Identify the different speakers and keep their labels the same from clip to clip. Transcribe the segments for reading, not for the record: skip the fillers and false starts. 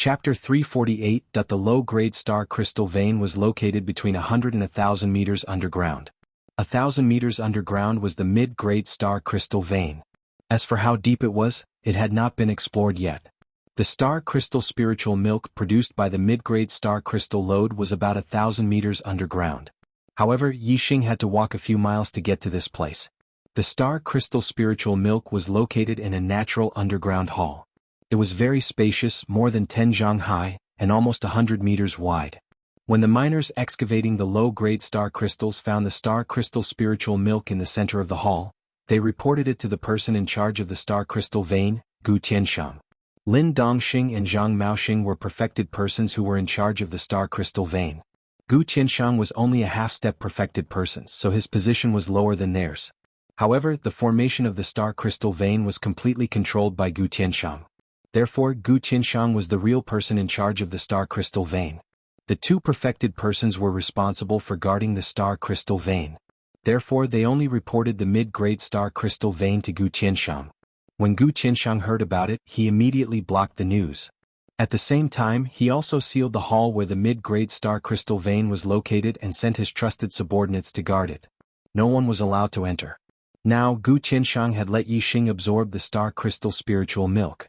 Speaker 1: Chapter 348. The low-grade star crystal vein was located between 100 and 1,000 meters underground. 1,000 meters underground was the mid-grade star crystal vein. As for how deep it was, it had not been explored yet. The star crystal spiritual milk produced by the mid-grade star crystal lode was about 1,000 meters underground. However, Yixing had to walk a few miles to get to this place. The star crystal spiritual milk was located in a natural underground hall. It was very spacious, more than 10 zhang high, and almost 100 meters wide. When the miners excavating the low-grade star crystals found the star crystal spiritual milk in the center of the hall, they reported it to the person in charge of the star crystal vein, Gu Tianshang. Lin Dongxing and Zhang Maoxing were perfected persons who were in charge of the star crystal vein. Gu Tianshang was only a half-step perfected person, so his position was lower than theirs. However, the formation of the star crystal vein was completely controlled by Gu Tianshang. Therefore, Gu Tianshang was the real person in charge of the star crystal vein. The two perfected persons were responsible for guarding the star crystal vein. Therefore, they only reported the mid-grade star crystal vein to Gu Tianshang. When Gu Tianshang heard about it, he immediately blocked the news. At the same time, he also sealed the hall where the mid-grade star crystal vein was located and sent his trusted subordinates to guard it. No one was allowed to enter. Now, Gu Tianshang had let Yixing absorb the star crystal spiritual milk.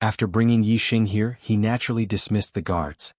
Speaker 1: After bringing Yixing here, he naturally dismissed the guards.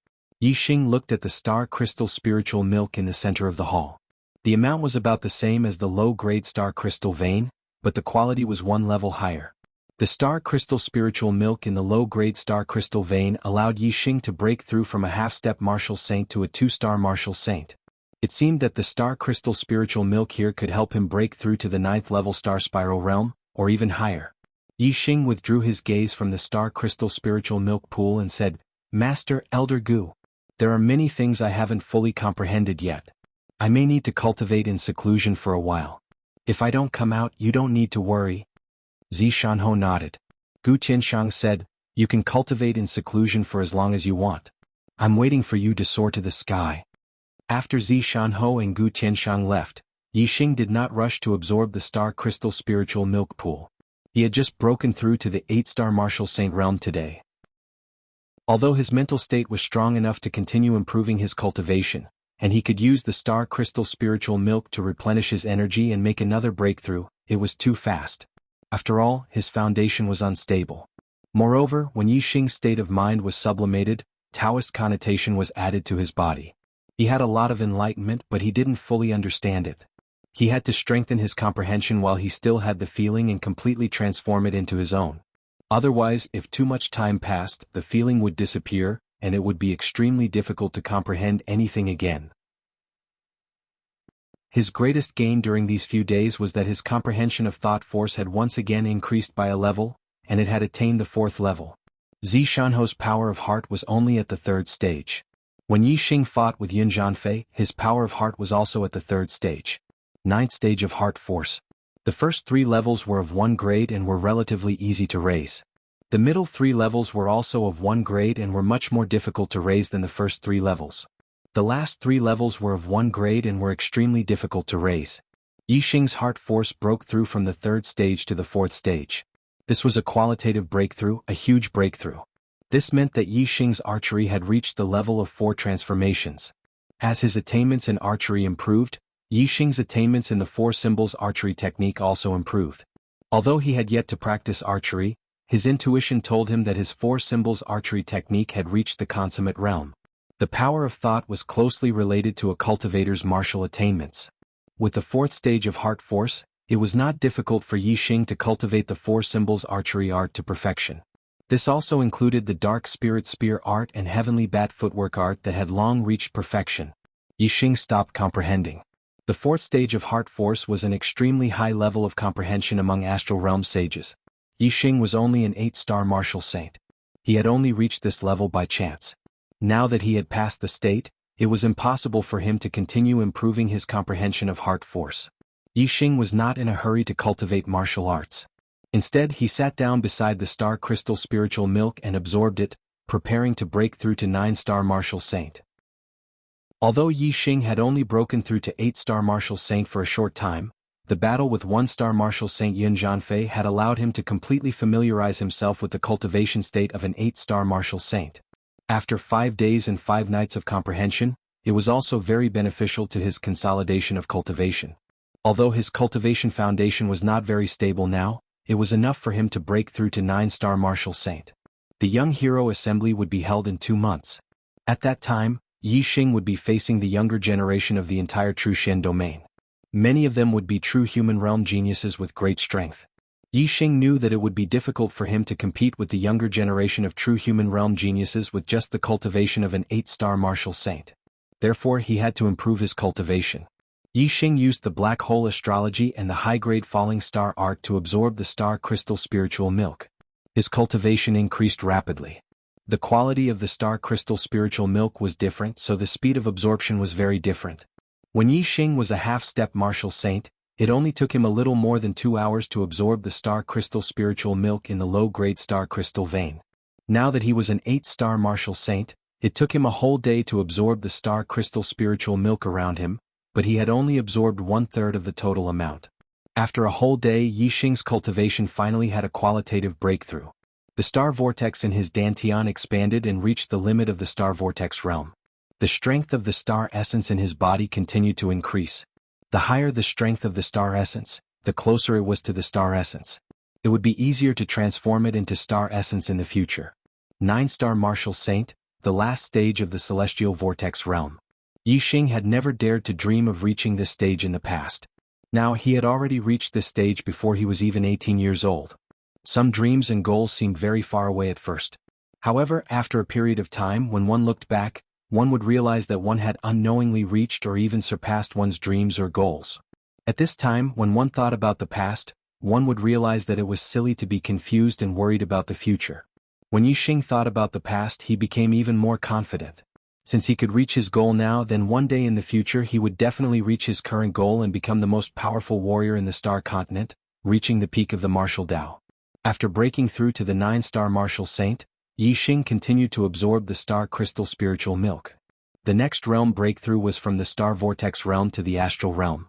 Speaker 1: Yixing looked at the star crystal spiritual milk in the center of the hall. The amount was about the same as the low-grade star crystal vein, but the quality was one level higher. The star crystal spiritual milk in the low-grade star crystal vein allowed Yixing to break through from a half-step martial saint to a 2-star martial saint. It seemed that the star crystal spiritual milk here could help him break through to the 9th-level star spiral realm, or even higher. Yixing withdrew his gaze from the star crystal spiritual milk pool and said, "Master Elder Gu, there are many things I haven't fully comprehended yet. I may need to cultivate in seclusion for a while. If I don't come out, you don't need to worry." Zi Shanho nodded. Gu Tianshang said, "You can cultivate in seclusion for as long as you want. I'm waiting for you to soar to the sky." After Zi Shanho and Gu Tianshang left, Yixing did not rush to absorb the star crystal spiritual milk pool. He had just broken through to the 8-star martial saint realm today. Although his mental state was strong enough to continue improving his cultivation, and he could use the star crystal spiritual milk to replenish his energy and make another breakthrough, it was too fast. After all, his foundation was unstable. Moreover, when Yixing's state of mind was sublimated, Taoist connotation was added to his body. He had a lot of enlightenment, but he didn't fully understand it. He had to strengthen his comprehension while he still had the feeling and completely transform it into his own. Otherwise, if too much time passed, the feeling would disappear, and it would be extremely difficult to comprehend anything again. His greatest gain during these few days was that his comprehension of thought force had once again increased by a level, and it had attained the 4th level. Zi Shanho's power of heart was only at the 3rd stage. When Yixing fought with Yun Zhanfei, his power of heart was also at the 3rd stage. 9th stage of heart force. The first 3 levels were of 1 grade and were relatively easy to raise. The middle 3 levels were also of 1 grade and were much more difficult to raise than the first 3 levels. The last 3 levels were of 1 grade and were extremely difficult to raise. Yixing's heart force broke through from the 3rd stage to the 4th stage. This was a qualitative breakthrough, a huge breakthrough. This meant that Yixing's archery had reached the level of 4 transformations. As his attainments in archery improved, Yixing's attainments in the 4 symbols archery technique also improved. Although he had yet to practice archery, his intuition told him that his 4 symbols archery technique had reached the consummate realm. The power of thought was closely related to a cultivator's martial attainments. With the 4th stage of heart force, it was not difficult for Yixing to cultivate the 4 symbols archery art to perfection. This also included the dark spirit spear art and heavenly bat footwork art that had long reached perfection. Yixing stopped comprehending. The 4th stage of heart force was an extremely high level of comprehension among astral realm sages. Yixing was only an 8-star martial saint. He had only reached this level by chance. Now that he had passed the state, it was impossible for him to continue improving his comprehension of heart force. Yixing was not in a hurry to cultivate martial arts. Instead, he sat down beside the star crystal spiritual milk and absorbed it, preparing to break through to 9-star martial saint. Although Yixing had only broken through to 8-star martial saint for a short time, the battle with 1-star martial saint Yun Zhanfei had allowed him to completely familiarize himself with the cultivation state of an 8-star martial saint. After 5 days and 5 nights of comprehension, it was also very beneficial to his consolidation of cultivation. Although his cultivation foundation was not very stable now, it was enough for him to break through to 9-star Martial Saint. The Young Hero Assembly would be held in 2 months. At that time, Yi Xing would be facing the younger generation of the entire True Shen domain. Many of them would be true human realm geniuses with great strength. Yi Xing knew that it would be difficult for him to compete with the younger generation of true human realm geniuses with just the cultivation of an 8-star Martial Saint. Therefore he had to improve his cultivation. Yi Xing used the black hole astrology and the high-grade falling star art to absorb the star crystal spiritual milk. His cultivation increased rapidly. The quality of the star crystal spiritual milk was different, so the speed of absorption was very different. When Yi Xing was a half-step Martial Saint, it only took him a little more than 2 hours to absorb the star crystal spiritual milk in the low-grade star crystal vein. Now that he was an 8-star Martial Saint, it took him a whole day to absorb the star crystal spiritual milk around him, but he had only absorbed 1/3 of the total amount. After a whole day, Yi Xing's cultivation finally had a qualitative breakthrough. The star vortex in his dantian expanded and reached the limit of the star vortex realm. The strength of the star essence in his body continued to increase. The higher the strength of the star essence, the closer it was to the star essence. It would be easier to transform it into star essence in the future. 9-star Martial Saint, the last stage of the celestial vortex realm. Yi Xing had never dared to dream of reaching this stage in the past. Now he had already reached this stage before he was even 18 years old. Some dreams and goals seemed very far away at first. However, after a period of time when one looked back, one would realize that one had unknowingly reached or even surpassed one's dreams or goals. At this time, when one thought about the past, one would realize that it was silly to be confused and worried about the future. When Yi Xing thought about the past, he became even more confident. Since he could reach his goal now, then one day in the future he would definitely reach his current goal and become the most powerful warrior in the star continent, reaching the peak of the martial Tao. After breaking through to the 9-star Martial Saint, Yi Xing continued to absorb the star crystal spiritual milk. The next realm breakthrough was from the star vortex realm to the astral realm.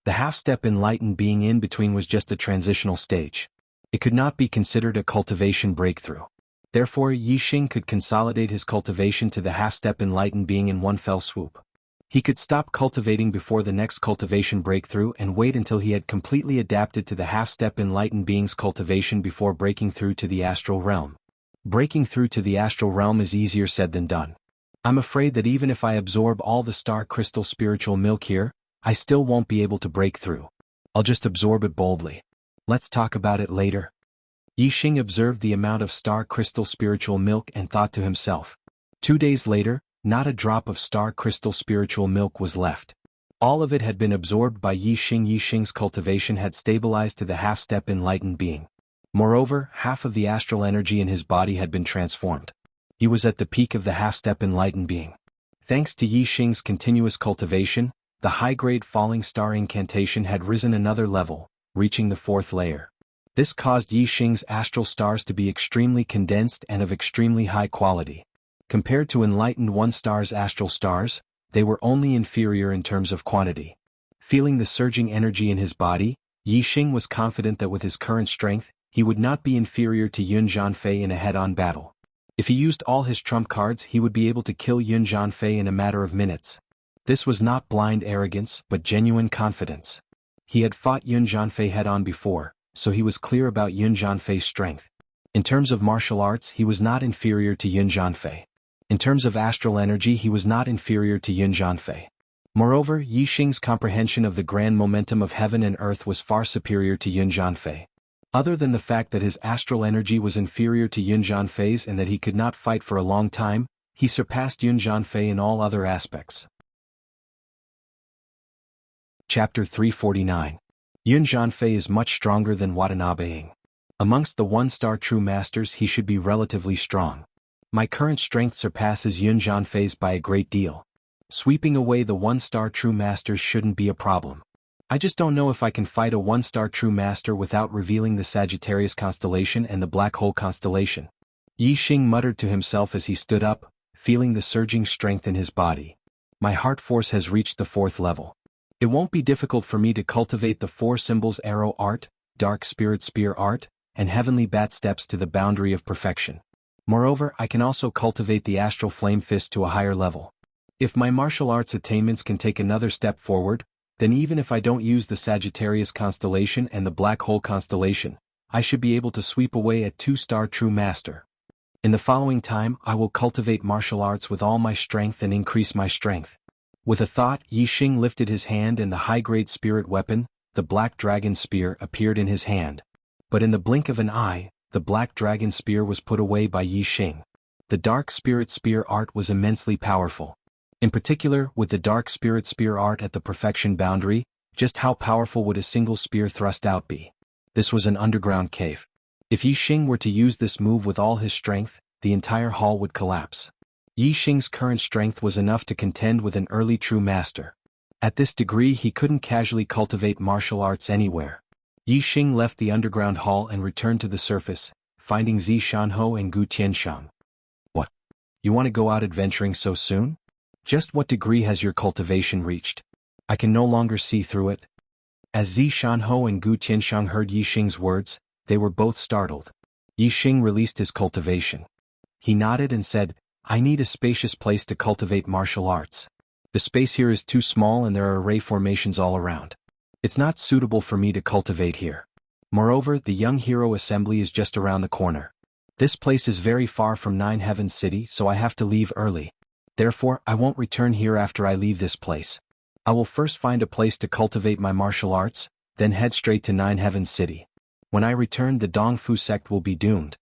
Speaker 1: The half-step enlightened being in between was just a transitional stage. It could not be considered a cultivation breakthrough. Therefore, Yi Xing could consolidate his cultivation to the half-step enlightened being in one fell swoop. He could stop cultivating before the next cultivation breakthrough and wait until he had completely adapted to the half-step enlightened being's cultivation before breaking through to the astral realm. Breaking through to the astral realm is easier said than done. I'm afraid that even if I absorb all the star crystal spiritual milk here, I still won't be able to break through. I'll just absorb it boldly. Let's talk about it later. Yi Xing observed the amount of star crystal spiritual milk and thought to himself. 2 days later, not a drop of star crystal spiritual milk was left. All of it had been absorbed by Yi Xing. Yi Xing's cultivation had stabilized to the half-step enlightened being. Moreover, half of the astral energy in his body had been transformed. He was at the peak of the half-step enlightened being. Thanks to Yi Xing's continuous cultivation, the high-grade falling star incantation had risen another level, reaching the 4th layer. This caused Yi Xing's astral stars to be extremely condensed and of extremely high quality. Compared to enlightened 1-star's astral stars, they were only inferior in terms of quantity. Feeling the surging energy in his body, Yi Xing was confident that with his current strength, he would not be inferior to Yun Zhanfei in a head-on battle. If he used all his trump cards, he would be able to kill Yun Zhanfei in a matter of minutes. This was not blind arrogance, but genuine confidence. He had fought Yun Zhanfei head-on before, so he was clear about Yun Zhanfei's strength. In terms of martial arts, he was not inferior to Yun Zhanfei. In terms of astral energy, he was not inferior to Yun Zhanfei. Moreover, Yi Xing's comprehension of the grand momentum of heaven and earth was far superior to Yun Zhanfei. Other than the fact that his astral energy was inferior to Yun Zhanfei's and that he could not fight for a long time, he surpassed Yun Zhanfei in all other aspects. Chapter 349. Yun Zhanfei is much stronger than Watanabe. Amongst the 1-star true masters he should be relatively strong. My current strength surpasses Yun Zhanfei's by a great deal. Sweeping away the 1-star true masters shouldn't be a problem. I just don't know if I can fight a 1-star true master without revealing the Sagittarius constellation and the Black Hole constellation. Yi Xing muttered to himself as he stood up, feeling the surging strength in his body. My heart force has reached the 4th level. It won't be difficult for me to cultivate the 4 symbols arrow art, dark spirit spear art, and heavenly bat steps to the boundary of perfection. Moreover, I can also cultivate the astral flame fist to a higher level. If my martial arts attainments can take another step forward, then even if I don't use the Sagittarius constellation and the Black Hole constellation, I should be able to sweep away a 2-star true master. In the following time I will cultivate martial arts with all my strength and increase my strength. With a thought, Yi Xing lifted his hand and the high-grade spirit weapon, the Black Dragon Spear, appeared in his hand. But in the blink of an eye, the Black Dragon Spear was put away by Yi Xing. The Dark Spirit Spear art was immensely powerful. In particular, with the Dark Spirit Spear art at the perfection boundary, just how powerful would a single spear thrust out be? This was an underground cave. If Yi Xing were to use this move with all his strength, the entire hall would collapse. Yi Xing's current strength was enough to contend with an early true master. At this degree he couldn't casually cultivate martial arts anywhere. Yi Xing left the underground hall and returned to the surface, finding Zi Shanhou and Gu Tianshang. What? You want to go out adventuring so soon? Just what degree has your cultivation reached? I can no longer see through it. As Zi Shanhou and Gu Tianshang heard Yi Xing's words, they were both startled. Yi Xing released his cultivation. He nodded and said, I need a spacious place to cultivate martial arts. The space here is too small and there are array formations all around. It's not suitable for me to cultivate here. Moreover, the Young Hero Assembly is just around the corner. This place is very far from Nine Heavens City, so I have to leave early. Therefore, I won't return here after I leave this place. I will first find a place to cultivate my martial arts, then head straight to Nine Heavens City. When I return, the Dongfu sect will be doomed.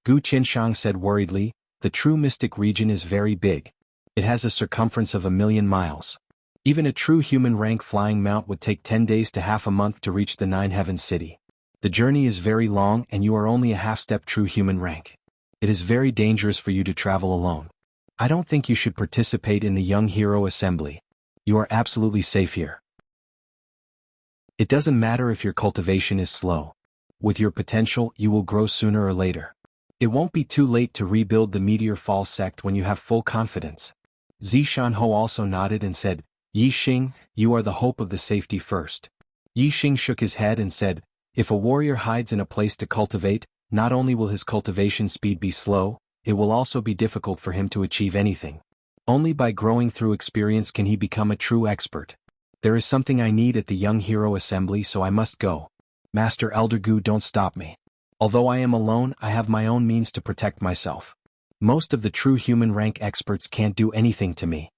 Speaker 1: Gu Qianshang said worriedly, the true mystic region is very big. It has a circumference of 1,000,000 miles. Even a true human rank flying mount would take 10 days to half a month to reach the Nine Heavens City. The journey is very long and you are only a half-step true human rank. It is very dangerous for you to travel alone. I don't think you should participate in the Young Hero Assembly. You are absolutely safe here. It doesn't matter if your cultivation is slow. With your potential, you will grow sooner or later. It won't be too late to rebuild the Meteor Fall sect when you have full confidence. Zi Shanhou also nodded and said, Yi Xing, you are the hope of the safety first. Yi Xing shook his head and said, if a warrior hides in a place to cultivate, not only will his cultivation speed be slow, it will also be difficult for him to achieve anything. Only by growing through experience can he become a true expert. There is something I need at the Young Hero Assembly, so I must go. Master Elder Gu, don't stop me. Although I am alone, I have my own means to protect myself. Most of the true human rank experts can't do anything to me.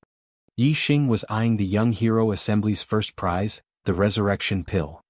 Speaker 1: Yi Xing was eyeing the Young Hero Assembly's first prize, the Resurrection Pill.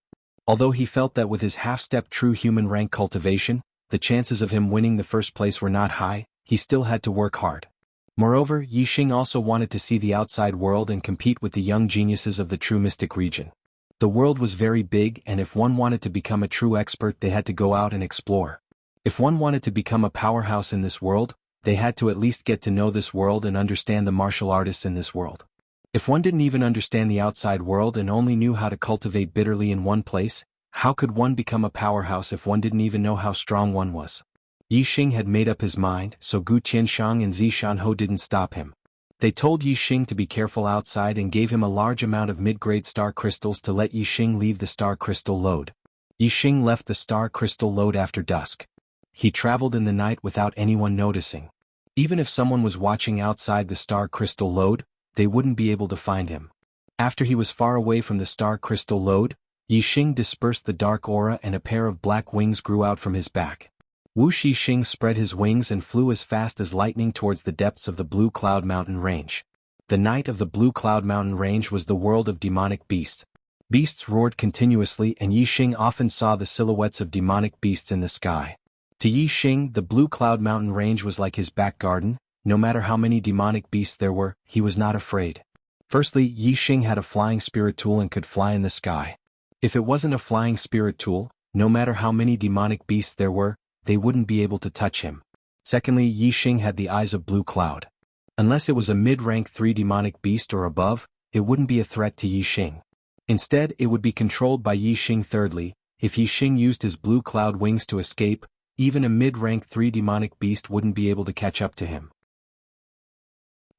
Speaker 1: Although he felt that with his half-step true human rank cultivation, the chances of him winning the first place were not high, he still had to work hard. Moreover, Yi Xing also wanted to see the outside world and compete with the young geniuses of the true mystic region. The world was very big, and if one wanted to become a true expert they had to go out and explore. If one wanted to become a powerhouse in this world, they had to at least get to know this world and understand the martial artists in this world. If one didn't even understand the outside world and only knew how to cultivate bitterly in one place, how could one become a powerhouse if one didn't even know how strong one was? Yi Xing had made up his mind, so Gu Tianshang and Zi Shanhou didn't stop him. They told Yi Xing to be careful outside and gave him a large amount of mid-grade star crystals to let Yi Xing leave the star crystal lode. Yi Xing left the star crystal lode after dusk. He traveled in the night without anyone noticing. Even if someone was watching outside the star crystal lode, they wouldn't be able to find him. After he was far away from the star crystal lode, Yi Xing dispersed the dark aura and a pair of black wings grew out from his back. Wu Shixing spread his wings and flew as fast as lightning towards the depths of the Blue Cloud Mountain Range. The night of the Blue Cloud Mountain Range was the world of demonic beasts. Beasts roared continuously and Yi Xing often saw the silhouettes of demonic beasts in the sky. To Yi Xing, the Blue Cloud Mountain Range was like his back garden. No matter how many demonic beasts there were, he was not afraid. Firstly, Yi Xing had a flying spirit tool and could fly in the sky. If it wasn't a flying spirit tool, no matter how many demonic beasts there were, they wouldn't be able to touch him. Secondly, Yi Xing had the eyes of Blue Cloud. Unless it was a mid-rank 3 demonic beast or above, it wouldn't be a threat to Yi Xing. Instead, it would be controlled by Yi Xing. Thirdly, if Yi Xing used his Blue Cloud wings to escape, even a mid-rank 3 demonic beast wouldn't be able to catch up to him.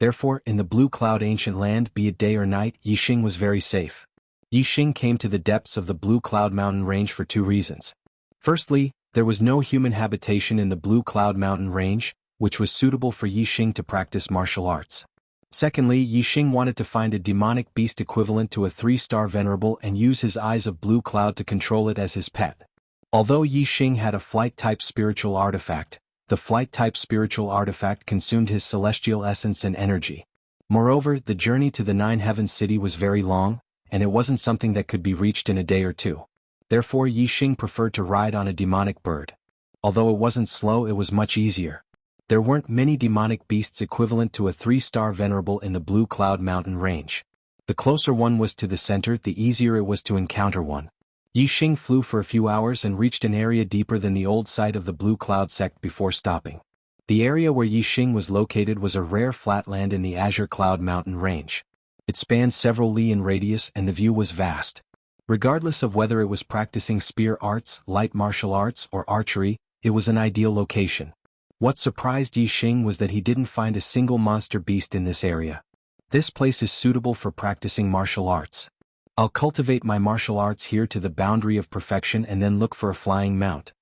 Speaker 1: Therefore, in the Blue Cloud ancient land, be it day or night, Yi Xing was very safe. Yi Xing came to the depths of the Blue Cloud Mountain Range for 2 reasons. Firstly, there was no human habitation in the Blue Cloud Mountain Range, which was suitable for Yixing to practice martial arts. Secondly, Yixing wanted to find a demonic beast equivalent to a 3-star venerable and use his eyes of blue cloud to control it as his pet. Although Yixing had a flight-type spiritual artifact, the flight-type spiritual artifact consumed his celestial essence and energy. Moreover, the journey to the Nine Heavens City was very long, and it wasn't something that could be reached in a day or two. Therefore Yixing preferred to ride on a demonic bird. Although it wasn't slow, it was much easier. There weren't many demonic beasts equivalent to a 3-star venerable in the Blue Cloud Mountain range. The closer one was to the center, the easier it was to encounter one. Yixing flew for a few hours and reached an area deeper than the old site of the Blue Cloud sect before stopping. The area where Yixing was located was a rare flatland in the Azure Cloud Mountain range. It spanned several li in radius and the view was vast. Regardless of whether it was practicing spear arts, light martial arts, or archery, it was an ideal location. What surprised Yixing was that he didn't find a single monster beast in this area. This place is suitable for practicing martial arts. I'll cultivate my martial arts here to the boundary of perfection and then look for a flying mount.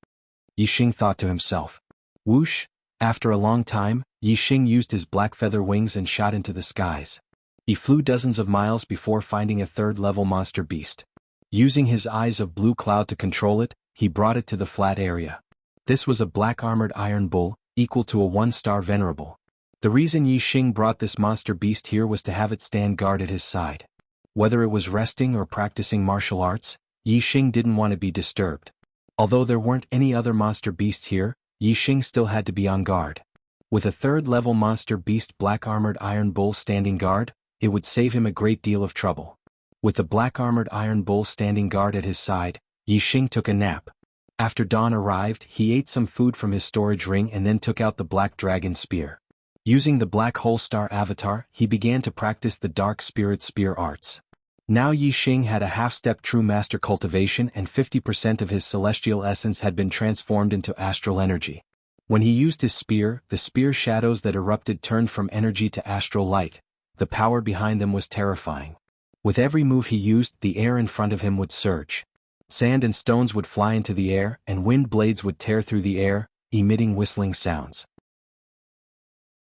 Speaker 1: Yixing thought to himself. Whoosh! After a long time, Yixing used his black feather wings and shot into the skies. He flew dozens of miles before finding a 3rd-level monster beast. Using his eyes of blue cloud to control it, he brought it to the flat area. This was a black-armored iron bull, equal to a 1-star venerable. The reason Yixing brought this monster beast here was to have it stand guard at his side. Whether it was resting or practicing martial arts, Yixing didn't want to be disturbed. Although there weren't any other monster beasts here, Yixing still had to be on guard. With a 3rd-level monster beast black-armored iron bull standing guard, it would save him a great deal of trouble. With the black-armored iron bull standing guard at his side, Yixing took a nap. After dawn arrived, he ate some food from his storage ring and then took out the black dragon spear. Using the black hole star avatar, he began to practice the dark spirit spear arts. Now Yixing had a half-step true master cultivation and 50% of his celestial essence had been transformed into astral energy. When he used his spear, the spear shadows that erupted turned from energy to astral light. The power behind them was terrifying. With every move he used, the air in front of him would surge. Sand and stones would fly into the air, and wind blades would tear through the air, emitting whistling sounds.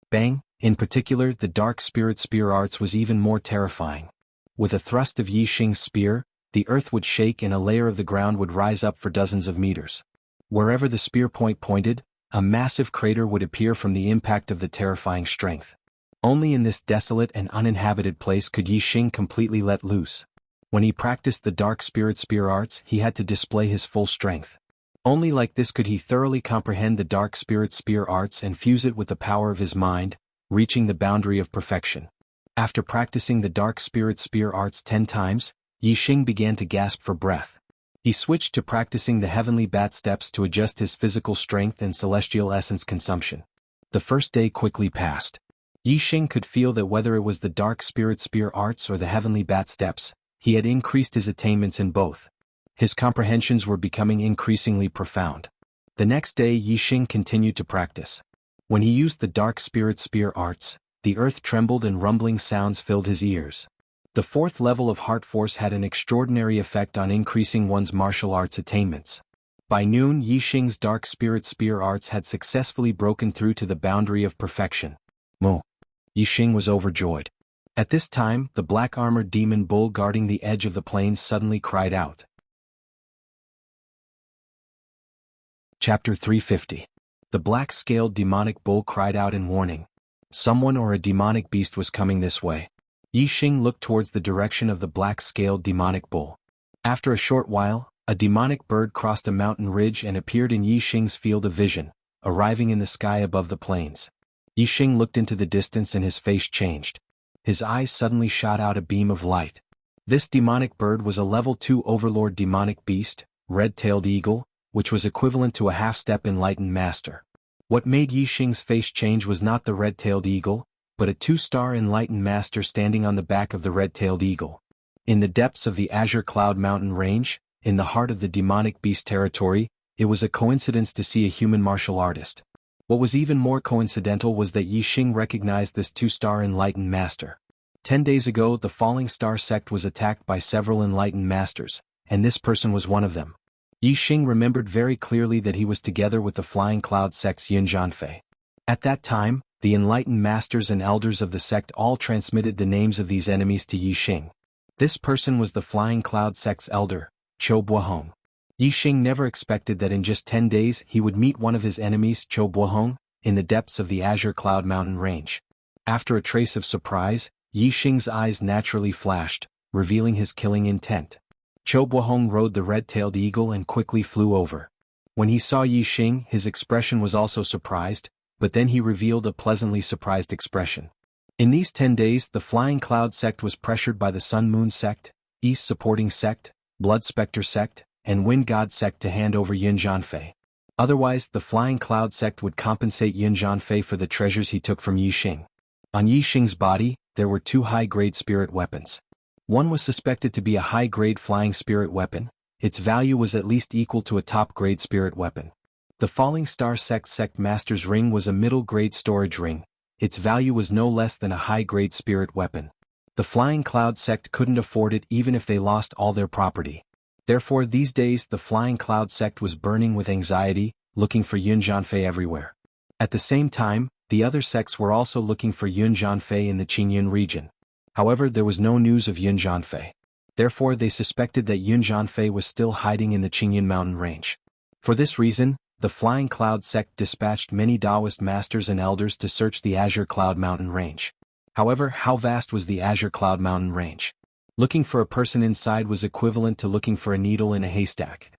Speaker 1: Bang! In particular, the dark spirit spear arts was even more terrifying. With a thrust of Yixing's spear, the earth would shake and a layer of the ground would rise up for dozens of meters. Wherever the spear point pointed, a massive crater would appear from the impact of the terrifying strength. Only in this desolate and uninhabited place could Yixing completely let loose. When he practiced the dark spirit spear arts, he had to display his full strength. Only like this could he thoroughly comprehend the dark spirit spear arts and fuse it with the power of his mind, reaching the boundary of perfection. After practicing the dark spirit spear arts 10 times, Yixing began to gasp for breath. He switched to practicing the heavenly bat steps to adjust his physical strength and celestial essence consumption. The first day quickly passed. Yixing could feel that whether it was the dark spirit spear arts or the heavenly bat steps, he had increased his attainments in both. His comprehensions were becoming increasingly profound. The next day Yixing continued to practice. When he used the dark spirit spear arts, the earth trembled and rumbling sounds filled his ears. The 4th level of heart force had an extraordinary effect on increasing one's martial arts attainments. By noon Yixing's dark spirit spear arts had successfully broken through to the boundary of perfection. Yixing was overjoyed. At this time, the black-armored demon bull guarding the edge of the plains suddenly cried out. Chapter 350. The black-scaled demonic bull cried out in warning. Someone or a demonic beast was coming this way. Yixing looked towards the direction of the black-scaled demonic bull. After a short while, a demonic bird crossed a mountain ridge and appeared in Yixing's field of vision, arriving in the sky above the plains. Yixing looked into the distance and his face changed. His eyes suddenly shot out a beam of light. This demonic bird was a level 2 overlord demonic beast, red-tailed eagle, which was equivalent to a half-step enlightened master. What made Yixing's face change was not the red-tailed eagle, but a 2-star enlightened master standing on the back of the red-tailed eagle. In the depths of the Azure Cloud Mountain range, in the heart of the demonic beast territory, it was a coincidence to see a human martial artist. What was even more coincidental was that Yixing recognized this 2-star enlightened master. 10 days ago the Falling Star sect was attacked by several enlightened masters, and this person was one of them. Yixing remembered very clearly that he was together with the Flying Cloud sect's Yin Zhanfei. At that time, the enlightened masters and elders of the sect all transmitted the names of these enemies to Yi Xing. This person was the Flying Cloud sect's elder, Cho Buohong. Yi Xing never expected that in just 10 days he would meet one of his enemies, Cho Buohong, in the depths of the Azure Cloud Mountain range. After a trace of surprise, Yi Xing's eyes naturally flashed, revealing his killing intent. Cho Buohong rode the red-tailed eagle and quickly flew over. When he saw Yi Xing, his expression was also surprised, but then he revealed a pleasantly surprised expression. In these 10 days the Flying Cloud sect was pressured by the Sun Moon sect, East Supporting sect, Blood Spectre sect, and Wind God sect to hand over Yun Jianfei. Otherwise, the Flying Cloud sect would compensate Yun Jianfei for the treasures he took from Yi Xing. On Yi Xing's body, there were 2 high-grade spirit weapons. One was suspected to be a high-grade flying spirit weapon. Its value was at least equal to a top-grade spirit weapon. The Falling Star sect's sect master's ring was a middle-grade storage ring. Its value was no less than a high-grade spirit weapon. The Flying Cloud sect couldn't afford it even if they lost all their property. Therefore these days the Flying Cloud sect was burning with anxiety, looking for Yun Jianfei everywhere. At the same time, the other sects were also looking for Yun Jianfei in the Qingyun region. However, there was no news of Yun Jianfei. Therefore they suspected that Yun Jianfei was still hiding in the Qingyun mountain range. For this reason, the Flying Cloud sect dispatched many Taoist masters and elders to search the Azure Cloud Mountain range. However, how vast was the Azure Cloud Mountain range? Looking for a person inside was equivalent to looking for a needle in a haystack.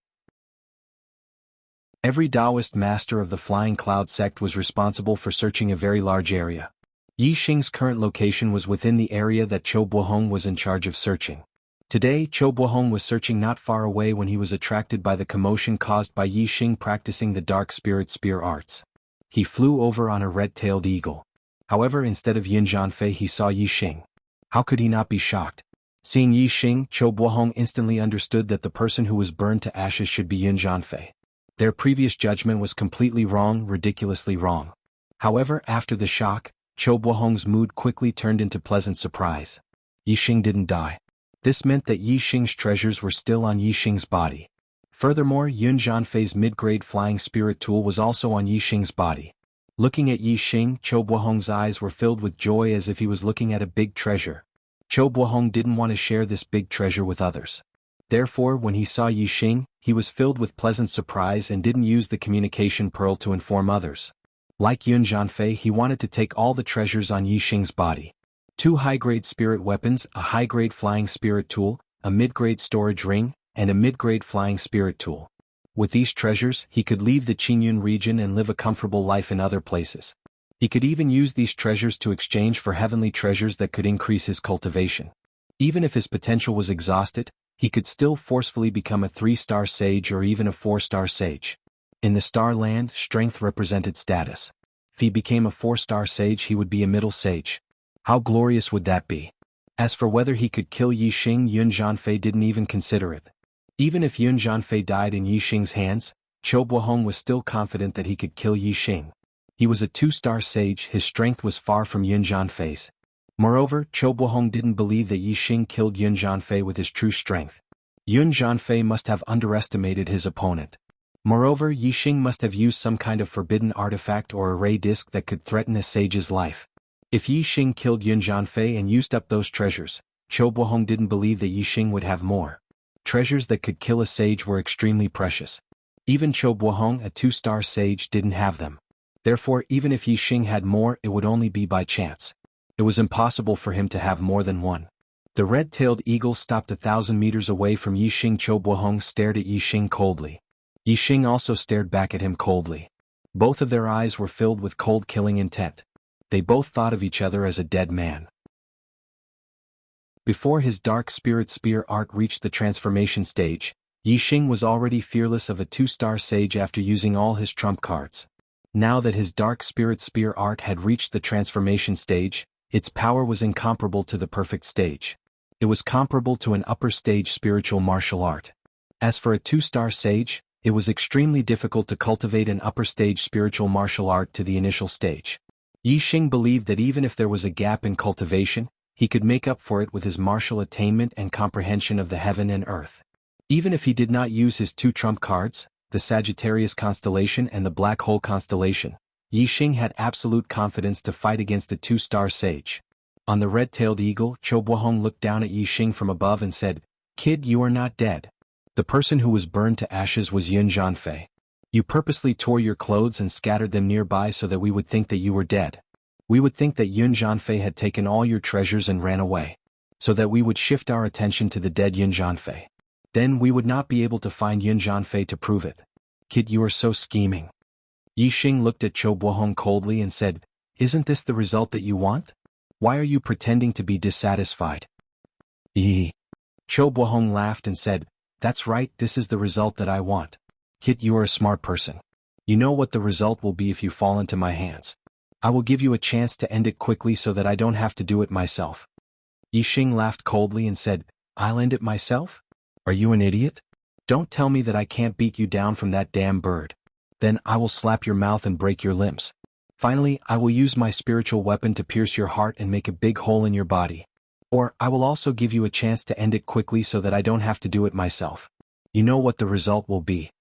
Speaker 1: Every Taoist master of the Flying Cloud sect was responsible for searching a very large area. Yi Xing's current location was within the area that Cho Buohong was in charge of searching. Today, Cho Buohong was searching not far away when he was attracted by the commotion caused by Yi Xing practicing the dark spirit spear arts. He flew over on a red-tailed eagle. However, instead of Yun Jianfei he saw Yi Xing. How could he not be shocked? Seeing Yi Xing, Cho Buohong instantly understood that the person who was burned to ashes should be Yun Jianfei. Their previous judgment was completely wrong, ridiculously wrong. However, after the shock, Cho Buohong's mood quickly turned into pleasant surprise. Yi Xing didn't die. This meant that Yi Xing's treasures were still on Yi Xing's body. Furthermore, Yun Jianfei's mid-grade flying spirit tool was also on Yi Xing's body. Looking at Yi Xing, Cho Buohong's eyes were filled with joy as if he was looking at a big treasure. Cho Buohong didn't want to share this big treasure with others. Therefore, when he saw Yi Xing, he was filled with pleasant surprise and didn't use the communication pearl to inform others. Like Yun Jianfei, he wanted to take all the treasures on Yi Xing's body. 2 high-grade spirit weapons, a high-grade flying spirit tool, a mid-grade storage ring, and a mid-grade flying spirit tool. With these treasures, he could leave the Qingyun region and live a comfortable life in other places. He could even use these treasures to exchange for heavenly treasures that could increase his cultivation. Even if his potential was exhausted, he could still forcefully become a 3-star sage or even a 4-star sage. In the Star Land, strength represented status. If he became a 4-star sage, he would be a middle sage. How glorious would that be? As for whether he could kill Yi Xing, Yun Jianfei didn't even consider it. Even if Yun Jianfei died in Yi Xing's hands, Cho Buohong was still confident that he could kill Yi Xing. He was a 2-star sage, his strength was far from Yun Jianfei's. Moreover, Cho Buohong didn't believe that Yi Xing killed Yun Jianfei with his true strength. Yun Jianfei must have underestimated his opponent. Moreover, Yi Xing must have used some kind of forbidden artifact or array disc that could threaten a sage's life. If Yi Xing killed Yun Jianfei and used up those treasures, Cho Buohong didn't believe that Yi Xing would have more. Treasures that could kill a sage were extremely precious. Even Cho Buohong, a 2-star sage, didn't have them. Therefore, even if Yi Xing had more, it would only be by chance. It was impossible for him to have more than one. The red-tailed eagle stopped 1,000 meters away from Yi Xing. Cho Buohong stared at Yi Xing coldly. Yi Xing also stared back at him coldly. Both of their eyes were filled with cold killing intent. They both thought of each other as a dead man. Before his dark spirit spear art reached the transformation stage, Yi Xing was already fearless of a 2-star sage after using all his trump cards. Now that his dark spirit spear art had reached the transformation stage, its power was incomparable to the perfect stage. It was comparable to an upper stage spiritual martial art. As for a 2-star sage, it was extremely difficult to cultivate an upper stage spiritual martial art to the initial stage. Yi Xing believed that even if there was a gap in cultivation, he could make up for it with his martial attainment and comprehension of the heaven and earth. Even if he did not use his 2 trump cards, the Sagittarius constellation and the Black Hole constellation, Yixing had absolute confidence to fight against a two-star sage. On the red-tailed eagle, Chobuahong looked down at Yixing from above and said, "Kid, you are not dead. The person who was burned to ashes was Yun Zhanfei. You purposely tore your clothes and scattered them nearby so that we would think that you were dead. We would think that Yun Zhanfei had taken all your treasures and ran away, so that we would shift our attention to the dead Yun Zhanfei. Then we would not be able to find Yun Zhanfei to prove it. Kid, you are so scheming." Yixing looked at Chobuahong coldly and said, "Isn't this the result that you want? Why are you pretending to be dissatisfied?" Chobuahong laughed and said, "That's right, this is the result that I want. Kid, you are a smart person. You know what the result will be if you fall into my hands. I will give you a chance to end it quickly so that I don't have to do it myself." Yixing laughed coldly and said, "I'll end it myself? Are you an idiot? Don't tell me that I can't beat you down from that damn bird. Then I will slap your mouth and break your limbs. Finally, I will use my spiritual weapon to pierce your heart and make a big hole in your body. Or I will also give you a chance to end it quickly so that I don't have to do it myself. You know what the result will be."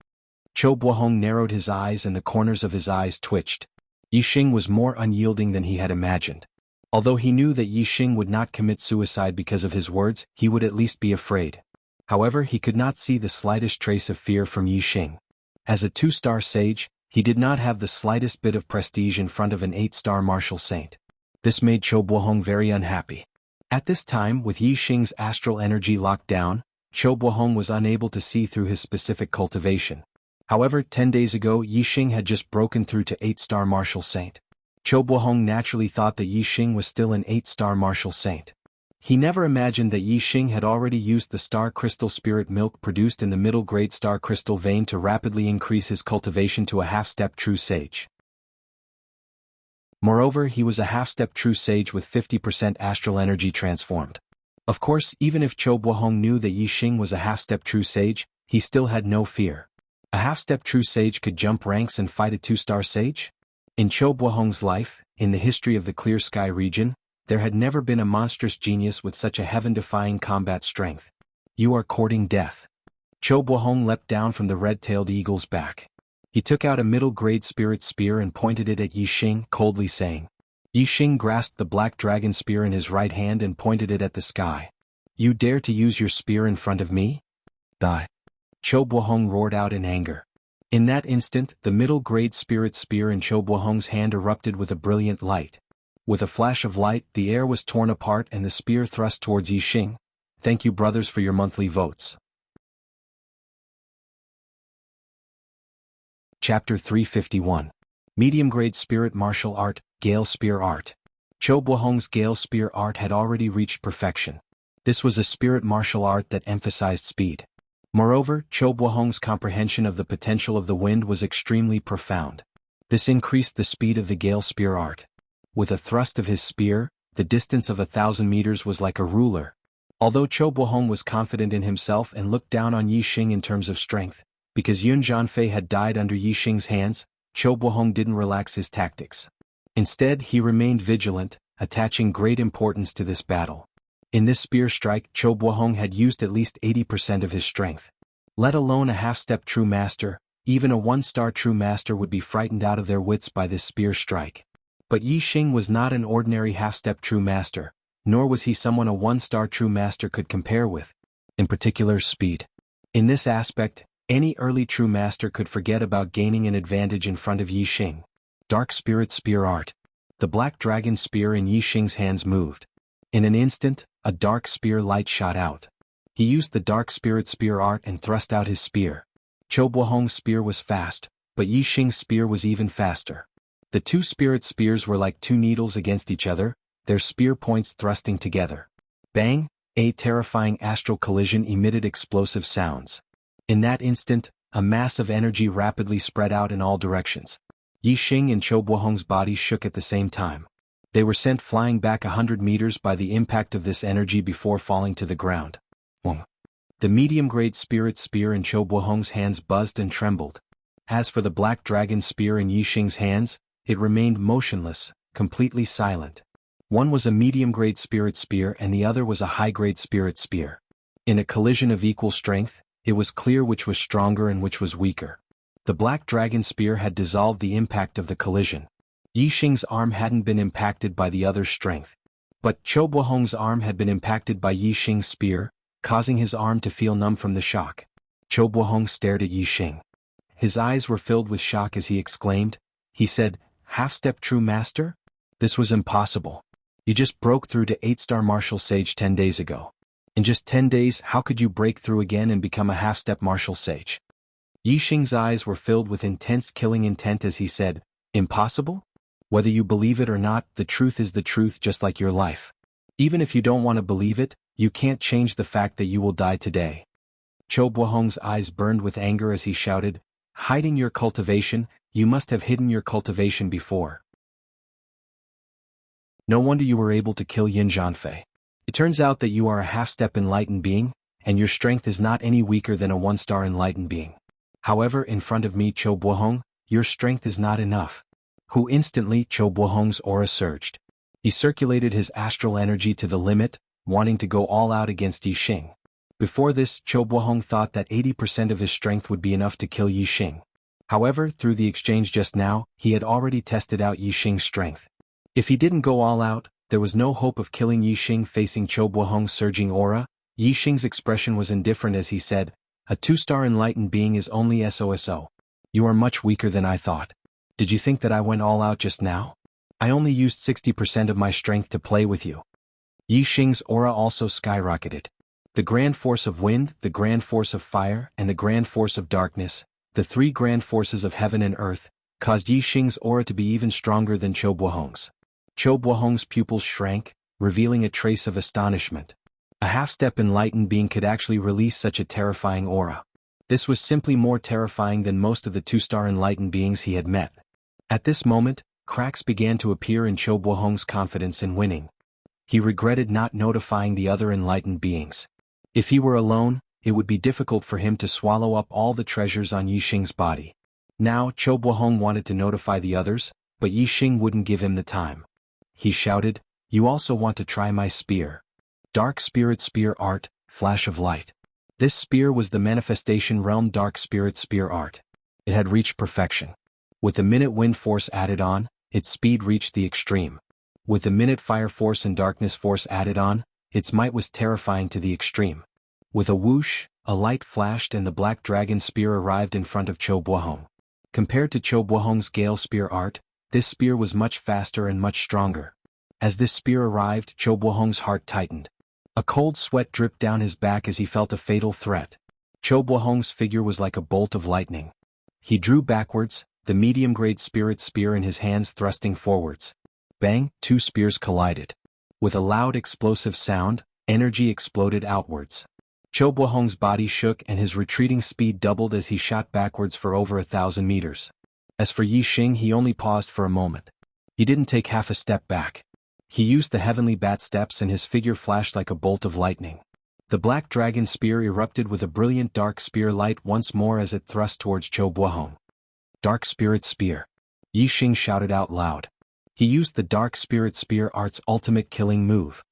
Speaker 1: Chobuahong narrowed his eyes and the corners of his eyes twitched. Yixing was more unyielding than he had imagined. Although he knew that Yixing would not commit suicide because of his words, he would at least be afraid. However, he could not see the slightest trace of fear from Yixing. As a two-star sage, he did not have the slightest bit of prestige in front of an 8-star martial saint. This made Chobuahong very unhappy. At this time, with Yixing's astral energy locked down, Chobuahong was unable to see through his specific cultivation. However, 10 days ago Yixing had just broken through to 8-star martial saint. Chobuahong naturally thought that Yixing was still an 8-star martial saint. He never imagined that Yixing had already used the star crystal spirit milk produced in the middle grade star crystal vein to rapidly increase his cultivation to a half-step true sage. Moreover, he was a half-step true sage with 50% astral energy transformed. Of course, even if Chobuahong knew that Yixing was a half-step true sage, he still had no fear. A half-step true sage could jump ranks and fight a 2-star sage? In Chobuahong's life, in the history of the Clear Sky region, there had never been a monstrous genius with such a heaven-defying combat strength. "You are courting death." Chobuahong leapt down from the red-tailed eagle's back. He took out a middle-grade spirit spear and pointed it at Yixing, coldly saying. Yixing grasped the black dragon spear in his right hand and pointed it at the sky. "You dare to use your spear in front of me? Die!" Chobuahong roared out in anger. In that instant, the middle-grade spirit spear in Chobuahong's hand erupted with a brilliant light. With a flash of light, the air was torn apart and the spear thrust towards Yixing. Thank you, brothers, for your monthly votes. Chapter 351. Medium-grade Spirit Martial Art, Gale Spear Art. Chobuahong's Gale Spear Art had already reached perfection. This was a spirit martial art that emphasized speed. Moreover, Chobuahong's comprehension of the potential of the wind was extremely profound. This increased the speed of the Gale Spear Art. With a thrust of his spear, the distance of 1,000 meters was like a ruler. Although Chobuahong was confident in himself and looked down on Yixing in terms of strength, because Yun Zhanfei had died under Yixing's hands, Chobuahong didn't relax his tactics. Instead, he remained vigilant, attaching great importance to this battle. In this spear strike, Chobuahong had used at least 80% of his strength. Let alone a half-step true master, even a 1-star true master would be frightened out of their wits by this spear strike. But Yixing was not an ordinary half-step true master, nor was he someone a 1-star true master could compare with. In particular, speed. In this aspect, any early true master could forget about gaining an advantage in front of Yixing. Dark Spirit Spear Art. The black dragon spear in Yixing's hands moved. In an instant, a dark spear light shot out. He used the Dark Spirit Spear Art and thrust out his spear. Chobuahong's spear was fast, but Yixing's spear was even faster. The two spirit spears were like two needles against each other, their spear points thrusting together. Bang! A terrifying astral collision emitted explosive sounds. In that instant, a mass of energy rapidly spread out in all directions. Yixing and Chobuahong's bodies shook at the same time. They were sent flying back 100 meters by the impact of this energy before falling to the ground. The medium-grade spirit spear in Chobuahong's hands buzzed and trembled. As for the black dragon spear in Yixing's hands, it remained motionless, completely silent. One was a medium-grade spirit spear and the other was a high-grade spirit spear. In a collision of equal strength, it was clear which was stronger and which was weaker. The black dragon spear had dissolved the impact of the collision. Yi Xing's arm hadn't been impacted by the other's strength. But Qiu Buohong's arm had been impacted by Yi Xing's spear, causing his arm to feel numb from the shock. Qiu Buohong stared at Yi Xing. His eyes were filled with shock as he exclaimed. He said, "Half-step true master? This was impossible. You just broke through to 8-star martial sage 10 days ago. In just 10 days, how could you break through again and become a half-step martial sage?" Yi Xing's eyes were filled with intense killing intent as he said, "Impossible? Whether you believe it or not, the truth is the truth, just like your life. Even if you don't want to believe it, you can't change the fact that you will die today." Qiu Buohong's eyes burned with anger as he shouted, "Hiding your cultivation, you must have hidden your cultivation before. No wonder you were able to kill Yin Zhanfei. It turns out that you are a half-step enlightened being, and your strength is not any weaker than a 1-star enlightened being. However, in front of me, Qiu Buohong, your strength is not enough." Who instantly, Qiu Buohong's aura surged. He circulated his astral energy to the limit, wanting to go all out against Yi Xing. Before this, Qiu Buohong thought that 80% of his strength would be enough to kill Yi Xing. However, through the exchange just now, he had already tested out Yi Xing's strength. If he didn't go all out, there was no hope of killing Yi Xing. Facing Qiu Buohong's surging aura, Yi Xing's expression was indifferent as he said, "A 2-star enlightened being is only SOSO. You are much weaker than I thought. Did you think that I went all out just now? I only used 60% of my strength to play with you." Yi Xing's aura also skyrocketed. The grand force of wind, the grand force of fire, and the grand force of darkness, the 3 grand forces of heaven and earth, caused Yi Xing's aura to be even stronger than Qiu Buohong's. Qiu Buohong's pupils shrank, revealing a trace of astonishment. A half-step enlightened being could actually release such a terrifying aura. This was simply more terrifying than most of the 2-star enlightened beings he had met. At this moment, cracks began to appear in Qiu Buohong's confidence in winning. He regretted not notifying the other enlightened beings. If he were alone, it would be difficult for him to swallow up all the treasures on Yi Xing's body. Now, Qiu Buohong wanted to notify the others, but Yi Xing wouldn't give him the time. He shouted, "You also want to try my spear? Dark Spirit Spear Art, Flash of Light." This spear was the Manifestation Realm Dark Spirit Spear Art. It had reached perfection. With the minute wind force added on, its speed reached the extreme. With the minute fire force and darkness force added on, its might was terrifying to the extreme. With a whoosh, a light flashed and the black dragon spear arrived in front of Qiu Buohong. Compared to Qiu Buohong's Gale Spear Art, this spear was much faster and much stronger. As this spear arrived, Qiu Buohong's heart tightened. A cold sweat dripped down his back as he felt a fatal threat. Qiu Buohong's figure was like a bolt of lightning. He drew backwards, the medium-grade spirit spear in his hands thrusting forwards. Bang, 2 spears collided. With a loud explosive sound, energy exploded outwards. Qiu Buohong's body shook and his retreating speed doubled as he shot backwards for over 1,000 meters. As for Yi Xing, he only paused for a moment. He didn't take half a step back. He used the heavenly bat steps and his figure flashed like a bolt of lightning. The black dragon spear erupted with a brilliant dark spear light once more as it thrust towards Qiu Buohong. "Dark Spirit Spear." Yi Xing shouted out loud. He used the Dark Spirit Spear Art's ultimate killing move.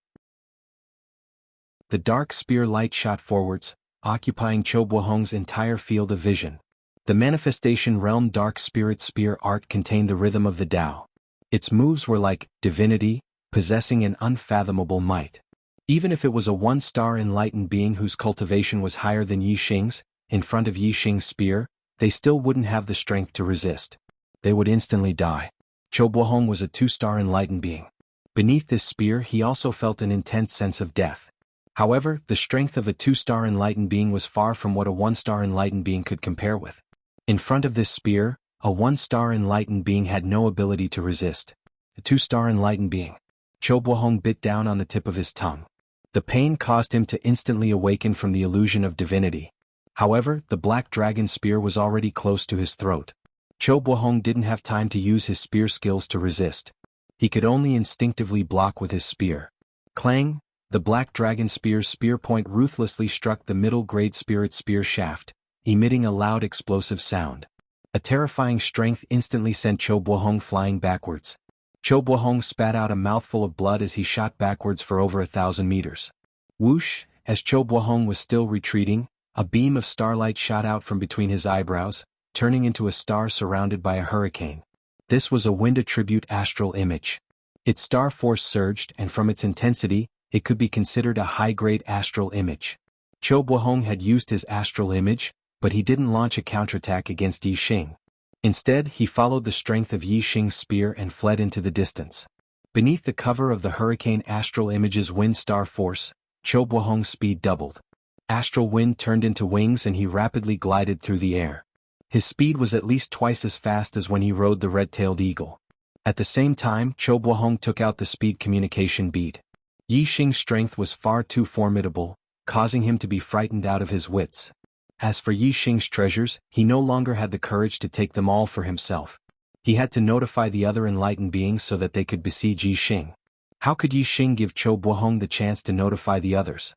Speaker 1: The dark spear light shot forwards, occupying Qiu Buohong's entire field of vision. The Manifestation Realm Dark Spirit Spear Art contained the rhythm of the Tao. Its moves were like divinity, possessing an unfathomable might. Even if it was a 1-star enlightened being whose cultivation was higher than Yi Xing's, in front of Yi Xing's spear, they still wouldn't have the strength to resist. They would instantly die. Qiu Buohong was a 2-star enlightened being. Beneath this spear he also felt an intense sense of death. However, the strength of a 2-star enlightened being was far from what a 1-star enlightened being could compare with. In front of this spear, a 1-star enlightened being had no ability to resist. A 2-star enlightened being. Qiu Buohong bit down on the tip of his tongue. The pain caused him to instantly awaken from the illusion of divinity. However, the black dragon spear was already close to his throat. Qiu Buohong didn't have time to use his spear skills to resist. He could only instinctively block with his spear. Clang! The black dragon spear's spear point ruthlessly struck the middle-grade spirit spear shaft, emitting a loud explosive sound. A terrifying strength instantly sent Qiu Buohong flying backwards. Qiu Buohong spat out a mouthful of blood as he shot backwards for over 1,000 meters. Whoosh! As Qiu Buohong was still retreating, a beam of starlight shot out from between his eyebrows, turning into a star surrounded by a hurricane. This was a wind attribute astral image. Its star force surged, and from its intensity, it could be considered a high-grade astral image. Cho Buohong had used his astral image, but he didn't launch a counterattack against Yi Xing. Instead, he followed the strength of Yi Xing's spear and fled into the distance. Beneath the cover of the hurricane astral image's wind star force, Cho Buohong's speed doubled. Astral wind turned into wings and he rapidly glided through the air. His speed was at least twice as fast as when he rode the red-tailed eagle. At the same time, Cho Buohong took out the speed communication bead. Yi Xing's strength was far too formidable, causing him to be frightened out of his wits. As for Yi Xing's treasures, he no longer had the courage to take them all for himself. He had to notify the other enlightened beings so that they could besiege Yi Xing. How could Yi Xing give Cho Buohong the chance to notify the others?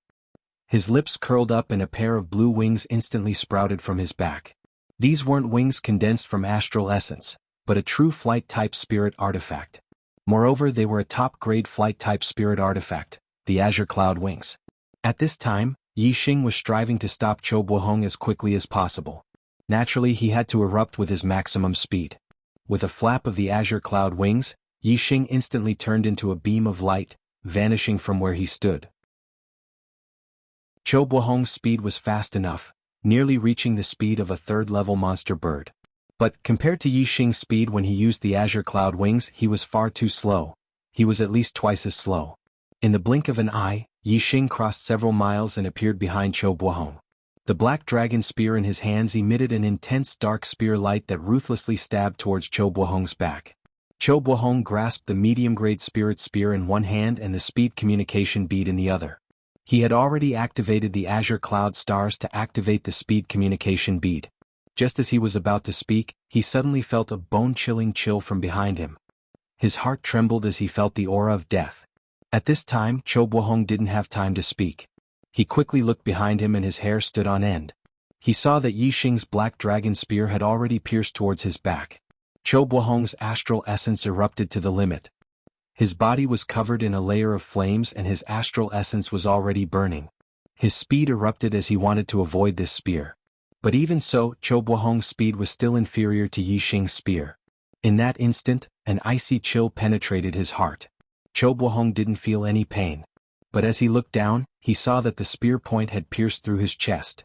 Speaker 1: His lips curled up and a pair of blue wings instantly sprouted from his back. These weren't wings condensed from astral essence, but a true flight-type spirit artifact. Moreover, they were a top-grade flight-type spirit artifact, the Azure Cloud Wings. At this time, Yi Xing was striving to stop Cho Buohong as quickly as possible. Naturally, he had to erupt with his maximum speed. With a flap of the Azure Cloud Wings, Yi Xing instantly turned into a beam of light, vanishing from where he stood. Cho Buohong's speed was fast enough, nearly reaching the speed of a third-level monster bird. But, compared to Yi Xing's speed when he used the Azure Cloud Wings, he was far too slow. He was at least twice as slow. In the blink of an eye, Yi Xing crossed several miles and appeared behind Cho Buohong. The black dragon spear in his hands emitted an intense dark spear light that ruthlessly stabbed towards Cho Buohong's back. Cho Buohong grasped the medium-grade spirit spear in one hand and the speed communication bead in the other. He had already activated the Azure Cloud Stars to activate the speed communication bead. Just as he was about to speak, he suddenly felt a bone-chilling chill from behind him. His heart trembled as he felt the aura of death. At this time, Cho Buohong didn't have time to speak. He quickly looked behind him and his hair stood on end. He saw that Yi Xing's black dragon spear had already pierced towards his back. Cho Buohong's astral essence erupted to the limit. His body was covered in a layer of flames and his astral essence was already burning. His speed erupted as he wanted to avoid this spear. But even so, Cho Buohong's speed was still inferior to Yi Xing's spear. In that instant, an icy chill penetrated his heart. Cho Buohong didn't feel any pain. But as he looked down, he saw that the spear point had pierced through his chest.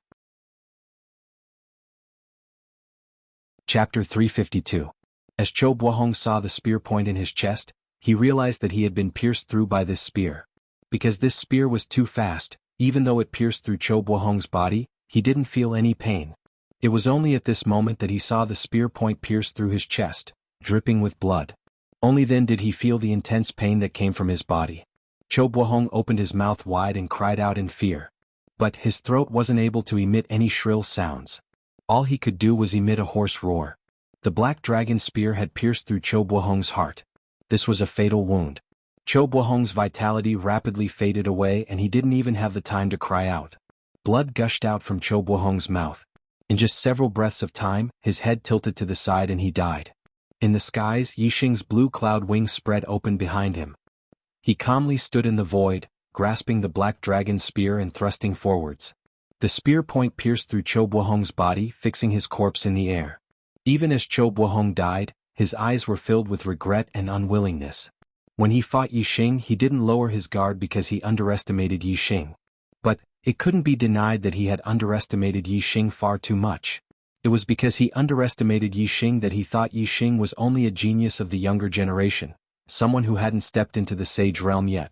Speaker 1: Chapter 352. As Cho Buohong saw the spear point in his chest, he realized that he had been pierced through by this spear. Because this spear was too fast, even though it pierced through Cho Buohong's body, he didn't feel any pain. It was only at this moment that he saw the spear point pierce through his chest, dripping with blood. Only then did he feel the intense pain that came from his body. Cho Buohong opened his mouth wide and cried out in fear. But his throat wasn't able to emit any shrill sounds. All he could do was emit a hoarse roar. The black dragon spear had pierced through Cho Buohong's heart. This was a fatal wound. Cho Buohong's vitality rapidly faded away and he didn't even have the time to cry out. Blood gushed out from Cho Buohong's mouth. In just several breaths of time, his head tilted to the side and he died. In the skies, Yi Xing's blue cloud wings spread open behind him. He calmly stood in the void, grasping the black dragon spear and thrusting forwards. The spear point pierced through Cho Buohong's body, fixing his corpse in the air. Even as Cho Buohong died, his eyes were filled with regret and unwillingness. When he fought Yi Xing, he didn't lower his guard because he underestimated Yi Xing. But it couldn't be denied that he had underestimated Yi Xing far too much. It was because he underestimated Yi Xing that he thought Yi Xing was only a genius of the younger generation, someone who hadn't stepped into the sage realm yet.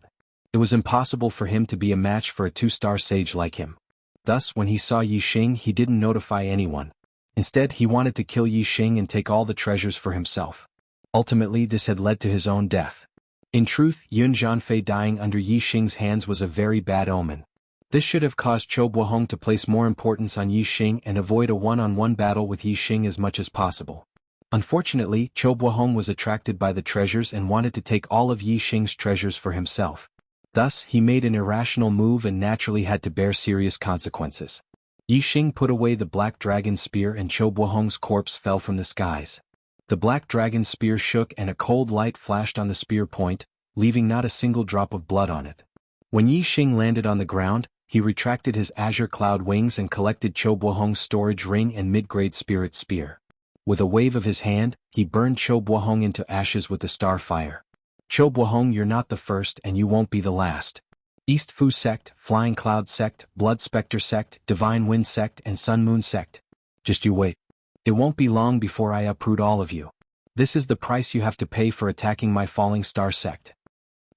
Speaker 1: It was impossible for him to be a match for a two-star sage like him. Thus, when he saw Yi Xing, he didn't notify anyone. Instead, he wanted to kill Yi Xing and take all the treasures for himself. Ultimately, this had led to his own death. In truth, Yun Zhanfei dying under Yi Xing's hands was a very bad omen. This should have caused Cho Buohong to place more importance on Yi Xing and avoid a one-on-one battle with Yi Xing as much as possible. Unfortunately, Cho Buohong was attracted by the treasures and wanted to take all of Yi Xing's treasures for himself. Thus, he made an irrational move and naturally had to bear serious consequences. Yi Xing put away the black dragon spear and Cho Buohong's corpse fell from the skies. The black dragon spear shook and a cold light flashed on the spear point, leaving not a single drop of blood on it. When Yi Xing landed on the ground, he retracted his azure cloud wings and collected Cho Buohong's storage ring and mid-grade spirit spear. With a wave of his hand, he burned Cho Buahong into ashes with the star fire. Cho Buahong, you're not the first and you won't be the last. East Fu sect, Flying Cloud sect, Blood Spectre sect, Divine Wind sect and Sun Moon sect. Just you wait. It won't be long before I uproot all of you. This is the price you have to pay for attacking my Falling Star sect.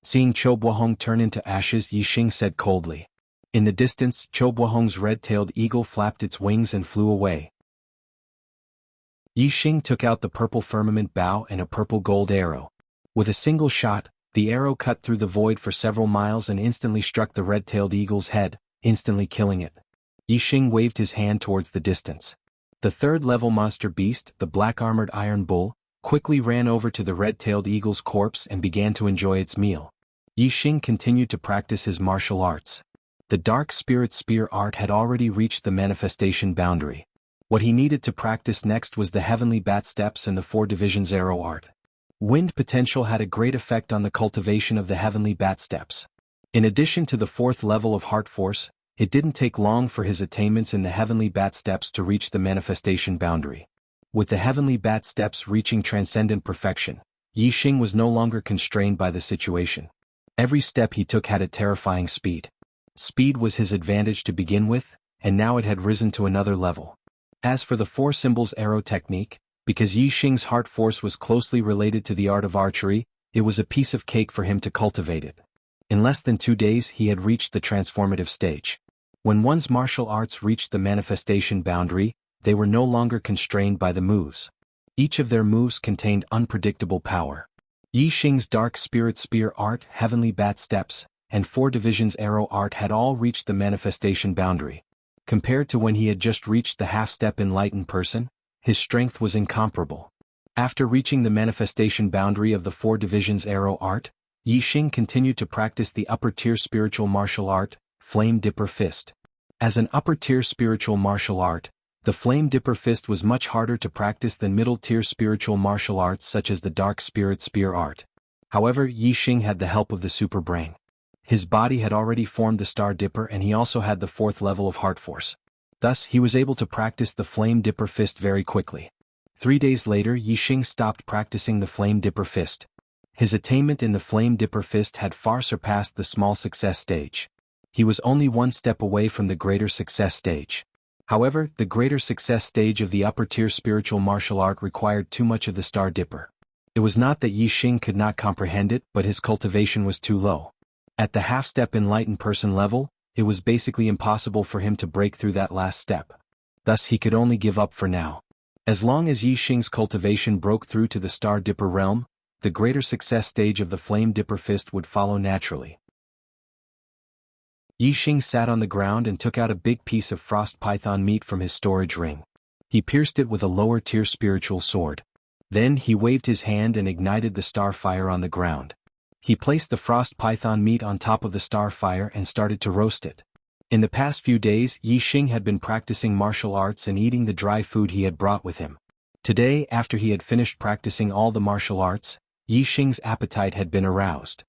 Speaker 1: Seeing Cho Buahong turn into ashes, Yi Xing said coldly. In the distance, Cho Buahong's red-tailed eagle flapped its wings and flew away. Yi Xing took out the purple firmament bow and a purple gold arrow. With a single shot, the arrow cut through the void for several miles and instantly struck the red-tailed eagle's head, instantly killing it. Yi Xing waved his hand towards the distance. The third-level monster beast, the black-armored iron bull, quickly ran over to the red-tailed eagle's corpse and began to enjoy its meal. Yi Xing continued to practice his martial arts. The Dark Spirit Spear art had already reached the manifestation boundary. What he needed to practice next was the Heavenly Bat Steps and the Four Divisions arrow art. Wind potential had a great effect on the cultivation of the Heavenly Bat Steps. In addition to the fourth level of Heart Force, it didn't take long for his attainments in the Heavenly Bat Steps to reach the manifestation boundary. With the Heavenly Bat Steps reaching transcendent perfection, Yi Xing was no longer constrained by the situation. Every step he took had a terrifying speed. Speed was his advantage to begin with, and now it had risen to another level. As for the four symbols arrow technique, because Yi Xing's heart force was closely related to the art of archery, it was a piece of cake for him to cultivate it. In less than 2 days he had reached the transformative stage. When one's martial arts reached the manifestation boundary, they were no longer constrained by the moves. Each of their moves contained unpredictable power. Yi Xing's Dark Spirit Spear art, Heavenly Bat Steps, and Four Divisions arrow art had all reached the manifestation boundary. Compared to when he had just reached the half-step enlightened person, his strength was incomparable. After reaching the manifestation boundary of the Four Divisions arrow art, Yi Xing continued to practice the upper-tier spiritual martial art, Flame Dipper Fist. As an upper-tier spiritual martial art, the Flame Dipper Fist was much harder to practice than middle-tier spiritual martial arts such as the Dark Spirit Spear art. However, Yi Xing had the help of the Super Brain. His body had already formed the Star Dipper and he also had the fourth level of Heart Force. Thus, he was able to practice the Flame Dipper Fist very quickly. 3 days later, Yi Xing stopped practicing the Flame Dipper Fist. His attainment in the Flame Dipper Fist had far surpassed the small success stage. He was only one step away from the greater success stage. However, the greater success stage of the upper-tier spiritual martial art required too much of the Star Dipper. It was not that Yi Xing could not comprehend it, but his cultivation was too low. At the half-step enlightened person level, it was basically impossible for him to break through that last step. Thus he could only give up for now. As long as Yi Xing's cultivation broke through to the Star Dipper realm, the greater success stage of the Flame Dipper Fist would follow naturally. Yi Xing sat on the ground and took out a big piece of frost python meat from his storage ring. He pierced it with a lower-tier spiritual sword. Then he waved his hand and ignited the star fire on the ground. He placed the frost python meat on top of the star fire and started to roast it. In the past few days, Yi Xing had been practicing martial arts and eating the dry food he had brought with him. Today, after he had finished practicing all the martial arts, Yi Xing's appetite had been aroused.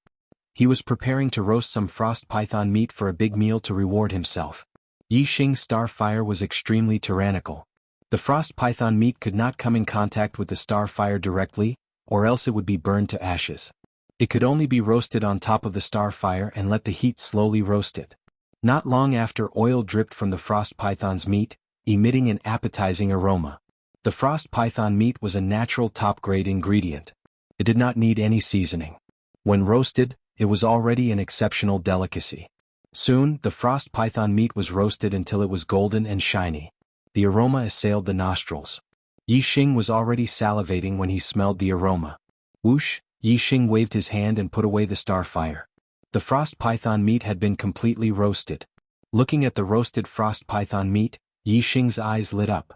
Speaker 1: He was preparing to roast some frost python meat for a big meal to reward himself. Yi Xing's star fire was extremely tyrannical. The frost python meat could not come in contact with the star fire directly, or else it would be burned to ashes. It could only be roasted on top of the star fire and let the heat slowly roast it. Not long after, oil dripped from the frost python's meat, emitting an appetizing aroma. The frost python meat was a natural top-grade ingredient. It did not need any seasoning. When roasted, it was already an exceptional delicacy. Soon, the frost python meat was roasted until it was golden and shiny. The aroma assailed the nostrils. Yi Xing was already salivating when he smelled the aroma. Whoosh! Yi Xing waved his hand and put away the star fire. The frost python meat had been completely roasted. Looking at the roasted frost python meat, Yi Xing's eyes lit up.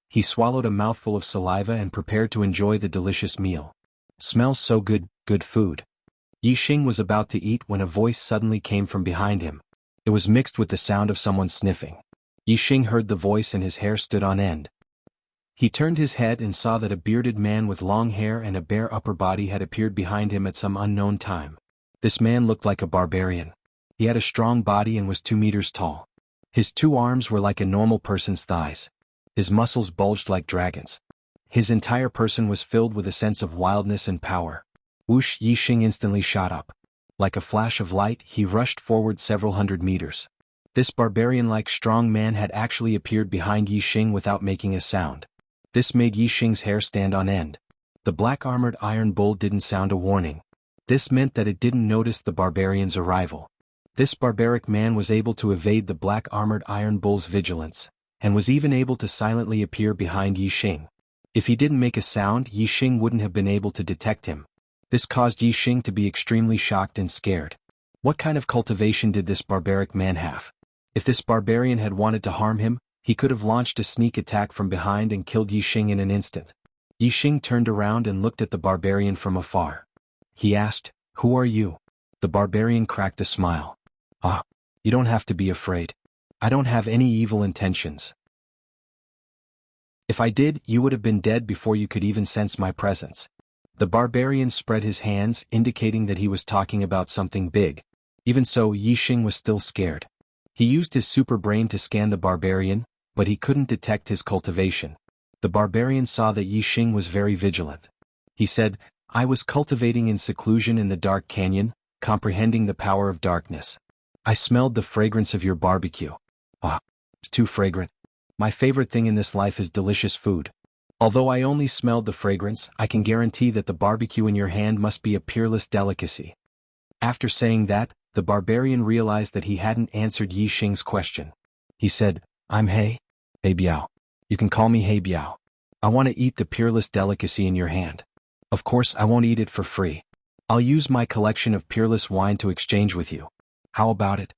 Speaker 1: He swallowed a mouthful of saliva and prepared to enjoy the delicious meal. Smells so good, good food. Yi Xing was about to eat when a voice suddenly came from behind him. It was mixed with the sound of someone sniffing. Yi Xing heard the voice and his hair stood on end. He turned his head and saw that a bearded man with long hair and a bare upper body had appeared behind him at some unknown time. This man looked like a barbarian. He had a strong body and was 2 meters tall. His 2 arms were like a normal person's thighs. His muscles bulged like dragons. His entire person was filled with a sense of wildness and power. Whoosh! Yixing instantly shot up. Like a flash of light, he rushed forward several hundred meters. This barbarian-like strong man had actually appeared behind Yixing without making a sound. This made Yixing's hair stand on end. The black-armored iron bull didn't sound a warning. This meant that it didn't notice the barbarian's arrival. This barbaric man was able to evade the black-armored iron bull's vigilance, and was even able to silently appear behind Yixing. If he didn't make a sound, Yixing wouldn't have been able to detect him. This caused Yixing to be extremely shocked and scared. What kind of cultivation did this barbaric man have? If this barbarian had wanted to harm him, he could have launched a sneak attack from behind and killed Yixing in an instant. Yixing turned around and looked at the barbarian from afar. He asked, "Who are you?" The barbarian cracked a smile. "Ah, you don't have to be afraid. I don't have any evil intentions. If I did, you would have been dead before you could even sense my presence." The barbarian spread his hands, indicating that he was talking about something big. Even so, Yixing was still scared. He used his super brain to scan the barbarian, but he couldn't detect his cultivation. The barbarian saw that Yixing was very vigilant. He said, "I was cultivating in seclusion in the dark canyon, comprehending the power of darkness. I smelled the fragrance of your barbecue. Ah, it's too fragrant. My favorite thing in this life is delicious food. Although I only smelled the fragrance, I can guarantee that the barbecue in your hand must be a peerless delicacy." After saying that, the barbarian realized that he hadn't answered Yixing's question. He said, "I'm He Biao. You can call me He Biao. I want to eat the peerless delicacy in your hand. Of course, I won't eat it for free. I'll use my collection of peerless wine to exchange with you. How about it?"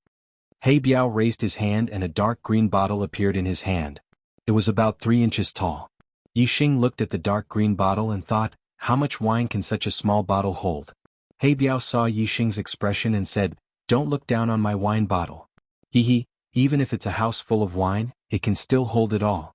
Speaker 1: He Biao raised his hand and a dark green bottle appeared in his hand. It was about 3 inches tall. Yixing looked at the dark green bottle and thought, how much wine can such a small bottle hold? He Biao saw Yixing's expression and said, "Don't look down on my wine bottle. Even if it's a house full of wine, it can still hold it all.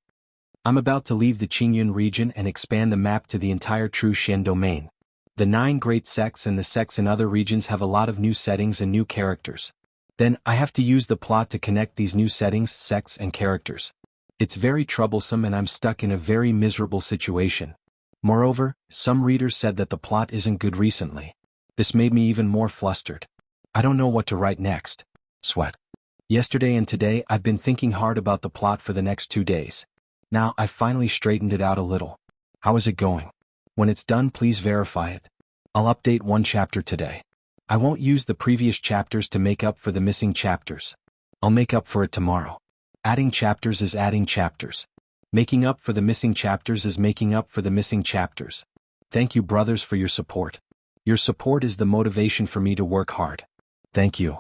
Speaker 1: I'm about to leave the Qingyun region and expand the map to the entire True Xian domain. The 9 great sects and the sects in other regions have a lot of new settings and new characters. Then, I have to use the plot to connect these new settings, sects and characters. It's very troublesome and I'm stuck in a very miserable situation. Moreover, some readers said that the plot isn't good recently. This made me even more flustered. I don't know what to write next. Sweat. Yesterday and today I've been thinking hard about the plot for the next 2 days. Now I've finally straightened it out a little. How is it going? When it's done, please verify it. I'll update 1 chapter today. I won't use the previous chapters to make up for the missing chapters. I'll make up for it tomorrow. Adding chapters is adding chapters. Making up for the missing chapters is making up for the missing chapters. Thank you, brothers, for your support. Your support is the motivation for me to work hard. Thank you.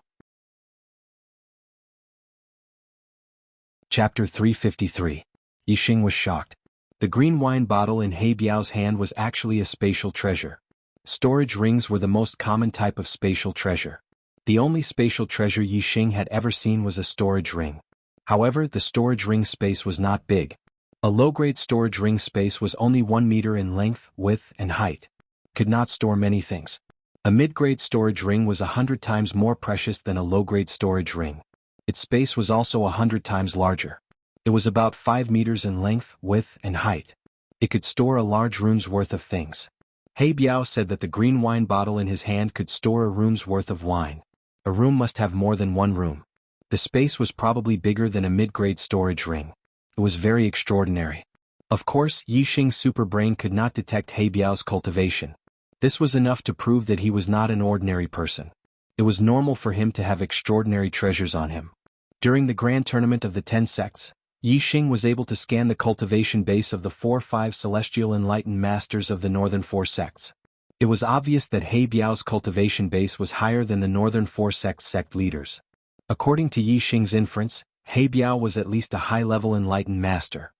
Speaker 1: Chapter 353. Yixing was shocked. The green wine bottle in He Biao's hand was actually a spatial treasure. Storage rings were the most common type of spatial treasure. The only spatial treasure Yixing had ever seen was a storage ring. However, the storage ring space was not big. A low-grade storage ring space was only 1 meter in length, width, and height. Could not store many things. A mid-grade storage ring was 100 times more precious than a low-grade storage ring. Its space was also 100 times larger. It was about 5 meters in length, width, and height. It could store a large room's worth of things. He Biao said that the green wine bottle in his hand could store a room's worth of wine. A room must have more than 1 room. The space was probably bigger than a mid-grade storage ring. It was very extraordinary. Of course, Yixing's super brain could not detect He Biao's cultivation. This was enough to prove that he was not an ordinary person. It was normal for him to have extraordinary treasures on him. During the grand tournament of the 10 sects, Yixing was able to scan the cultivation base of the 4-5 celestial enlightened masters of the northern 4 sects. It was obvious that He Biao's cultivation base was higher than the northern 4 sects' sect leaders. According to Yixing's inference, He Biao was at least a high-level enlightened master.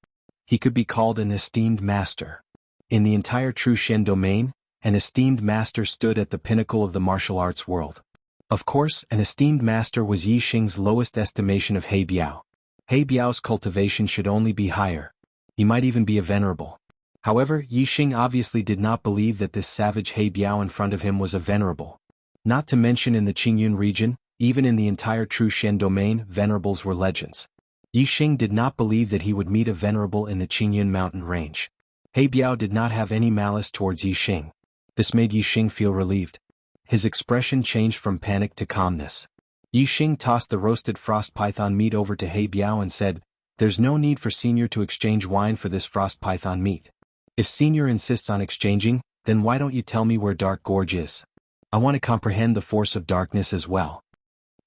Speaker 1: He could be called an esteemed master. In the entire True Xian domain, an esteemed master stood at the pinnacle of the martial arts world. Of course, an esteemed master was Yixing's lowest estimation of He Biao. He Biao's cultivation should only be higher. He might even be a venerable. However, Yixing obviously did not believe that this savage He Biao in front of him was a venerable. Not to mention in the Qingyun region, even in the entire True Xian domain, venerables were legends. Yixing did not believe that he would meet a venerable in the Qingyun mountain range. He Biao did not have any malice towards Yi Xing. This made Yi Xing feel relieved. His expression changed from panic to calmness. Yi Xing tossed the roasted frost python meat over to He Biao and said, "There's no need for Senior to exchange wine for this frost python meat. If Senior insists on exchanging, then why don't you tell me where Dark Gorge is? I want to comprehend the force of darkness as well."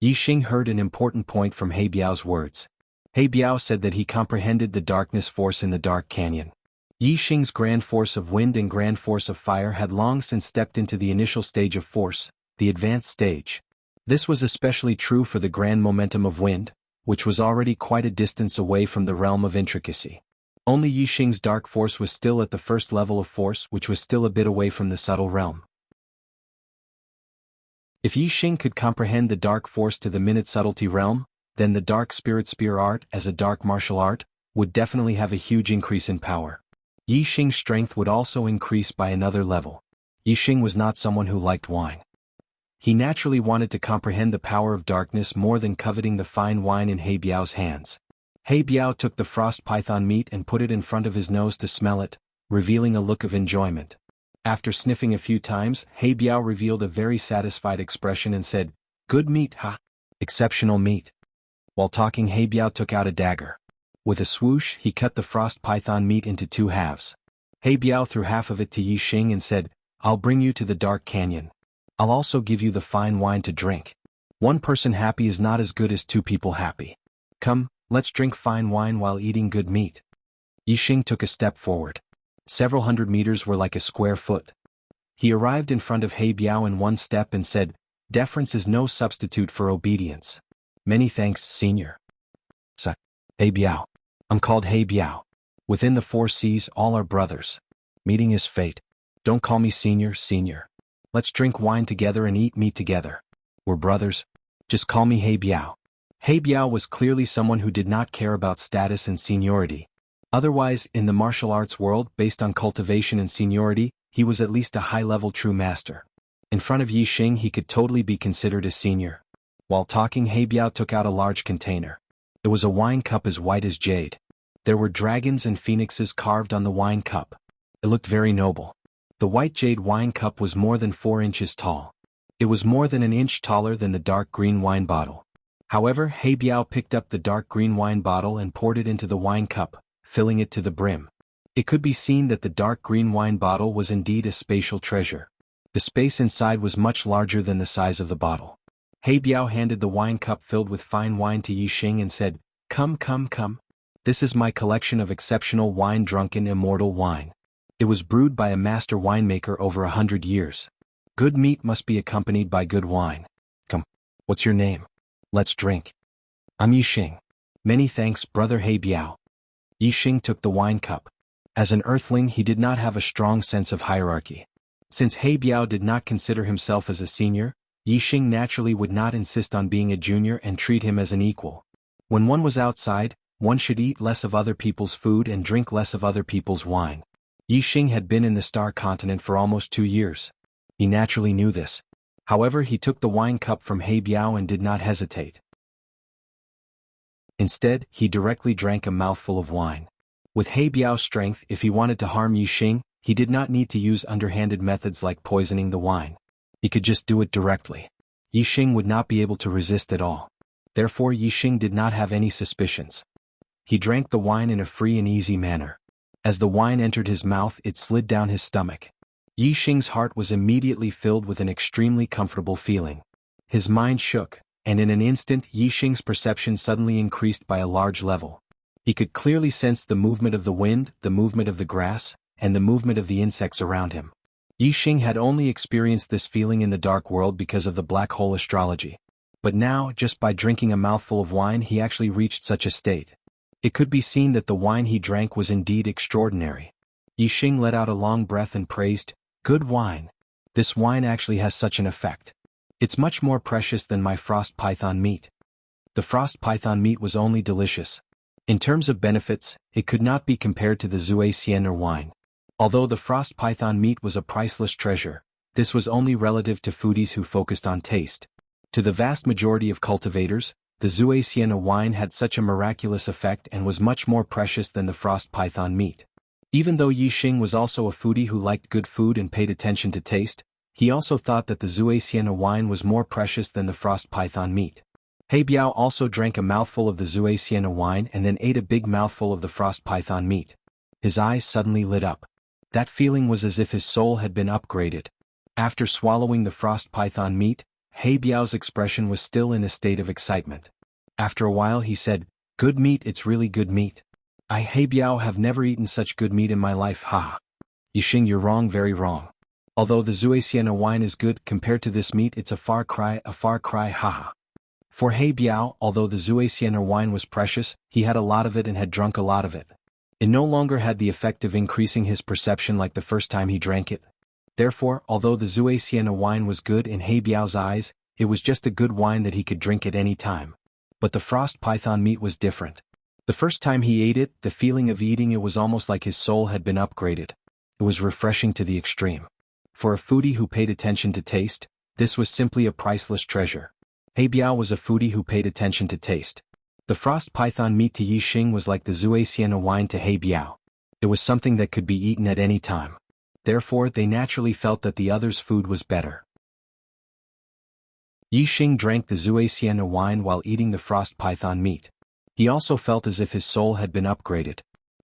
Speaker 1: Yi Xing heard an important point from He Biao's words. He Biao said that he comprehended the darkness force in the dark canyon. Yi Xing's grand force of wind and grand force of fire had long since stepped into the initial stage of force, the advanced stage. This was especially true for the grand momentum of wind, which was already quite a distance away from the realm of intricacy. Only Yi Xing's dark force was still at the first level of force, which was still a bit away from the subtle realm. If Yi Xing could comprehend the dark force to the minute subtlety realm, then the dark spirit spear art as a dark martial art would definitely have a huge increase in power. Yi Xing's strength would also increase by another level. Yi Xing was not someone who liked wine. He naturally wanted to comprehend the power of darkness more than coveting the fine wine in He Biao's hands. He Biao took the frost python meat and put it in front of his nose to smell it, revealing a look of enjoyment. After sniffing a few times, He Biao revealed a very satisfied expression and said, "Good meat, ha! Exceptional meat." While talking, He Biao took out a dagger. With a swoosh, he cut the frost python meat into 2 halves. He Biao threw half of it to Yi Xing and said, "I'll bring you to the dark canyon. I'll also give you the fine wine to drink. One person happy is not as good as 2 people happy. Come, let's drink fine wine while eating good meat." Yi Xing took a step forward. Several hundred meters were like a square foot. He arrived in front of He Biao in 1 step and said, "Deference is no substitute for obedience. Many thanks, Senior." He Biao. I'm called He Biao. Within the 4 seas all are brothers. Meeting is fate. Don't call me Senior. Let's drink wine together and eat meat together. We're brothers. Just call me He Biao. He Biao was clearly someone who did not care about status and seniority. Otherwise, in the martial arts world, based on cultivation and seniority, he was at least a high-level true master. In front of Yi Xing he could totally be considered a senior. While talking, He Biao took out a large container. It was a wine cup as white as jade. There were dragons and phoenixes carved on the wine cup. It looked very noble. The white jade wine cup was more than 4 inches tall. It was more than an inch taller than the dark green wine bottle. However, He Biao picked up the dark green wine bottle and poured it into the wine cup, filling it to the brim. It could be seen that the dark green wine bottle was indeed a spatial treasure. The space inside was much larger than the size of the bottle. He Biao handed the wine cup filled with fine wine to Yi Xing and said, Come. This is my collection of exceptional wine, drunken immortal wine. It was brewed by a master winemaker over 100 years. Good meat must be accompanied by good wine. Come. What's your name? Let's drink. I'm Yi Xing. Many thanks, brother He Biao. Yi Xing took the wine cup. As an earthling, he did not have a strong sense of hierarchy. Since He Biao did not consider himself as a senior, Yi Xing naturally would not insist on being a junior and treat him as an equal. When one was outside, one should eat less of other people's food and drink less of other people's wine. Yi Xing had been in the Star Continent for almost 2 years. He naturally knew this. However, he took the wine cup from He Biao and did not hesitate. Instead, he directly drank a mouthful of wine. With He Biao's strength, if he wanted to harm Yi Xing, he did not need to use underhanded methods like poisoning the wine. He could just do it directly. Yi Xing would not be able to resist at all. Therefore, Yi Xing did not have any suspicions. He drank the wine in a free and easy manner. As the wine entered his mouth, it slid down his stomach. Yi Xing's heart was immediately filled with an extremely comfortable feeling. His mind shook, and in an instant Yi Xing's perception suddenly increased by a large level. He could clearly sense the movement of the wind, the movement of the grass, and the movement of the insects around him. Yi Xing had only experienced this feeling in the dark world because of the black hole astrology. But now, just by drinking a mouthful of wine, he actually reached such a state. It could be seen that the wine he drank was indeed extraordinary. Yi Xing let out a long breath and praised, Good wine. This wine actually has such an effect. It's much more precious than my frost python meat. The frost python meat was only delicious. In terms of benefits, it could not be compared to the Zhuai Xian or wine. Although the frost python meat was a priceless treasure, this was only relative to foodies who focused on taste. To the vast majority of cultivators, the Zhuai Xian wine had such a miraculous effect and was much more precious than the frost python meat. Even though Yi Xing was also a foodie who liked good food and paid attention to taste, he also thought that the Zue Sienna wine was more precious than the frost python meat. He Biao also drank a mouthful of the Zue Sienna wine and then ate a big mouthful of the frost python meat. His eyes suddenly lit up. That feeling was as if his soul had been upgraded. After swallowing the frost python meat, He Biao's expression was still in a state of excitement. After a while he said, "Good meat, it's really good meat. I He Biao have never eaten such good meat in my life, haha." Yi Xing, you're wrong, very wrong. Although the Zue Sienna wine is good, compared to this meat it's a far cry, haha. For He Biao, although the Zue Sienna wine was precious, he had a lot of it and had drunk a lot of it. It no longer had the effect of increasing his perception like the first time he drank it. Therefore, although the Zue Sienna wine was good in He Biao's eyes, it was just a good wine that he could drink at any time. But the frost python meat was different. The first time he ate it, the feeling of eating it was almost like his soul had been upgraded. It was refreshing to the extreme. For a foodie who paid attention to taste, this was simply a priceless treasure. He Biao was a foodie who paid attention to taste. The frost python meat to Yi Xing was like the Zue Sienna wine to He Biao. It was something that could be eaten at any time. Therefore, they naturally felt that the other's food was better. Yi Xing drank the Zue Sienna wine while eating the frost python meat. He also felt as if his soul had been upgraded.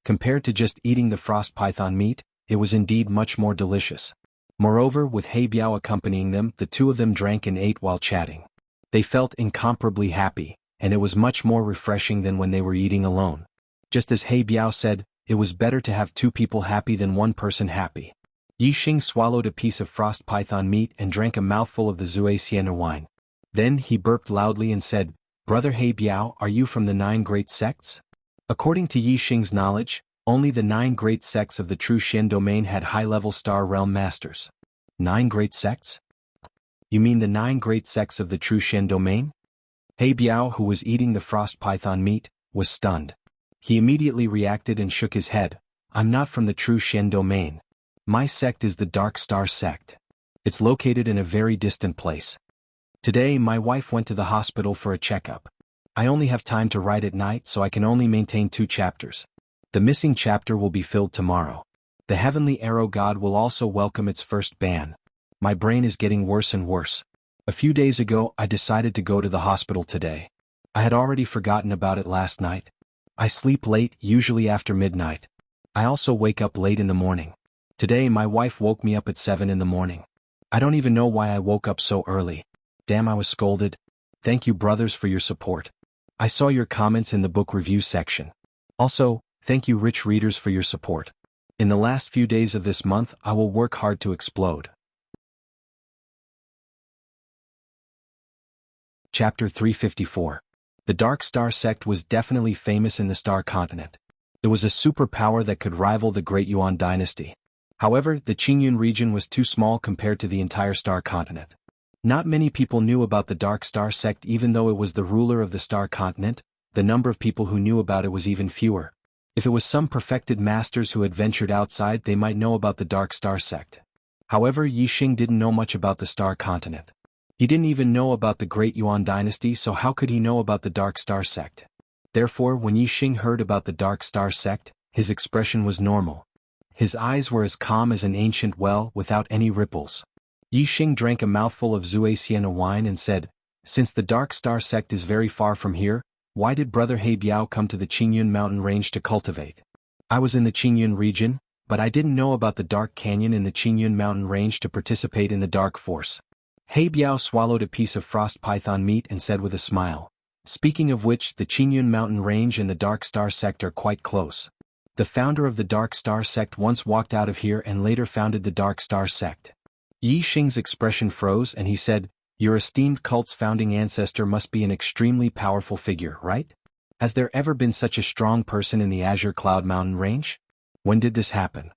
Speaker 1: Compared to just eating the frost python meat, it was indeed much more delicious. Moreover, with He Biao accompanying them, the two of them drank and ate while chatting. They felt incomparably happy, and it was much more refreshing than when they were eating alone. Just as He Biao said, it was better to have two people happy than one person happy. Yi Xing swallowed a piece of frost python meat and drank a mouthful of the Zue Sienna wine. Then he burped loudly and said, "Brother He Biao, are you from the 9 great sects?" According to Yi Xing's knowledge, only the 9 great sects of the true Xian domain had high-level star realm masters. 9 great sects? You mean the 9 great sects of the true Xian domain? He Biao, who was eating the frost python meat, was stunned. He immediately reacted and shook his head. "I'm not from the true Xian domain. My sect is the Dark Star sect. It's located in a very distant place. Today my wife went to the hospital for a checkup. I only have time to write at night, so I can only maintain 2 chapters. The missing chapter will be filled tomorrow. The Heavenly Arrow God will also welcome its first ban. My brain is getting worse and worse. A few days ago I decided to go to the hospital today. I had already forgotten about it last night. I sleep late, usually after midnight. I also wake up late in the morning. Today my wife woke me up at 7 in the morning. I don't even know why I woke up so early. Damn, I was scolded. Thank you brothers for your support. I saw your comments in the book review section. Also, thank you rich readers for your support. In the last few days of this month I will work hard to explode. Chapter 354. The Dark Star sect was definitely famous in the Star Continent. It was a superpower that could rival the Great Yuan dynasty. However, the Qingyun region was too small compared to the entire Star Continent. Not many people knew about the Dark Star sect. Even though it was the ruler of the Star Continent, the number of people who knew about it was even fewer. If it was some perfected masters who had ventured outside, they might know about the Dark Star sect. However, Yi Xing didn't know much about the Star Continent. He didn't even know about the Great Yuan dynasty, so how could he know about the Dark Star sect? Therefore, when Yi Xing heard about the Dark Star sect, his expression was normal. His eyes were as calm as an ancient well, without any ripples. Yi Xing drank a mouthful of Zue Sienna wine and said, "Since the Dark Star sect is very far from here, why did Brother He Biao come to the Qingyun mountain range to cultivate? I was in the Qingyun region, but I didn't know about the Dark Canyon in the Qingyun mountain range to participate in the Dark Force." He Biao swallowed a piece of frost python meat and said with a smile, "Speaking of which, the Qingyun mountain range and the Dark Star sect are quite close. The founder of the Dark Star sect once walked out of here and later founded the Dark Star sect." Yi Xing's expression froze and he said, "Your esteemed cult's founding ancestor must be an extremely powerful figure, right? Has there ever been such a strong person in the Azure Cloud Mountain range? When did this happen?"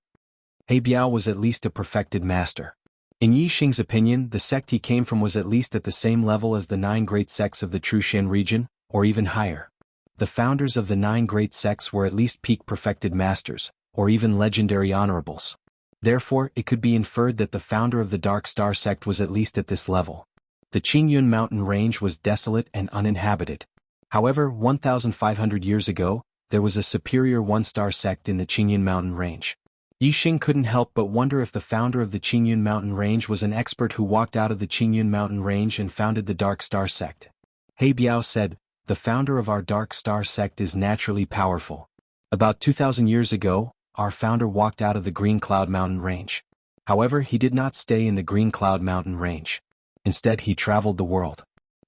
Speaker 1: He Biao was at least a perfected master. In Yi Xing's opinion, the sect he came from was at least at the same level as the 9 great sects of the true Xian region, or even higher. The founders of the 9 great sects were at least peak perfected masters, or even legendary honorables. Therefore, it could be inferred that the founder of the Dark Star sect was at least at this level. The Qingyun mountain range was desolate and uninhabited. However, 1,500 years ago, there was a superior 1-star sect in the Qingyun mountain range. Yixing couldn't help but wonder if the founder of the Qingyun mountain range was an expert who walked out of the Qingyun mountain range and founded the Dark Star sect. He Biao said, "The founder of our Dark Star sect is naturally powerful. About 2,000 years ago, our founder walked out of the Green Cloud mountain range. However, he did not stay in the Green Cloud mountain range. Instead, he traveled the world.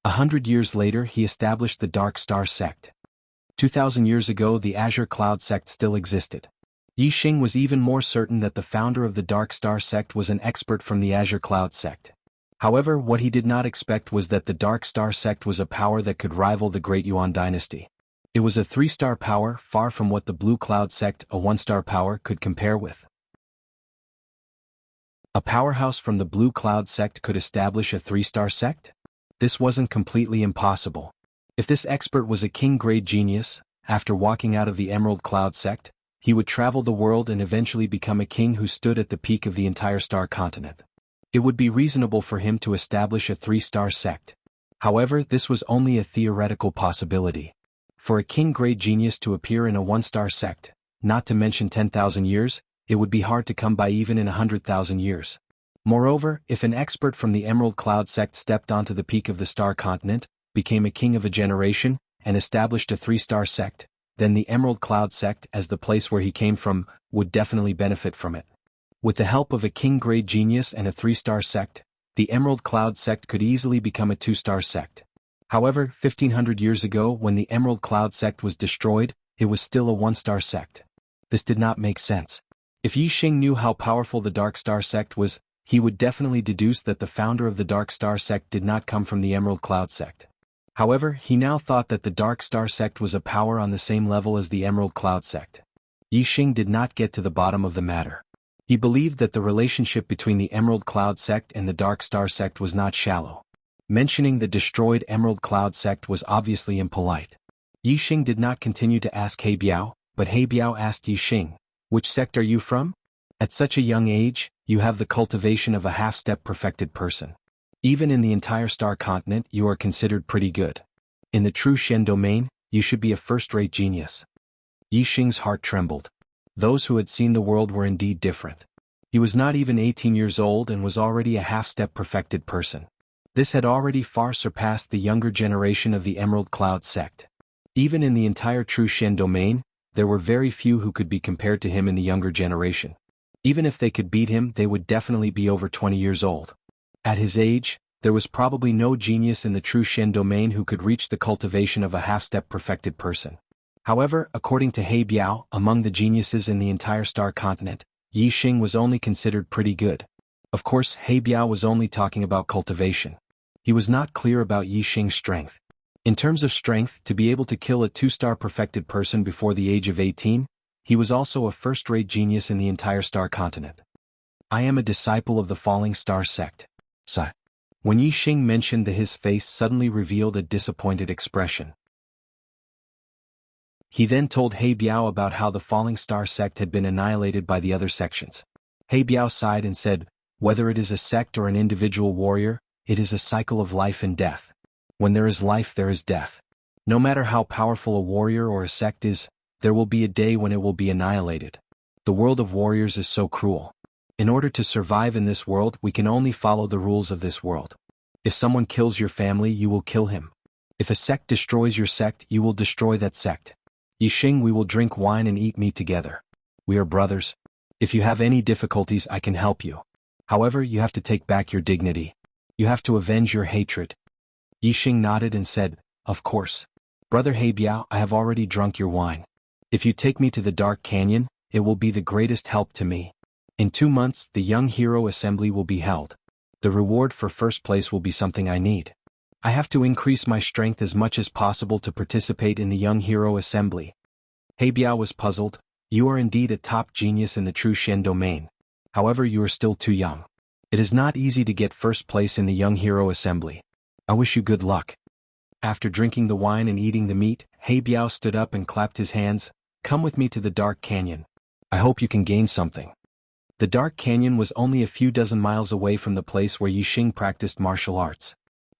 Speaker 1: 100 years later, he established the Dark Star sect. 2,000 years ago, the Azure Cloud sect still existed." Yixing was even more certain that the founder of the Dark Star sect was an expert from the Azure Cloud sect. However, what he did not expect was that the Dark Star sect was a power that could rival the Great Yuan dynasty. It was a 3-star power, far from what the Blue Cloud sect, a 1-star power, could compare with. A powerhouse from the Blue Cloud sect could establish a 3-star sect? This wasn't completely impossible. If this expert was a king-grade genius, after walking out of the Emerald Cloud sect, he would travel the world and eventually become a king who stood at the peak of the entire star continent. It would be reasonable for him to establish a 3-star sect. However, this was only a theoretical possibility. For a king-grade genius to appear in a 1-star sect, not to mention 10,000 years, it would be hard to come by even in 100,000 years. Moreover, if an expert from the Emerald Cloud sect stepped onto the peak of the star continent, became a king of a generation, and established a 3-star sect, then the Emerald Cloud sect, as the place where he came from, would definitely benefit from it. With the help of a king-grade genius and a 3-star sect, the Emerald Cloud sect could easily become a 2-star sect. However, 1,500 years ago when the Emerald Cloud sect was destroyed, it was still a 1-star sect. This did not make sense. If Yixing knew how powerful the Dark Star sect was, he would definitely deduce that the founder of the Dark Star sect did not come from the Emerald Cloud sect. However, he now thought that the Dark Star sect was a power on the same level as the Emerald Cloud sect. Yixing did not get to the bottom of the matter. He believed that the relationship between the Emerald Cloud sect and the Dark Star sect was not shallow. Mentioning the destroyed Emerald Cloud sect was obviously impolite. Yixing did not continue to ask He Biao, but He Biao asked Yixing, "Which sect are you from? At such a young age, you have the cultivation of a half-step perfected person. Even in the entire star continent, you are considered pretty good. In the true Shen domain, you should be a first-rate genius." Yixing's heart trembled. Those who had seen the world were indeed different. He was not even 18 years old and was already a half-step perfected person. This had already far surpassed the younger generation of the Emerald Cloud sect. Even in the entire true Shen domain, there were very few who could be compared to him in the younger generation. Even if they could beat him, they would definitely be over 20 years old. At his age, there was probably no genius in the true Shen domain who could reach the cultivation of a half-step perfected person. However, according to He Biao, among the geniuses in the entire star continent, Yixing was only considered pretty good. Of course, He Biao was only talking about cultivation. He was not clear about Yixing's strength. In terms of strength, to be able to kill a 2-star perfected person before the age of 18, he was also a first-rate genius in the entire star continent. "I am a disciple of the Falling Star sect." Sigh. When Yixing mentioned that, his face suddenly revealed a disappointed expression. He then told He Biao about how the Falling Star sect had been annihilated by the other sections. He Biao sighed and said, "Whether it is a sect or an individual warrior, it is a cycle of life and death. When there is life, there is death. No matter how powerful a warrior or a sect is, there will be a day when it will be annihilated. The world of warriors is so cruel. In order to survive in this world, we can only follow the rules of this world. If someone kills your family, you will kill him. If a sect destroys your sect, you will destroy that sect. Yixing, we will drink wine and eat meat together. We are brothers. If you have any difficulties, I can help you. However, you have to take back your dignity. You have to avenge your hatred." Yixing nodded and said, "Of course. Brother He Biao, I have already drunk your wine. If you take me to the Dark Canyon, it will be the greatest help to me. In 2 months, the Young Hero Assembly will be held. The reward for first place will be something I need. I have to increase my strength as much as possible to participate in the Young Hero Assembly." He Biao was puzzled. "You are indeed a top genius in the true Shen domain. However, you are still too young. It is not easy to get first place in the Young Hero Assembly. I wish you good luck." After drinking the wine and eating the meat, He Biao stood up and clapped his hands. "Come with me to the Dark Canyon. I hope you can gain something." The Dark Canyon was only a few dozen miles away from the place where Yixing practiced martial arts.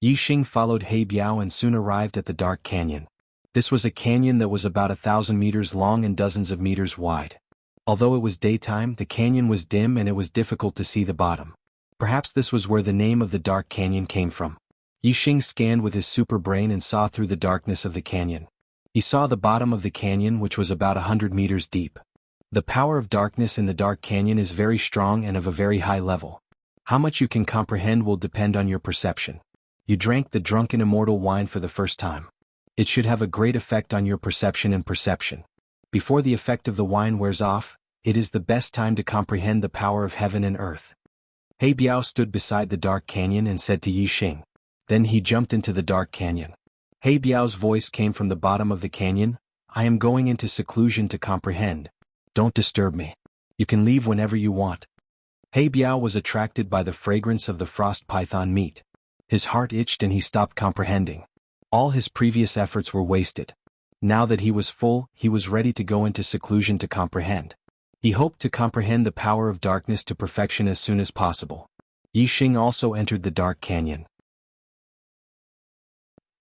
Speaker 1: Yixing followed He Biao and soon arrived at the Dark Canyon. This was a canyon that was about 1,000 meters long and dozens of meters wide. Although it was daytime, the canyon was dim and it was difficult to see the bottom. Perhaps this was where the name of the dark canyon came from. Yixing scanned with his super brain and saw through the darkness of the canyon. He saw the bottom of the canyon, which was about 100 meters deep. The power of darkness in the dark canyon is very strong and of a very high level. How much you can comprehend will depend on your perception. You drank the drunken immortal wine for the first time. It should have a great effect on your perception and perception. Before the effect of the wine wears off, it is the best time to comprehend the power of heaven and earth. He Biao stood beside the dark canyon and said to Yixing. Then he jumped into the dark canyon. He Biao's voice came from the bottom of the canyon. I am going into seclusion to comprehend. Don't disturb me. You can leave whenever you want. He Biao was attracted by the fragrance of the frost python meat. His heart itched and he stopped comprehending. All his previous efforts were wasted. Now that he was full, he was ready to go into seclusion to comprehend. He hoped to comprehend the power of darkness to perfection as soon as possible. Yixing also entered the dark canyon.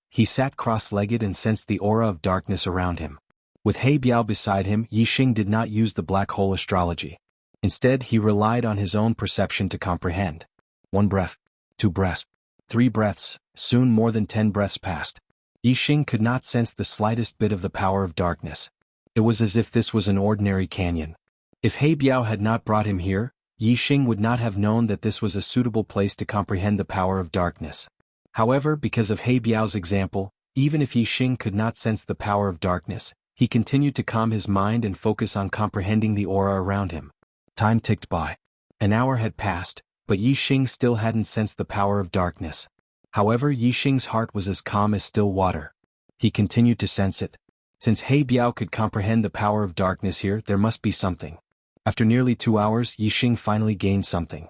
Speaker 1: He sat cross-legged and sensed the aura of darkness around him. With He Biao beside him, Yixing did not use the black hole astrology. Instead, he relied on his own perception to comprehend. 1 breath, 2 breaths, 3 breaths, soon more than 10 breaths passed. Yixing could not sense the slightest bit of the power of darkness. It was as if this was an ordinary canyon. If He Biao had not brought him here, Yixing would not have known that this was a suitable place to comprehend the power of darkness. However, because of He Biao's example, even if Yixing could not sense the power of darkness, he continued to calm his mind and focus on comprehending the aura around him. Time ticked by. An hour had passed, but Yixing still hadn't sensed the power of darkness. However, Yixing's heart was as calm as still water. He continued to sense it. Since He Biao could comprehend the power of darkness here, there must be something. After nearly 2 hours, Yixing finally gained something.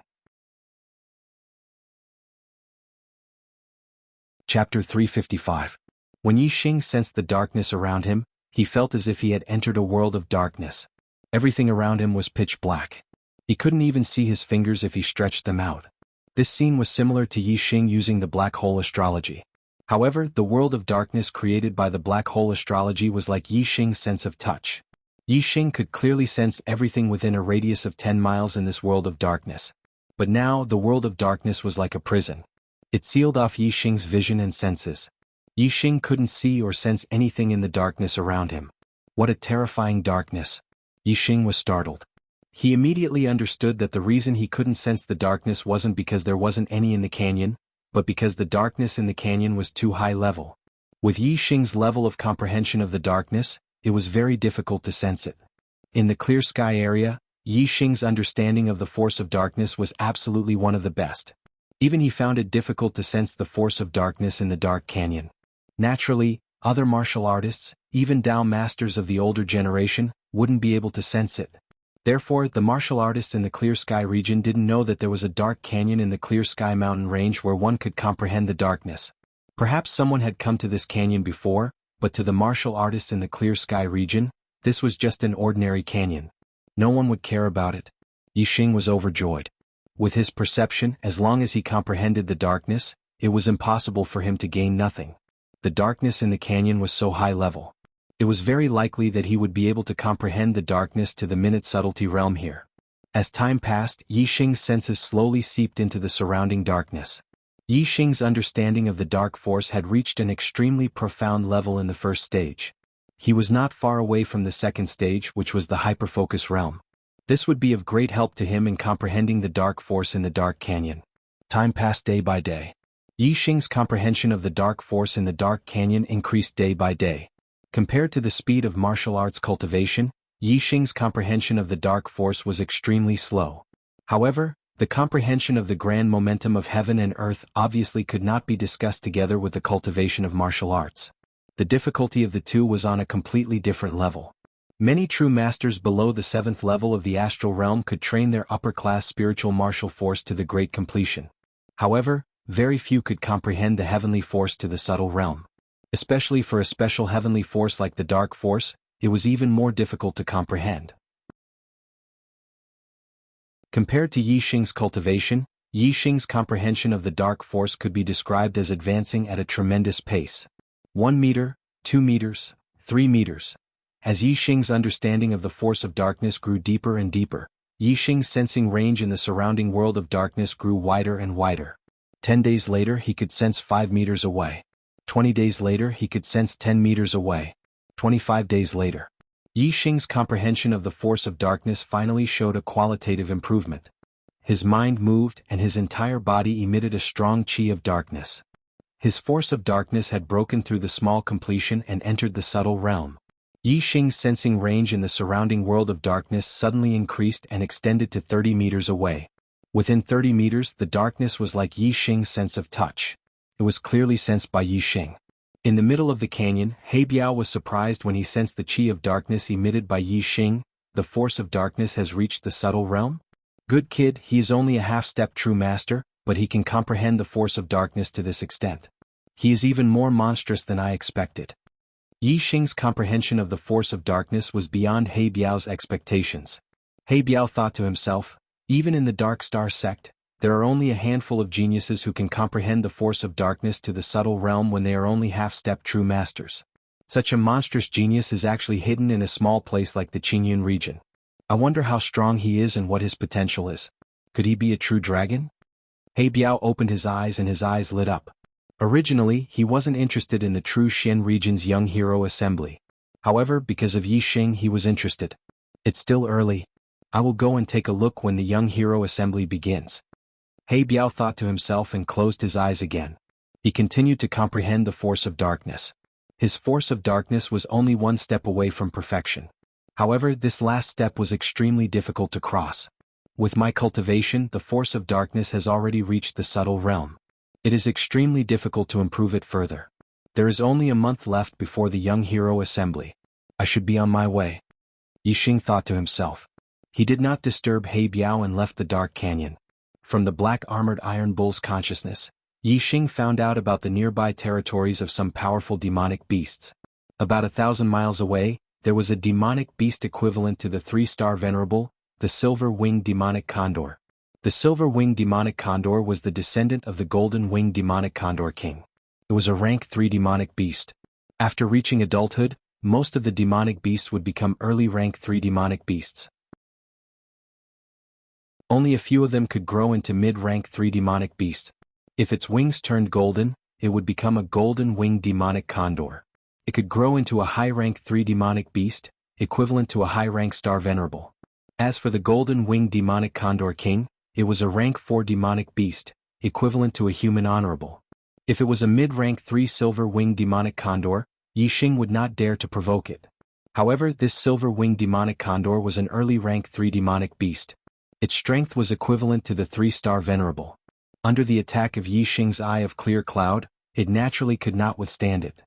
Speaker 1: Chapter 355. When Yixing sensed the darkness around him, he felt as if he had entered a world of darkness. Everything around him was pitch black. He couldn't even see his fingers if he stretched them out. This scene was similar to Yixing using the black hole astrology. However, the world of darkness created by the black hole astrology was like Yixing's sense of touch. Yixing could clearly sense everything within a radius of 10 miles in this world of darkness. But now, the world of darkness was like a prison. It sealed off Yixing's vision and senses. Yixing couldn't see or sense anything in the darkness around him. What a terrifying darkness. Yixing was startled. He immediately understood that the reason he couldn't sense the darkness wasn't because there wasn't any in the canyon, but because the darkness in the canyon was too high level. With Yixing's level of comprehension of the darkness, it was very difficult to sense it. In the clear sky area, Yixing's understanding of the force of darkness was absolutely one of the best. Even he found it difficult to sense the force of darkness in the dark canyon. Naturally, other martial artists, even Dao masters of the older generation, wouldn't be able to sense it. Therefore, the martial artists in the clear sky region didn't know that there was a dark canyon in the clear sky mountain range where one could comprehend the darkness. Perhaps someone had come to this canyon before, but to the martial artists in the clear sky region, this was just an ordinary canyon. No one would care about it. Yixing was overjoyed. With his perception, as long as he comprehended the darkness, it was impossible for him to gain nothing. The darkness in the canyon was so high level. It was very likely that he would be able to comprehend the darkness to the minute subtlety realm here. As time passed, Yixing's senses slowly seeped into the surrounding darkness. Yixing's understanding of the dark force had reached an extremely profound level in the first stage. He was not far away from the second stage, which was the hyperfocus realm. This would be of great help to him in comprehending the dark force in the dark canyon. Time passed day by day. Yixing's comprehension of the dark force in the dark canyon increased day by day. Compared to the speed of martial arts cultivation, Yixing's comprehension of the dark force was extremely slow. However, the comprehension of the grand momentum of heaven and earth obviously could not be discussed together with the cultivation of martial arts. The difficulty of the two was on a completely different level. Many true masters below the 7th level of the astral realm could train their upper-class spiritual martial force to the great completion. However, very few could comprehend the heavenly force to the subtle realm. Especially for a special heavenly force like the dark force, it was even more difficult to comprehend. Compared to Yixing's cultivation, Yixing's comprehension of the dark force could be described as advancing at a tremendous pace. 1 meter, 2 meters, 3 meters. As Yi Xing's understanding of the force of darkness grew deeper and deeper, Yi Xing's sensing range in the surrounding world of darkness grew wider and wider. 10 days later he could sense 5 meters away. 20 days later he could sense 10 meters away. 25 days later. Yi Xing's comprehension of the force of darkness finally showed a qualitative improvement. His mind moved and his entire body emitted a strong qi of darkness. His force of darkness had broken through the small completion and entered the subtle realm. Yi Xing's sensing range in the surrounding world of darkness suddenly increased and extended to 30 meters away. Within 30 meters the darkness was like Yi Xing's sense of touch. It was clearly sensed by Yi Xing. In the middle of the canyon, He Biao was surprised when he sensed the qi of darkness emitted by Yi Xing. The force of darkness has reached the subtle realm? Good kid, he is only a half-step true master, but he can comprehend the force of darkness to this extent. He is even more monstrous than I expected. Yi Xing's comprehension of the force of darkness was beyond He Biao's expectations. He Biao thought to himself, even in the Dark Star sect, there are only a handful of geniuses who can comprehend the force of darkness to the subtle realm when they are only half-step true masters. Such a monstrous genius is actually hidden in a small place like the Qingyun region. I wonder how strong he is and what his potential is. Could he be a true dragon? He Biao opened his eyes and his eyes lit up. Originally, he wasn't interested in the true Xian region's young hero assembly. However, because of Yi Xing he was interested. It's still early. I will go and take a look when the young hero assembly begins. He Biao thought to himself and closed his eyes again. He continued to comprehend the force of darkness. His force of darkness was only one step away from perfection. However, this last step was extremely difficult to cross. With my cultivation, the force of darkness has already reached the subtle realm. It is extremely difficult to improve it further. There is only a month left before the young hero assembly. I should be on my way. Yi Xing thought to himself. He did not disturb He Biao and left the dark canyon. From the black-armored Iron Bull's consciousness, Yi Xing found out about the nearby territories of some powerful demonic beasts. About 1,000 miles away, there was a demonic beast equivalent to the 3-star venerable, the silver-winged demonic condor. The silver-winged demonic condor was the descendant of the golden-winged demonic condor king. It was a rank 3 demonic beast. After reaching adulthood, most of the demonic beasts would become early rank 3 demonic beasts. Only a few of them could grow into mid-rank 3 demonic beasts. If its wings turned golden, it would become a golden-winged demonic condor. It could grow into a high-rank 3 demonic beast, equivalent to a high-rank star venerable. As for the golden-winged demonic condor king, it was a rank 4 demonic beast, equivalent to a human honorable. If it was a mid-rank 3 silver-winged demonic condor, Yi Xing would not dare to provoke it. However, this silver-winged demonic condor was an early rank 3 demonic beast. Its strength was equivalent to the 3-star venerable. Under the attack of Yi Xing's eye of clear cloud, it naturally could not withstand it.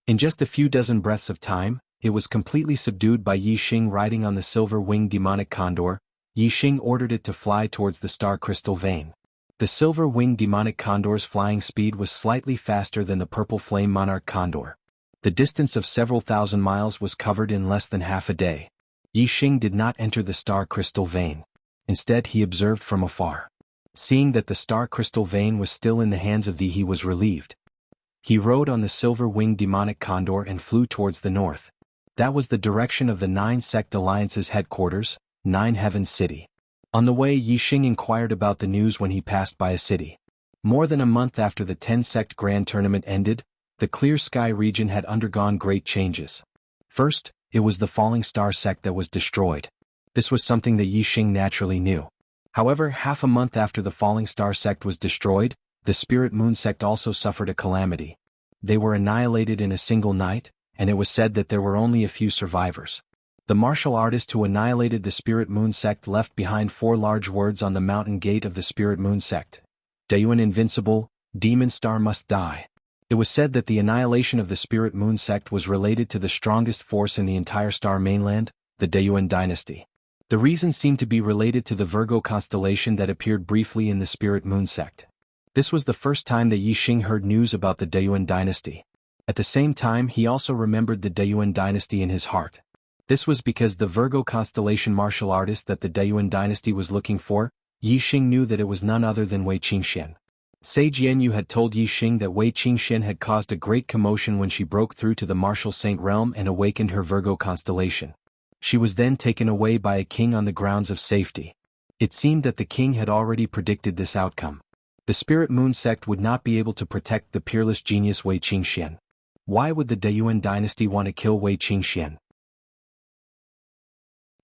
Speaker 1: In just a few dozen breaths of time, it was completely subdued by Yi Xing riding on the silver-winged demonic condor. Yi Xing ordered it to fly towards the star crystal vein. The silver-winged demonic condor's flying speed was slightly faster than the purple flame monarch condor. The distance of several thousand miles was covered in less than half a day. Yi Xing did not enter the star crystal vein. Instead he observed from afar. Seeing that the star crystal vein was still in the hands of he was relieved. He rode on the silver-winged demonic condor and flew towards the north. That was the direction of the 9 Sect Alliance's headquarters, 9 Heaven City. On the way Yi Xing inquired about the news when he passed by a city. More than a month after the 10 Sect Grand Tournament ended, the Clear Sky region had undergone great changes. First, it was the Falling Star sect that was destroyed. This was something that Yi Xing naturally knew. However, half a month after the Falling Star sect was destroyed, the Spirit Moon sect also suffered a calamity. They were annihilated in a single night, and it was said that there were only a few survivors. The martial artist who annihilated the Spirit Moon sect left behind 4 large words on the mountain gate of the Spirit Moon sect. Dayuan invincible, Demon Star must die. It was said that the annihilation of the Spirit Moon sect was related to the strongest force in the entire star mainland, the Dayuan dynasty. The reason seemed to be related to the Virgo constellation that appeared briefly in the Spirit Moon sect. This was the first time that Yi Xing heard news about the Dayuan dynasty. At the same time he also remembered the Dayuan dynasty in his heart. This was because the Virgo constellation martial artist that the Dayuan dynasty was looking for, Yi Xing knew that it was none other than Wei Qingxian. Sage Yanyu had told Yi Xing that Wei Qingxian had caused a great commotion when she broke through to the martial saint realm and awakened her Virgo constellation. She was then taken away by a king on the grounds of safety. It seemed that the king had already predicted this outcome. The Spirit Moon sect would not be able to protect the peerless genius Wei Qingxian. Why would the Dayuan dynasty want to kill Wei Qingxian?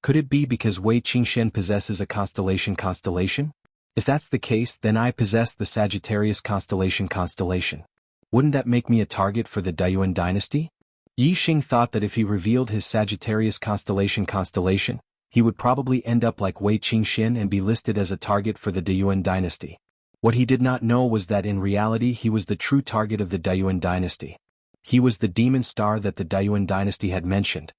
Speaker 1: Could it be because Wei Qingxian possesses a constellation? If that's the case, then I possess the Sagittarius constellation. Wouldn't that make me a target for the Dayuan dynasty? Yi Xing thought that if he revealed his Sagittarius constellation, he would probably end up like Wei Qingxian and be listed as a target for the Dayuan dynasty. What he did not know was that in reality he was the true target of the Dayuan dynasty. He was the demon star that the Dayuan dynasty had mentioned.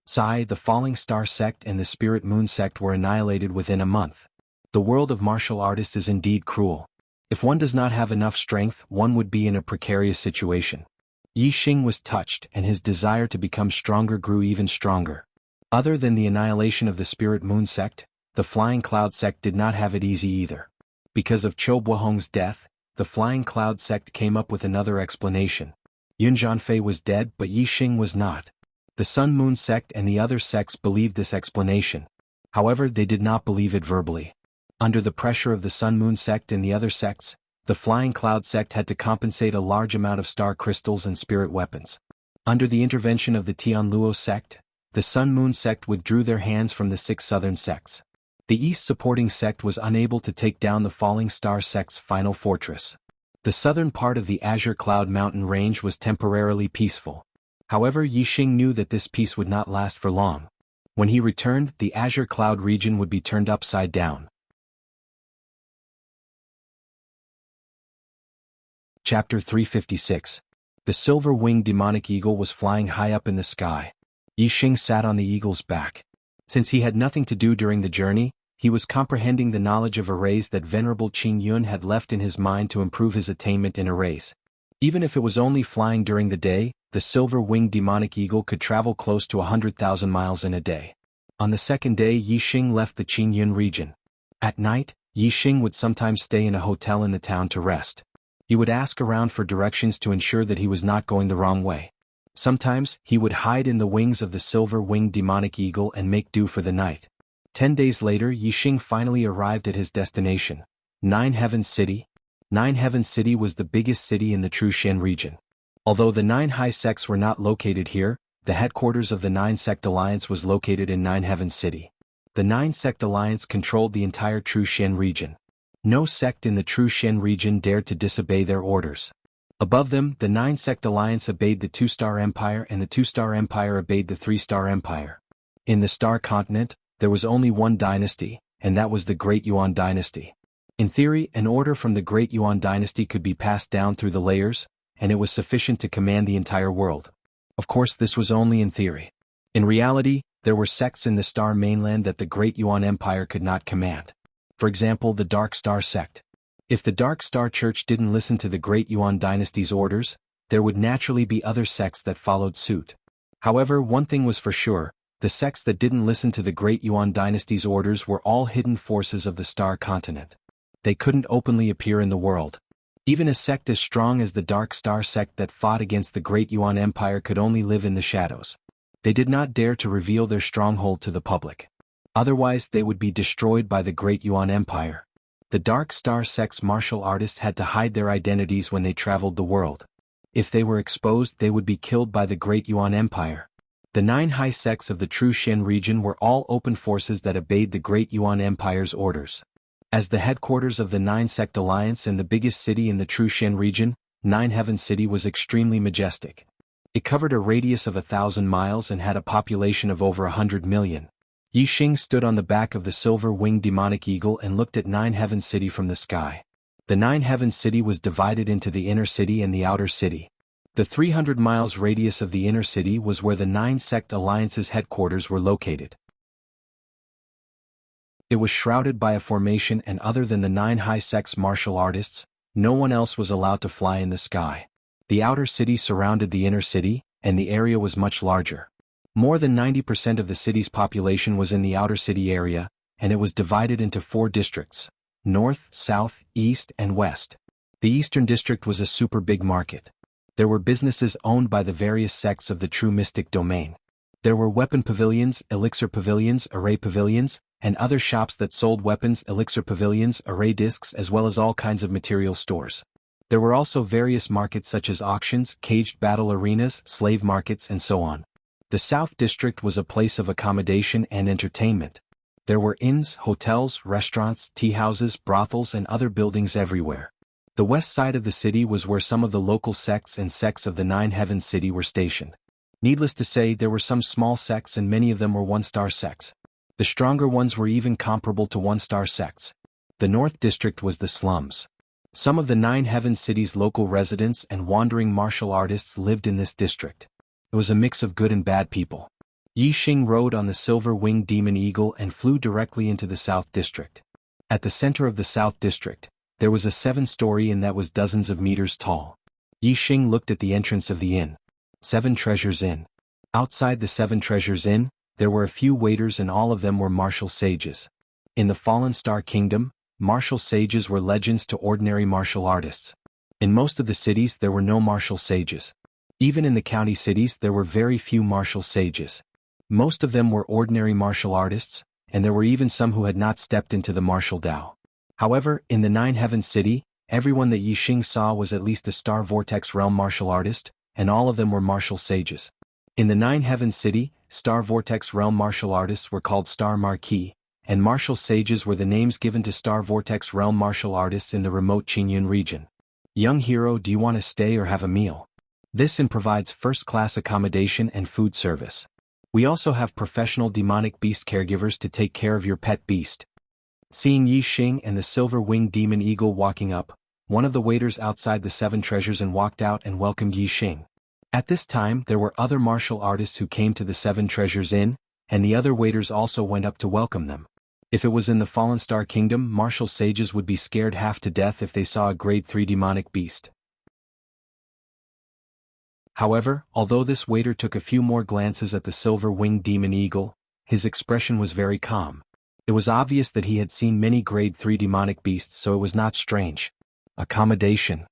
Speaker 1: The Falling Star sect and the Spirit Moon sect were annihilated within a month. The world of martial artists is indeed cruel. If one does not have enough strength, one would be in a precarious situation. Yi Xing was touched, and his desire to become stronger grew even stronger. Other than the annihilation of the Spirit Moon sect, the Flying Cloud sect did not have it easy either. Because of Qiu Buohong's death, the Flying Cloud sect came up with another explanation. Yun Zhanfei was dead, but Yi Xing was not. The Sun Moon sect and the other sects believed this explanation. However, they did not believe it verbally. Under the pressure of the Sun Moon sect and the other sects, the Flying Cloud sect had to compensate a large amount of star crystals and spirit weapons. Under the intervention of the Tianluo sect, the Sun Moon sect withdrew their hands from the 6 southern sects. The East supporting sect was unable to take down the Falling Star sect's final fortress. The southern part of the Azure Cloud mountain range was temporarily peaceful. However, Yi Xing knew that this peace would not last for long. When he returned, the Azure Cloud region would be turned upside down. Chapter 356. The silver-winged demonic eagle was flying high up in the sky. Yi Xing sat on the eagle's back. Since he had nothing to do during the journey, he was comprehending the knowledge of arrays that Venerable Qing Yun had left in his mind to improve his attainment in arrays. Even if it was only flying during the day, the silver-winged demonic eagle could travel close to 100,000 miles in a day. On the second day, Yi Xing left the Qing Yun region. At night, Yi Xing would sometimes stay in a hotel in the town to rest. He would ask around for directions to ensure that he was not going the wrong way. Sometimes, he would hide in the wings of the silver-winged demonic eagle and make do for the night. 10 days later, Yi Xing finally arrived at his destination, Nine Heavens City. Nine Heavens City was the biggest city in the Trushan region. Although the 9 high sects were not located here, the headquarters of the 9 Sect Alliance was located in Nine Heavens City. The 9 Sect Alliance controlled the entire Trushan region. No sect in the Trushan region dared to disobey their orders. Above them, the 9 Sect Alliance obeyed the 2-Star Empire and the 2-Star Empire obeyed the 3-Star Empire. In the Star Continent, there was only one dynasty, and that was the Great Yuan dynasty. In theory, an order from the Great Yuan dynasty could be passed down through the layers, and it was sufficient to command the entire world. Of course, this was only in theory. In reality, there were sects in the Star mainland that the Great Yuan Empire could not command. For example, the Dark Star sect. If the Dark Star Church didn't listen to the Great Yuan dynasty's orders, there would naturally be other sects that followed suit. However, one thing was for sure, the sects that didn't listen to the Great Yuan dynasty's orders were all hidden forces of the Star Continent. They couldn't openly appear in the world. Even a sect as strong as the Dark Star sect that fought against the Great Yuan Empire could only live in the shadows. They did not dare to reveal their stronghold to the public. Otherwise, they would be destroyed by the Great Yuan Empire. The Dark Star sect's martial artists had to hide their identities when they traveled the world. If they were exposed, they would be killed by the Great Yuan Empire. The 9 high sects of the Trushan region were all open forces that obeyed the Great Yuan Empire's orders. As the headquarters of the 9 Sect Alliance and the biggest city in the Trushan region, Nine Heavens City was extremely majestic. It covered a radius of 1,000 miles and had a population of over 100 million. Yi Xing stood on the back of the silver-winged demonic eagle and looked at Nine Heavens City from the sky. The Nine Heavens City was divided into the inner city and the outer city. The 300 miles radius of the inner city was where the 9 Sect Alliance's headquarters were located. It was shrouded by a formation, and other than the 9 high sects martial artists, no one else was allowed to fly in the sky. The outer city surrounded the inner city, and the area was much larger. More than 90% of the city's population was in the outer city area, and it was divided into 4 districts: north, south, east, and west. The Eastern District was a super big market. There were businesses owned by the various sects of the true mystic domain. There were weapon pavilions, elixir pavilions, array pavilions, and other shops that sold weapons, elixir pavilions, array discs, as well as all kinds of material stores. There were also various markets such as auctions, caged battle arenas, slave markets, and so on. The South District was a place of accommodation and entertainment. There were inns, hotels, restaurants, tea houses, brothels, and other buildings everywhere. The west side of the city was where some of the local sects and sects of the Nine Heavens city were stationed. Needless to say, there were some small sects and many of them were one-star sects. The stronger ones were even comparable to one-star sects. The North District was the slums. Some of the Nine Heavens city's local residents and wandering martial artists lived in this district. It was a mix of good and bad people. Yi Xing rode on the silver-winged demon eagle and flew directly into the South District. At the center of the South District, there was a 7-story inn that was dozens of meters tall. Yi Xing looked at the entrance of the inn. 7 Treasures Inn. Outside the 7 Treasures Inn, there were a few waiters and all of them were martial sages. In the Fallen Star Kingdom, martial sages were legends to ordinary martial artists. In most of the cities there were no martial sages. Even in the county cities there were very few martial sages. Most of them were ordinary martial artists, and there were even some who had not stepped into the martial Dao. However, in the Nine Heavens city, everyone that Yi Xing saw was at least a Star Vortex Realm martial artist, and all of them were martial sages. In the Nine Heavens city, Star Vortex Realm martial artists were called Star Marquis, and martial sages were the names given to Star Vortex Realm martial artists in the remote Qingyun region. Young hero, do you want to stay or have a meal? This inn provides first-class accommodation and food service. We also have professional demonic beast caregivers to take care of your pet beast. Seeing Yi Xing and the silver-winged demon eagle walking up, one of the waiters outside the 7 Treasures Inn walked out and welcomed Yi Xing. At this time there were other martial artists who came to the 7 Treasures Inn, and the other waiters also went up to welcome them. If it was in the Fallen Star Kingdom, martial sages would be scared half to death if they saw a grade 3 demonic beast. However, although this waiter took a few more glances at the silver-winged demon eagle, his expression was very calm. It was obvious that he had seen many grade 3 demonic beasts, so it was not strange. Accommodation.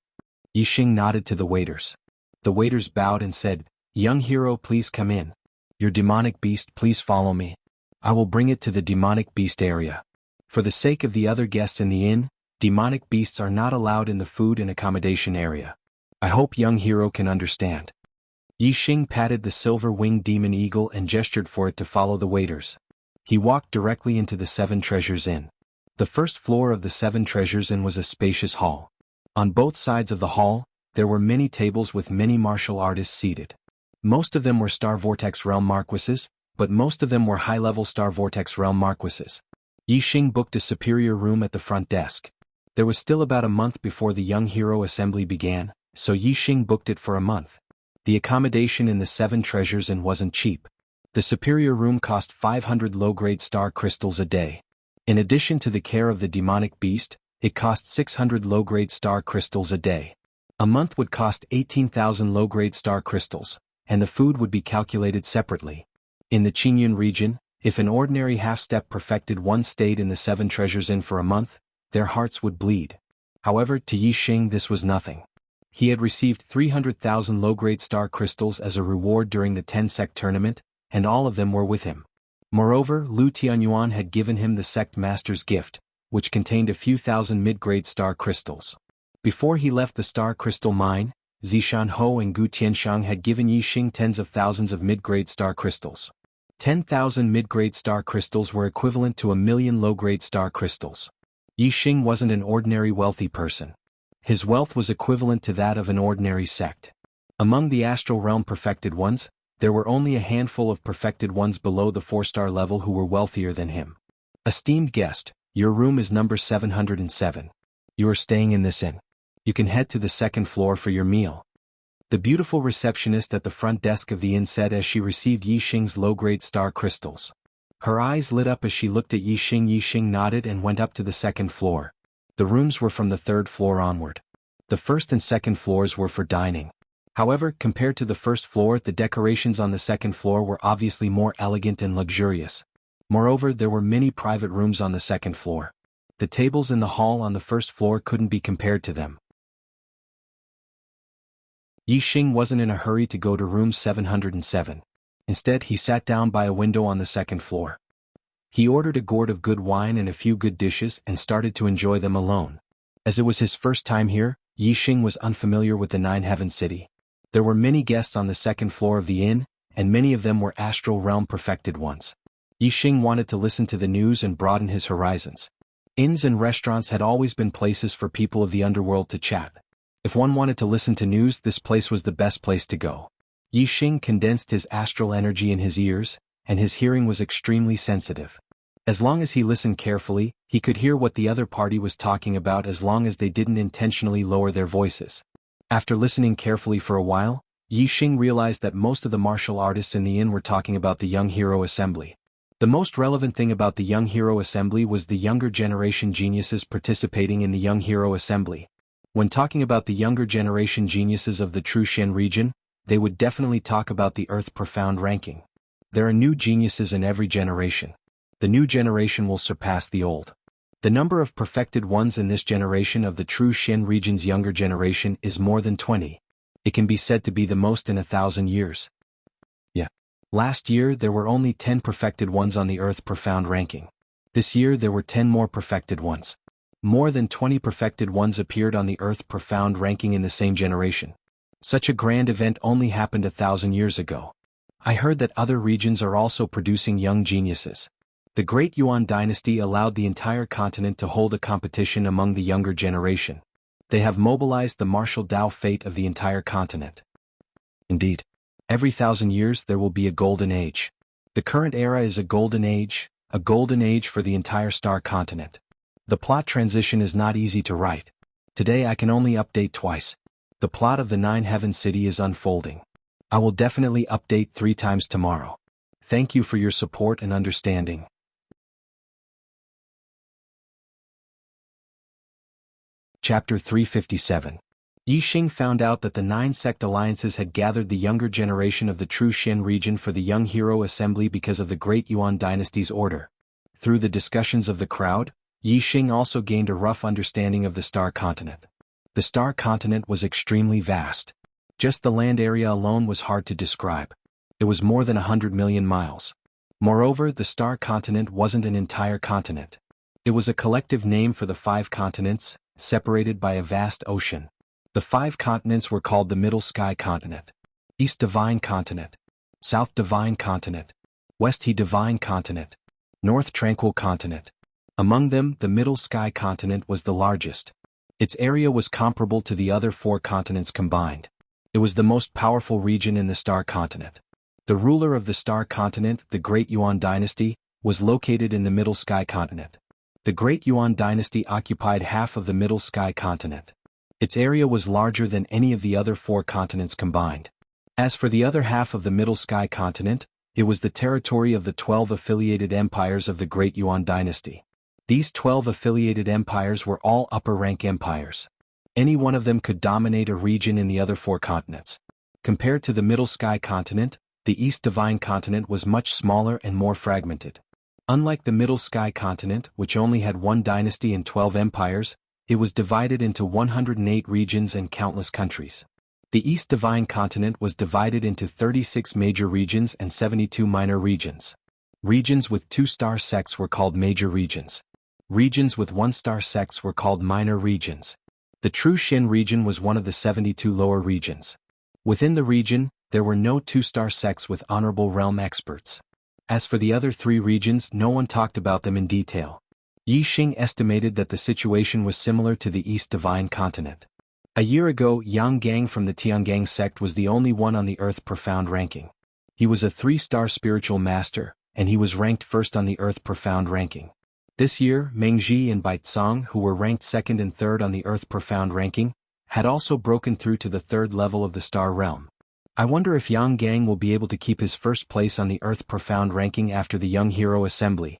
Speaker 1: Yi Xing nodded to the waiters. The waiters bowed and said, "Young hero, please come in. Your demonic beast, please follow me. I will bring it to the demonic beast area." For the sake of the other guests in the inn, demonic beasts are not allowed in the food and accommodation area. I hope young hero can understand. Yi Xing patted the silver-winged demon eagle and gestured for it to follow the waiters. He walked directly into the 7 Treasures Inn. The first floor of the 7 Treasures Inn was a spacious hall. On both sides of the hall, there were many tables with many martial artists seated. Most of them were Star Vortex Realm Marquises, but most of them were high-level Star Vortex Realm Marquises. Yi Xing booked a superior room at the front desk. There was still about a month before the young hero assembly began, so Yi Xing booked it for a month. The accommodation in the 7 Treasures Inn wasn't cheap. The superior room cost 500 low-grade star crystals a day. In addition to the care of the demonic beast, it cost 600 low-grade star crystals a day. A month would cost 18,000 low-grade star crystals, and the food would be calculated separately. In the Qingyun region, if an ordinary half-step perfected one stayed in the 7 Treasures Inn for a month, their hearts would bleed. However, to Yi Xing this was nothing. He had received 300,000 low-grade star crystals as a reward during the 10-sect tournament, and all of them were with him. Moreover, Lu Tianyuan had given him the sect master's gift, which contained a few thousand mid-grade star crystals. Before he left the star crystal mine, Zishan Ho and Gu Tianxiang had given Yi Xing tens of thousands of mid-grade star crystals. 10,000 mid-grade star crystals were equivalent to 1,000,000 low-grade star crystals. Yi Xing wasn't an ordinary wealthy person. His wealth was equivalent to that of an ordinary sect. Among the astral realm perfected ones, there were only a handful of perfected ones below the 4-star level who were wealthier than him. Esteemed guest, your room is number 707. You are staying in this inn. You can head to the 2nd floor for your meal. The beautiful receptionist at the front desk of the inn said as she received Yi Xing's low-grade star crystals. Her eyes lit up as she looked at Yi Xing. Yi Xing nodded and went up to the 2nd floor. The rooms were from the 3rd floor onward. The 1st and 2nd floors were for dining. However, compared to the 1st floor, the decorations on the 2nd floor were obviously more elegant and luxurious. Moreover, there were many private rooms on the 2nd floor. The tables in the hall on the 1st floor couldn't be compared to them. Yi Xing wasn't in a hurry to go to room 707. Instead, he sat down by a window on the second floor. He ordered a gourd of good wine and a few good dishes and started to enjoy them alone. As it was his first time here, Yi Xing was unfamiliar with the Nine Heaven City. There were many guests on the second floor of the inn, and many of them were astral realm perfected ones. Yi Xing wanted to listen to the news and broaden his horizons. Inns and restaurants had always been places for people of the underworld to chat. If one wanted to listen to news, this place was the best place to go. Yi Xing condensed his astral energy in his ears, and his hearing was extremely sensitive. As long as he listened carefully, he could hear what the other party was talking about as long as they didn't intentionally lower their voices. After listening carefully for a while, Yi Xing realized that most of the martial artists in the inn were talking about the Young Hero Assembly. The most relevant thing about the Young Hero Assembly was the younger generation geniuses participating in the Young Hero Assembly. When talking about the younger generation geniuses of the True Shen region, they would definitely talk about the Earth Profound ranking. There are new geniuses in every generation. The new generation will surpass the old. The number of perfected ones in this generation of the True Shen region's younger generation is more than 20. It can be said to be the most in 1,000 years. Last year there were only 10 perfected ones on the Earth Profound ranking. This year there were 10 more perfected ones. More than 20 perfected ones appeared on the Earth Profound ranking in the same generation. Such a grand event only happened 1,000 years ago. I heard that other regions are also producing young geniuses. The Great Yuan dynasty allowed the entire continent to hold a competition among the younger generation. They have mobilized the martial Dao fate of the entire continent. Indeed. Every 1,000 years there will be a golden age. The current era is a golden age for the entire star continent. The plot transition is not easy to write. Today I can only update twice. The plot of the Nine Heaven City is unfolding. I will definitely update 3 times tomorrow. Thank you for your support and understanding. Chapter 357. Yi Xing found out that the 9 sect alliances had gathered the younger generation of the True Shen region for the Young Hero Assembly because of the Great Yuan dynasty's order. Through the discussions of the crowd, Yi Xing also gained a rough understanding of the star continent. The star continent was extremely vast. Just the land area alone was hard to describe. It was more than 100 million miles. Moreover, the star continent wasn't an entire continent. It was a collective name for the 5 continents, separated by a vast ocean. The 5 continents were called the Middle Sky Continent, East Divine Continent, South Divine Continent, West He Divine Continent, North Tranquil Continent. Among them, the Middle Sky Continent was the largest. Its area was comparable to the other 4 continents combined. It was the most powerful region in the Star Continent. The ruler of the Star Continent, the Great Yuan dynasty, was located in the Middle Sky Continent. The Great Yuan dynasty occupied half of the Middle Sky Continent. Its area was larger than any of the other 4 continents combined. As for the other half of the Middle Sky Continent, it was the territory of the 12 affiliated empires of the Great Yuan dynasty. These 12 affiliated empires were all upper-rank empires. Any one of them could dominate a region in the other 4 continents. Compared to the Middle Sky Continent, the East Divine Continent was much smaller and more fragmented. Unlike the Middle Sky Continent, which only had 1 dynasty and 12 empires, it was divided into 108 regions and countless countries. The East Divine Continent was divided into 36 major regions and 72 minor regions. Regions with 2-star sects were called major regions. Regions with 1-star sects were called minor regions. The True Shen region was one of the 72 lower regions. Within the region, there were no 2-star sects with honorable realm experts. As for the other 3 regions, no one talked about them in detail. Yi Xing estimated that the situation was similar to the East Divine Continent. A year ago, Yang Gang from the Tiangang sect was the only one on the Earth Profound ranking. He was a 3-star spiritual master, and he was ranked first on the Earth Profound ranking. This year, Mengji and Baizong, who were ranked 2nd and 3rd on the Earth Profound ranking, had also broken through to the 3rd level of the Star Realm. I wonder if Yang Gang will be able to keep his first place on the Earth Profound ranking after the Young Hero Assembly.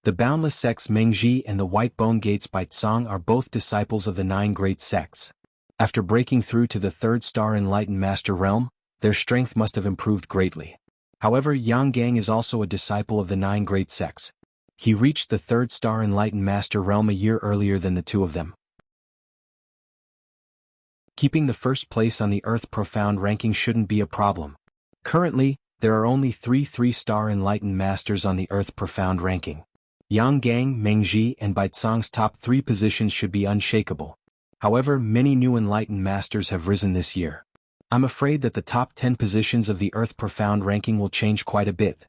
Speaker 1: The Boundless Sects Mengji and the White Bone Gates Baizong are both disciples of the 9 great sects. After breaking through to the 3rd Star Enlightened Master Realm, their strength must have improved greatly. However, Yang Gang is also a disciple of the 9 great sects. He reached the 3rd Star Enlightened Master Realm a year earlier than the 2 of them. Keeping the first place on the Earth Profound ranking shouldn't be a problem. Currently, there are only 3 3-star Enlightened Masters on the Earth Profound ranking. Yang Gang, Mengji, and Baizong's top 3 positions should be unshakable. However, many new Enlightened Masters have risen this year. I'm afraid that the top 10 positions of the Earth Profound ranking will change quite a bit.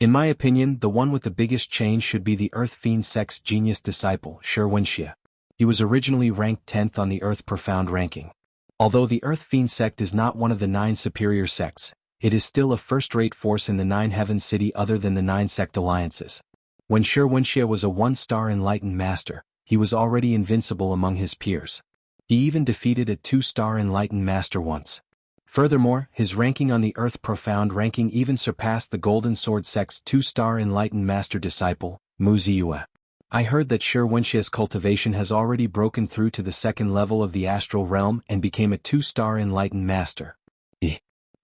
Speaker 1: In my opinion, the one with the biggest change should be the Earth Fiend sect's genius disciple, Shi Wenxie. He was originally ranked 10th on the Earth Profound ranking. Although the Earth Fiend sect is not one of the 9 superior sects, it is still a first-rate force in the 9 heaven city other than the 9 sect alliances. When Shi Wenxie was a 1-star Enlightened Master, he was already invincible among his peers. He even defeated a 2-star Enlightened Master once. Furthermore, his ranking on the Earth Profound ranking even surpassed the Golden Sword sect's 2-star Enlightened Master disciple, Mu Ziyue. I heard that Shi Wenxie's cultivation has already broken through to the 2nd level of the astral realm and became a 2-star Enlightened Master.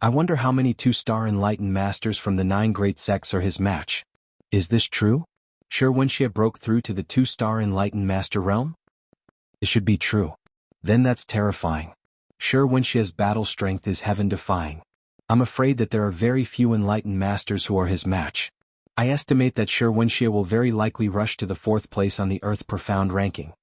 Speaker 1: I wonder how many 2-star Enlightened Masters from the 9 great sects are his match. Is this true? Shi Wenxie broke through to the 2-star Enlightened Master realm? It should be true. Then that's terrifying. Shi Wenxie's battle strength is heaven-defying. I'm afraid that there are very few Enlightened Masters who are his match. I estimate that Shi Wenxie will very likely rush to the 4th place on the Earth Profound ranking.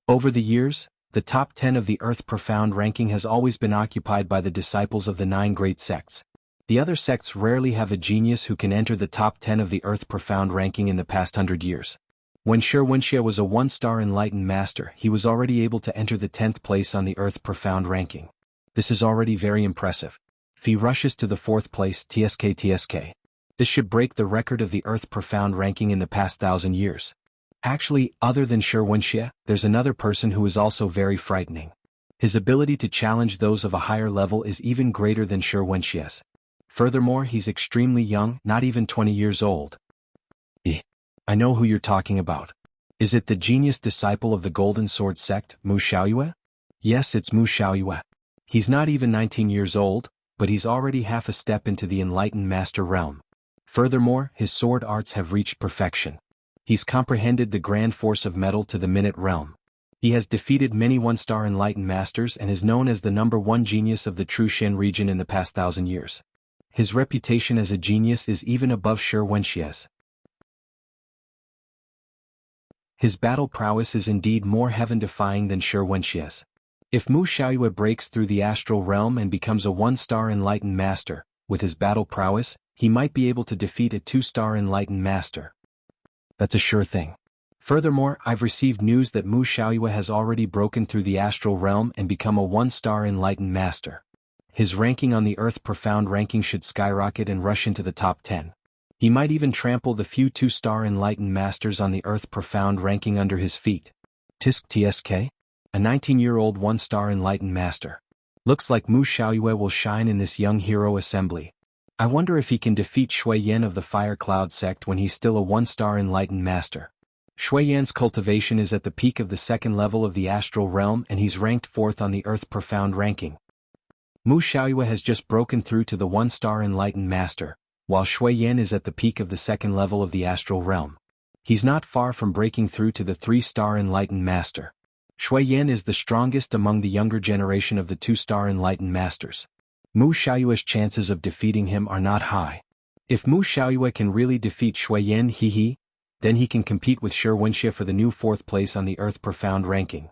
Speaker 1: Over the years, the top 10 of the Earth Profound ranking has always been occupied by the disciples of the 9 great sects. The other sects rarely have a genius who can enter the top 10 of the Earth Profound ranking in the past 100 years. When Shi Wenxie was a 1-star Enlightened Master, he was already able to enter the 10th place on the Earth Profound ranking. This is already very impressive. If he rushes to the 4th place, TSK. This should break the record of the Earth Profound ranking in the past 1,000 years. Actually, other than Shi Wenxie, there's another person who is also very frightening. His ability to challenge those of a higher level is even greater than Shi Wenxie's. Furthermore, he's extremely young, not even 20 years old. I know who you're talking about. Is it the genius disciple of the Golden Sword sect, Mu Xiaoyue? Yes, it's Mu Xiaoyue. He's not even 19 years old, but he's already half a step into the Enlightened Master realm. Furthermore, his sword arts have reached perfection. He's comprehended the grand force of metal to the minute realm. He has defeated many 1-star Enlightened Masters and is known as the #1 genius of the True Shen region in the past 1,000 years. His reputation as a genius is even above Shi Wenxie's. His battle prowess is indeed more heaven-defying than Shi Wenxie's. If Mu Xiaoyue breaks through the astral realm and becomes a 1-star Enlightened Master, with his battle prowess, he might be able to defeat a 2-star Enlightened Master. That's a sure thing. Furthermore, I've received news that Mu Xiaoyue has already broken through the astral realm and become a 1-star Enlightened Master. His ranking on the Earth Profound ranking should skyrocket and rush into the top 10. He might even trample the few 2-star Enlightened Masters on the Earth Profound ranking under his feet. TSK? A 19-year-old 1-star Enlightened Master. Looks like Mu Xiaoyue will shine in this young hero assembly. I wonder if he can defeat Shui Yan of the Fire Cloud sect when he's still a 1-star Enlightened Master. Shui Yan's cultivation is at the peak of the 2nd level of the astral realm and he's ranked 4th on the Earth Profound ranking. Mu Xiaoyue has just broken through to the 1-star Enlightened Master, while Shui Yan is at the peak of the 2nd level of the astral realm. He's not far from breaking through to the 3-star Enlightened Master. Shui Yan is the strongest among the younger generation of the 2-star Enlightened Masters. Mu Xiaoyue's chances of defeating him are not high. If Mu Xiaoyue can really defeat Shui Yan, then he can compete with Shi Wenxie for the new 4th place on the Earth Profound ranking.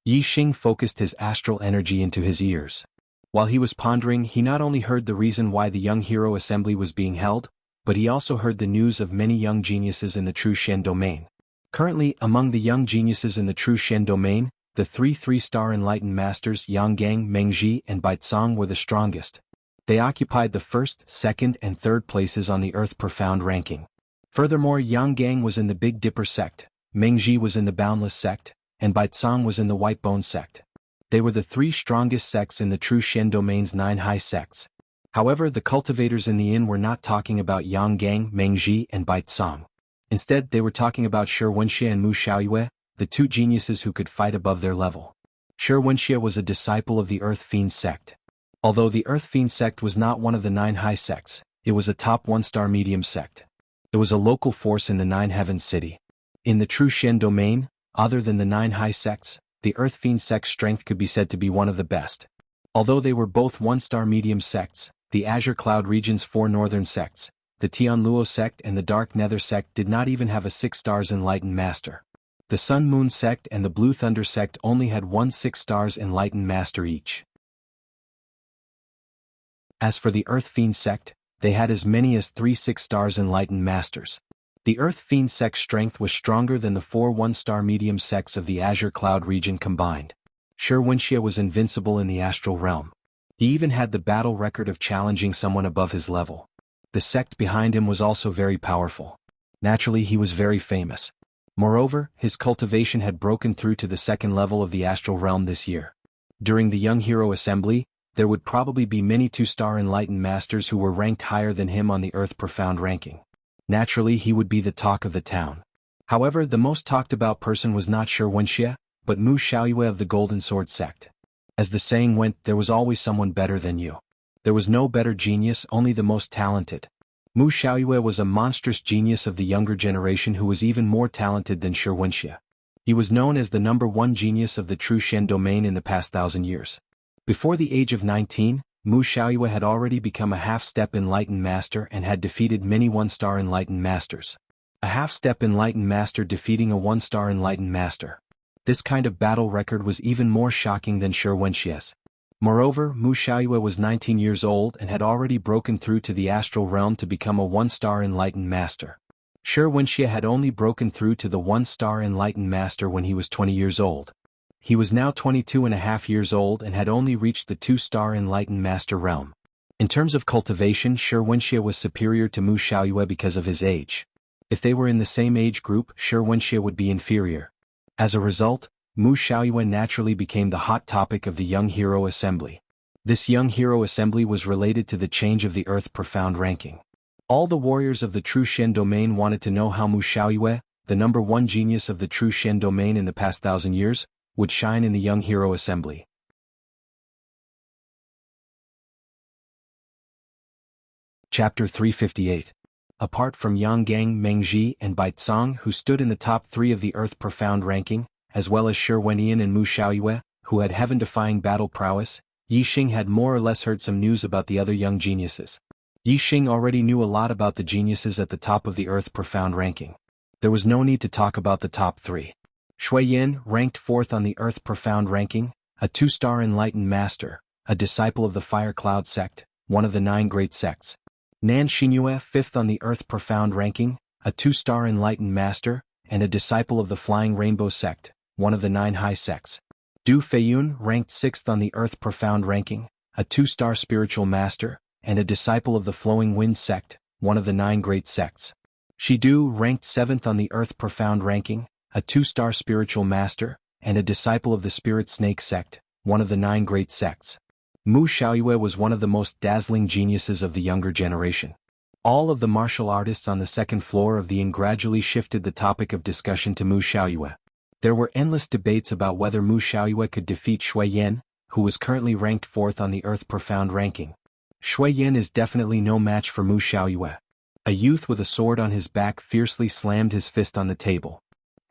Speaker 1: Yi Xing focused his astral energy into his ears. While he was pondering, he not only heard the reason why the Young Hero Assembly was being held, but he also heard the news of many young geniuses in the True Shen domain. Currently, among the young geniuses in the True Shen domain, the 3 3-star Enlightened Masters Yang Gang, Mengji, and Baizong were the strongest. They occupied the 1st, 2nd, and 3rd places on the Earth Profound ranking. Furthermore, Yang Gang was in the Big Dipper sect, Mengji was in the Boundless sect, and Baizong was in the White Bone sect. They were the 3 strongest sects in the True Shen domain's 9 high sects. However, the cultivators in the inn were not talking about Yang Gang, Mengji, and Baizong. Instead, they were talking about Shi Wenxie and Mu Xiaoyue, the 2 geniuses who could fight above their level. Shi Wenxie was a disciple of the Earth Fiend sect. Although the Earth Fiend sect was not one of the 9 high sects, it was a top 1-star medium sect. It was a local force in the 9 heavens city. In the True Shen domain, other than the 9 high sects, the Earth Fiend sect's strength could be said to be one of the best. Although they were both one-star medium sects, the Azure Cloud region's 4 northern sects, the Tian Luo sect and the Dark Nether sect, did not even have a 6 stars enlightened master. The Sun Moon sect and the Blue Thunder sect only had 1 6 stars enlightened master each. As for the Earth Fiend sect, they had as many as 3 6 stars enlightened masters. The Earth Fiend sect's strength was stronger than the 4 1-star medium sects of the Azure Cloud region combined. Shurwenxia was invincible in the astral realm. He even had the battle record of challenging someone above his level. The sect behind him was also very powerful. Naturally, he was very famous. Moreover, his cultivation had broken through to the 2nd level of the astral realm this year. During the Young Hero Assembly, there would probably be many 2-star enlightened masters who were ranked higher than him on the Earth Profound ranking. Naturally, he would be the talk of the town. However, the most talked about person was not Shurwenxia, but Mu Xiaoyue of the Golden Sword sect. As the saying went, there was always someone better than you. There was no better genius, only the most talented. Mu Xiaoyue was a monstrous genius of the younger generation who was even more talented than Shurwenxia. He was known as the #1 genius of the true Shen domain in the past 1,000 years. Before the age of 19, Mu Xiaoyue had already become a half-step enlightened master and had defeated many 1-star enlightened masters. A half-step enlightened master defeating a 1-star enlightened master. This kind of battle record was even more shocking than Shurwenxia's. Moreover, Mu Xiaoyue was 19 years old and had already broken through to the astral realm to become a 1-star enlightened master. Shurwenxia had only broken through to the 1-star enlightened master when he was 20 years old. He was now 22.5 years old and had only reached the 2-star enlightened master realm. In terms of cultivation, Shurwenxia was superior to Mu Xiaoyue because of his age. If they were in the same age group, Shurwenxia would be inferior. As a result, Mu Xiaoyue naturally became the hot topic of the Young Hero Assembly. This Young Hero Assembly was related to the change of the Earth Profound ranking. All the warriors of the true Shen domain wanted to know how Mu Xiaoyue, the #1 genius of the true Shen domain in the past 1,000 years, would shine in the Young Hero Assembly. Chapter 358. Apart from Yang Gang, Mengji, and Baizang, who stood in the top 3 of the Earth Profound ranking, as well as Shi Wenyan and Mu Xiaoyue, who had heaven-defying battle prowess, Yixing had more or less heard some news about the other young geniuses. Yixing already knew a lot about the geniuses at the top of the Earth Profound ranking. There was no need to talk about the top 3. Shui Yin ranked 4th on the Earth Profound ranking, a 2-star enlightened master, a disciple of the Fire Cloud sect, one of the 9 great sects. Nan Xinyue 5th on the Earth Profound ranking, a 2-star enlightened master, and a disciple of the Flying Rainbow sect, one of the 9 high sects. Du Feiyun ranked 6th on the Earth Profound ranking, a 2-star spiritual master, and a disciple of the Flowing Wind sect, one of the 9 great sects. Shidu ranked 7th on the Earth Profound ranking, a 2-star spiritual master, and a disciple of the Spirit Snake sect, one of the 9 great sects. Mu Xiaoyue was one of the most dazzling geniuses of the younger generation. All of the martial artists on the 2nd floor of the inn gradually shifted the topic of discussion to Mu Xiaoyue. There were endless debates about whether Mu Xiaoyue could defeat Shui Yin, who was currently ranked 4th on the Earth Profound ranking. Shui Yin is definitely no match for Mu Xiaoyue. A youth with a sword on his back fiercely slammed his fist on the table.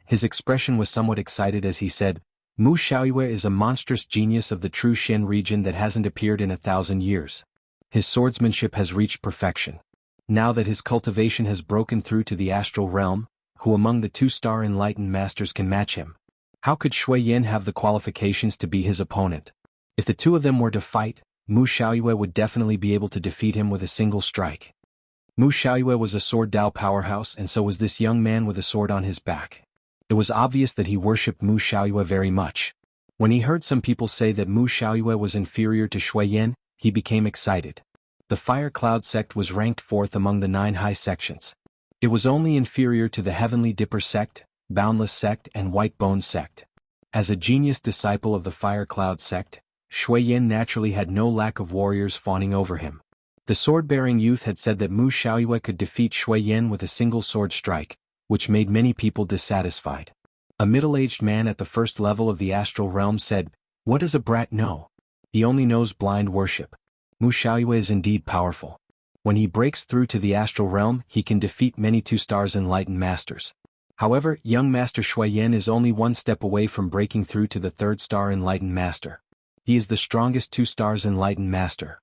Speaker 1: His expression was somewhat excited as he said, Mu Xiaoyue is a monstrous genius of the true Shen region that hasn't appeared in 1,000 years. His swordsmanship has reached perfection. Now that his cultivation has broken through to the astral realm, who among the 2-star enlightened masters can match him? How could Shui Yin have the qualifications to be his opponent? If the two of them were to fight, Mu Xiaoyue would definitely be able to defeat him with a single strike. Mu Xiaoyue was a sword Dao powerhouse, and so was this young man with a sword on his back. It was obvious that he worshipped Mu Xiaoyue very much. When he heard some people say that Mu Xiaoyue was inferior to Shui Yin, he became excited. The Fire Cloud sect was ranked 4th among the 9 high sections. It was only inferior to the Heavenly Dipper sect, Boundless sect, and White Bone sect. As a genius disciple of the Fire Cloud sect, Shui Yin naturally had no lack of warriors fawning over him. The sword-bearing youth had said that Mu Xiaoyue could defeat Shui Yin with a single sword strike, which made many people dissatisfied. A middle-aged man at the 1st level of the astral realm said, "What does a brat know? He only knows blind worship. Mu Xiaoyue is indeed powerful. When he breaks through to the astral realm, he can defeat many 2 stars enlightened masters. However, young Master Shuiyan is only one step away from breaking through to the third-star Enlightened Master. He is the strongest 2-stars Enlightened Master.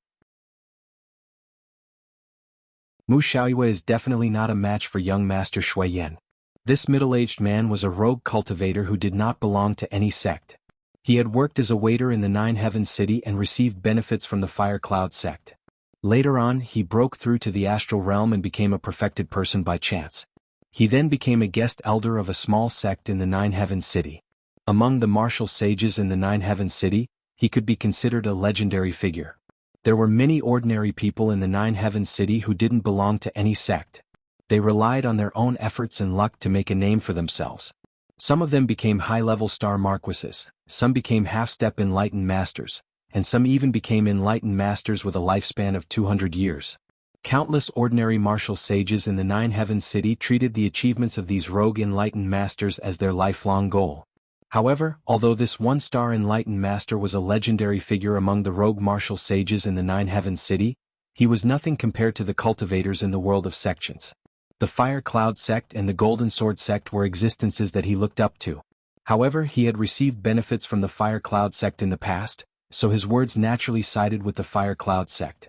Speaker 1: Mu Xiaoyue is definitely not a match for young Master Shuiyan. This middle-aged man was a rogue cultivator who did not belong to any sect. He had worked as a waiter in the Nine Heavens City and received benefits from the Fire Cloud sect. Later on, he broke through to the astral realm and became a perfected person by chance. He then became a guest elder of a small sect in the Nine Heavens City. Among the martial sages in the Nine Heavens City, he could be considered a legendary figure. There were many ordinary people in the Nine Heavens City who didn't belong to any sect. They relied on their own efforts and luck to make a name for themselves. Some of them became high-level star marquises, some became half-step enlightened masters, and some even became enlightened masters with a lifespan of 200 years. Countless ordinary martial sages in the Nine Heavens City treated the achievements of these rogue enlightened masters as their lifelong goal. However, although this one-star enlightened master was a legendary figure among the rogue martial sages in the Nine Heavens City, he was nothing compared to the cultivators in the world of sections. The Fire Cloud sect and the Golden Sword sect were existences that he looked up to. However, he had received benefits from the Fire Cloud sect in the past, so his words naturally sided with the Fire Cloud sect.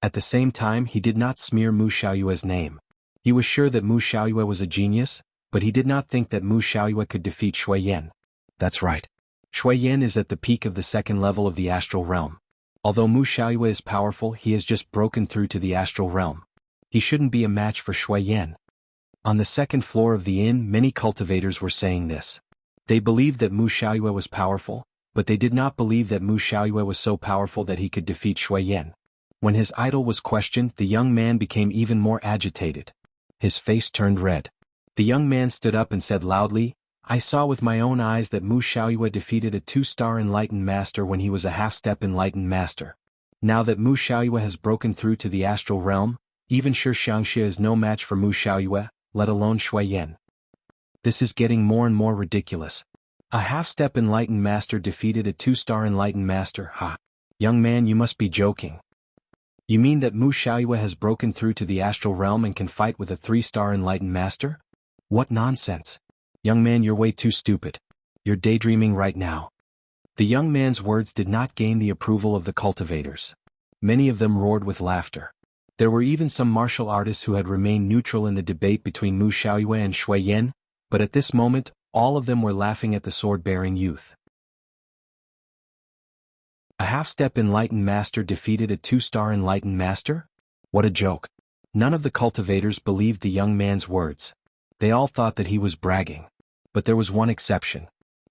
Speaker 1: At the same time, he did not smear Mu Xiaoyue's name. He was sure that Mu Xiaoyue was a genius, but he did not think that Mu Xiaoyue could defeat Shuiyan. That's right. Shuiyan is at the peak of the second level of the astral realm. Although Mu Xiaoyue is powerful, he has just broken through to the astral realm. He shouldn't be a match for Shuiyan. On the second floor of the inn, many cultivators were saying this. They believed that Mu Xiaoyue was powerful, but they did not believe that Mu Xiaoyue was so powerful that he could defeat Shuiyan. When his idol was questioned, the young man became even more agitated. His face turned red. The young man stood up and said loudly, "I saw with my own eyes that Mu Xiaoyue defeated a 2-star enlightened master when he was a half-step enlightened master. Now that Mu Xiaoyue has broken through to the astral realm, even Shi Xiangxia is no match for Mu Xiaoyue, let alone Shuiyan. This is getting more and more ridiculous. A half-step enlightened master defeated a 2-star enlightened master, ha! Young man, you must be joking. You mean that Mu Xiaoyue has broken through to the astral realm and can fight with a 3-star enlightened master? What nonsense! Young man, you're way too stupid. You're daydreaming right now." The young man's words did not gain the approval of the cultivators. Many of them roared with laughter. There were even some martial artists who had remained neutral in the debate between Mu Xiaoyue and Shuiyan, but at this moment, all of them were laughing at the sword-bearing youth. A half-step enlightened master defeated a 2-star enlightened master? What a joke. None of the cultivators believed the young man's words. They all thought that he was bragging. But there was one exception.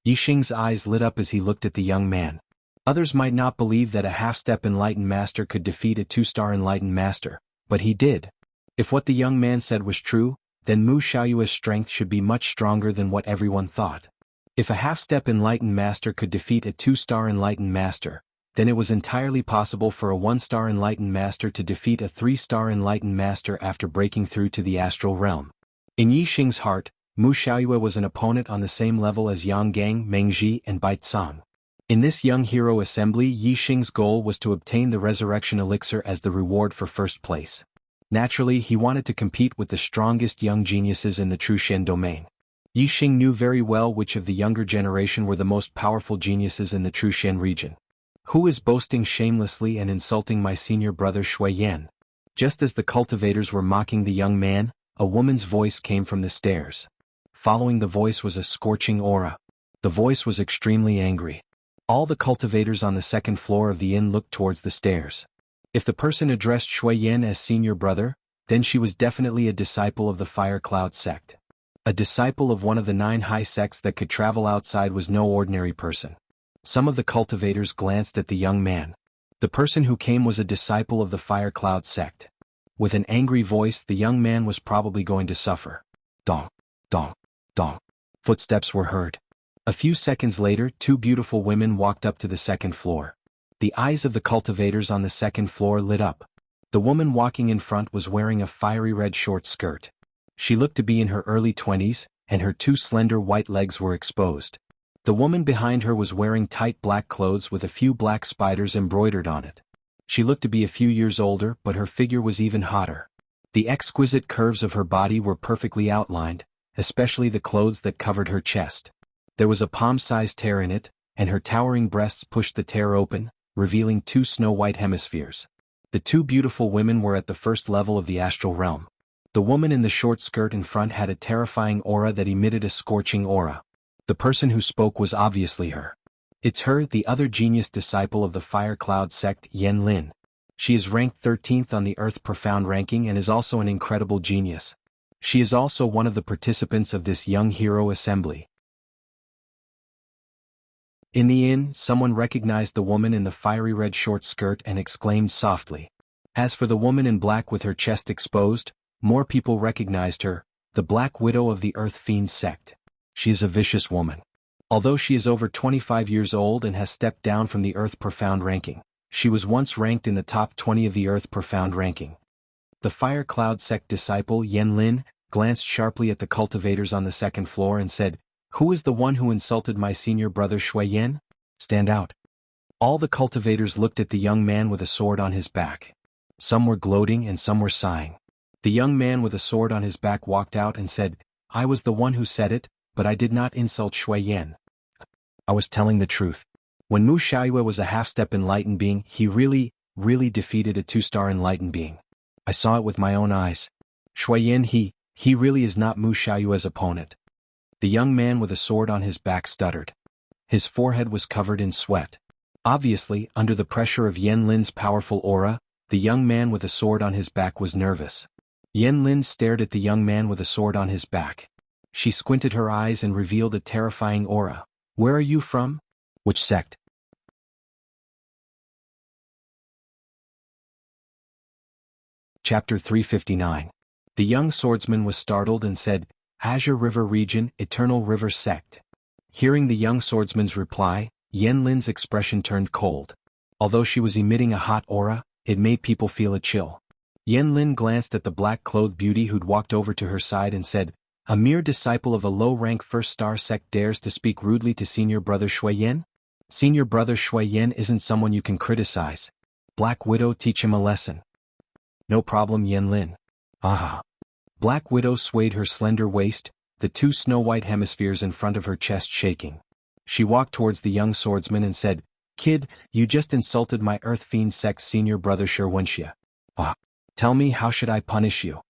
Speaker 1: Yixing's eyes lit up as he looked at the young man. Others might not believe that a half-step enlightened master could defeat a 2-star enlightened master, but he did. If what the young man said was true, then Mu Xiaoyue's strength should be much stronger than what everyone thought. If a half-step enlightened master could defeat a 2-star enlightened master, then it was entirely possible for a 1-star enlightened master to defeat a 3-star enlightened master after breaking through to the astral realm. In Yixing's heart, Mu Xiaoyue was an opponent on the same level as Yang Gang, Meng Ji, and Bai Cang. In this young hero assembly, Yixing's goal was to obtain the resurrection elixir as the reward for first place. Naturally, he wanted to compete with the strongest young geniuses in the Trushen domain. Yixing knew very well which of the younger generation were the most powerful geniuses in the Trushen region. Who is boasting shamelessly and insulting my senior brother Shuiyan? Just as the cultivators were mocking the young man, a woman's voice came from the stairs. Following the voice was a scorching aura. The voice was extremely angry. All the cultivators on the second floor of the inn looked towards the stairs. If the person addressed Shuiyan as senior brother, then she was definitely a disciple of the Fire Cloud sect. A disciple of one of the 9 high sects that could travel outside was no ordinary person. Some of the cultivators glanced at the young man. The person who came was a disciple of the Fire Cloud sect. With an angry voice, the young man was probably going to suffer. Dong, dong, dong. Footsteps were heard. A few seconds later, 2 beautiful women walked up to the second floor. The eyes of the cultivators on the second floor lit up. The woman walking in front was wearing a fiery red short skirt. She looked to be in her early 20s, and her 2 slender white legs were exposed. The woman behind her was wearing tight black clothes with a few black spiders embroidered on it. She looked to be a few years older, but her figure was even hotter. The exquisite curves of her body were perfectly outlined, especially the clothes that covered her chest. There was a palm-sized tear in it, and her towering breasts pushed the tear open, revealing two snow-white hemispheres. The two beautiful women were at the first level of the astral realm. The woman in the short skirt in front had a terrifying aura that emitted a scorching aura. The person who spoke was obviously her. It's her, the other genius disciple of the Fire Cloud sect, Yen Lin. She is ranked 13th on the Earth Profound ranking and is also an incredible genius. She is also one of the participants of this young hero assembly. In the inn, someone recognized the woman in the fiery red short skirt and exclaimed softly. As for the woman in black with her chest exposed, more people recognized her, the Black Widow of the Earth Fiend sect. She is a vicious woman. Although she is over 25 years old and has stepped down from the Earth Profound ranking, she was once ranked in the top 20 of the Earth Profound ranking. The Fire Cloud sect disciple Yen Lin glanced sharply at the cultivators on the second floor and said, "Who is the one who insulted my senior brother Shui Yen? Stand out." All the cultivators looked at the young man with a sword on his back. Some were gloating and some were sighing. The young man with a sword on his back walked out and said, "I was the one who said it, but I did not insult Shui Yen. I was telling the truth. When Mu Xiaoyue was a half-step enlightened being, he really defeated a 2-star enlightened being. I saw it with my own eyes. Shui Yen, he really is not Mu Xiaoyue's opponent." The young man with a sword on his back stuttered. His forehead was covered in sweat. Obviously, under the pressure of Yen Lin's powerful aura, the young man with a sword on his back was nervous. Yen Lin stared at the young man with a sword on his back. She squinted her eyes and revealed a terrifying aura. "Where are you from? Which sect?" Chapter 359. The young swordsman was startled and said, "Azure River Region, Eternal River Sect." Hearing the young swordsman's reply, Yen Lin's expression turned cold. Although she was emitting a hot aura, it made people feel a chill. Yen Lin glanced at the black-clothed beauty who'd walked over to her side and said, "A mere disciple of a low-rank first-star sect dares to speak rudely to senior brother Shui Yen? Senior brother Shui Yen isn't someone you can criticize. Black Widow, teach him a lesson." "No problem, Yen Lin." "Ah." Black Widow swayed her slender waist, the two snow-white hemispheres in front of her chest shaking. She walked towards the young swordsman and said, "Kid, you just insulted my Earth Fiend sect's senior brother Shirwenxia. Ah. Tell me, how should I punish you?"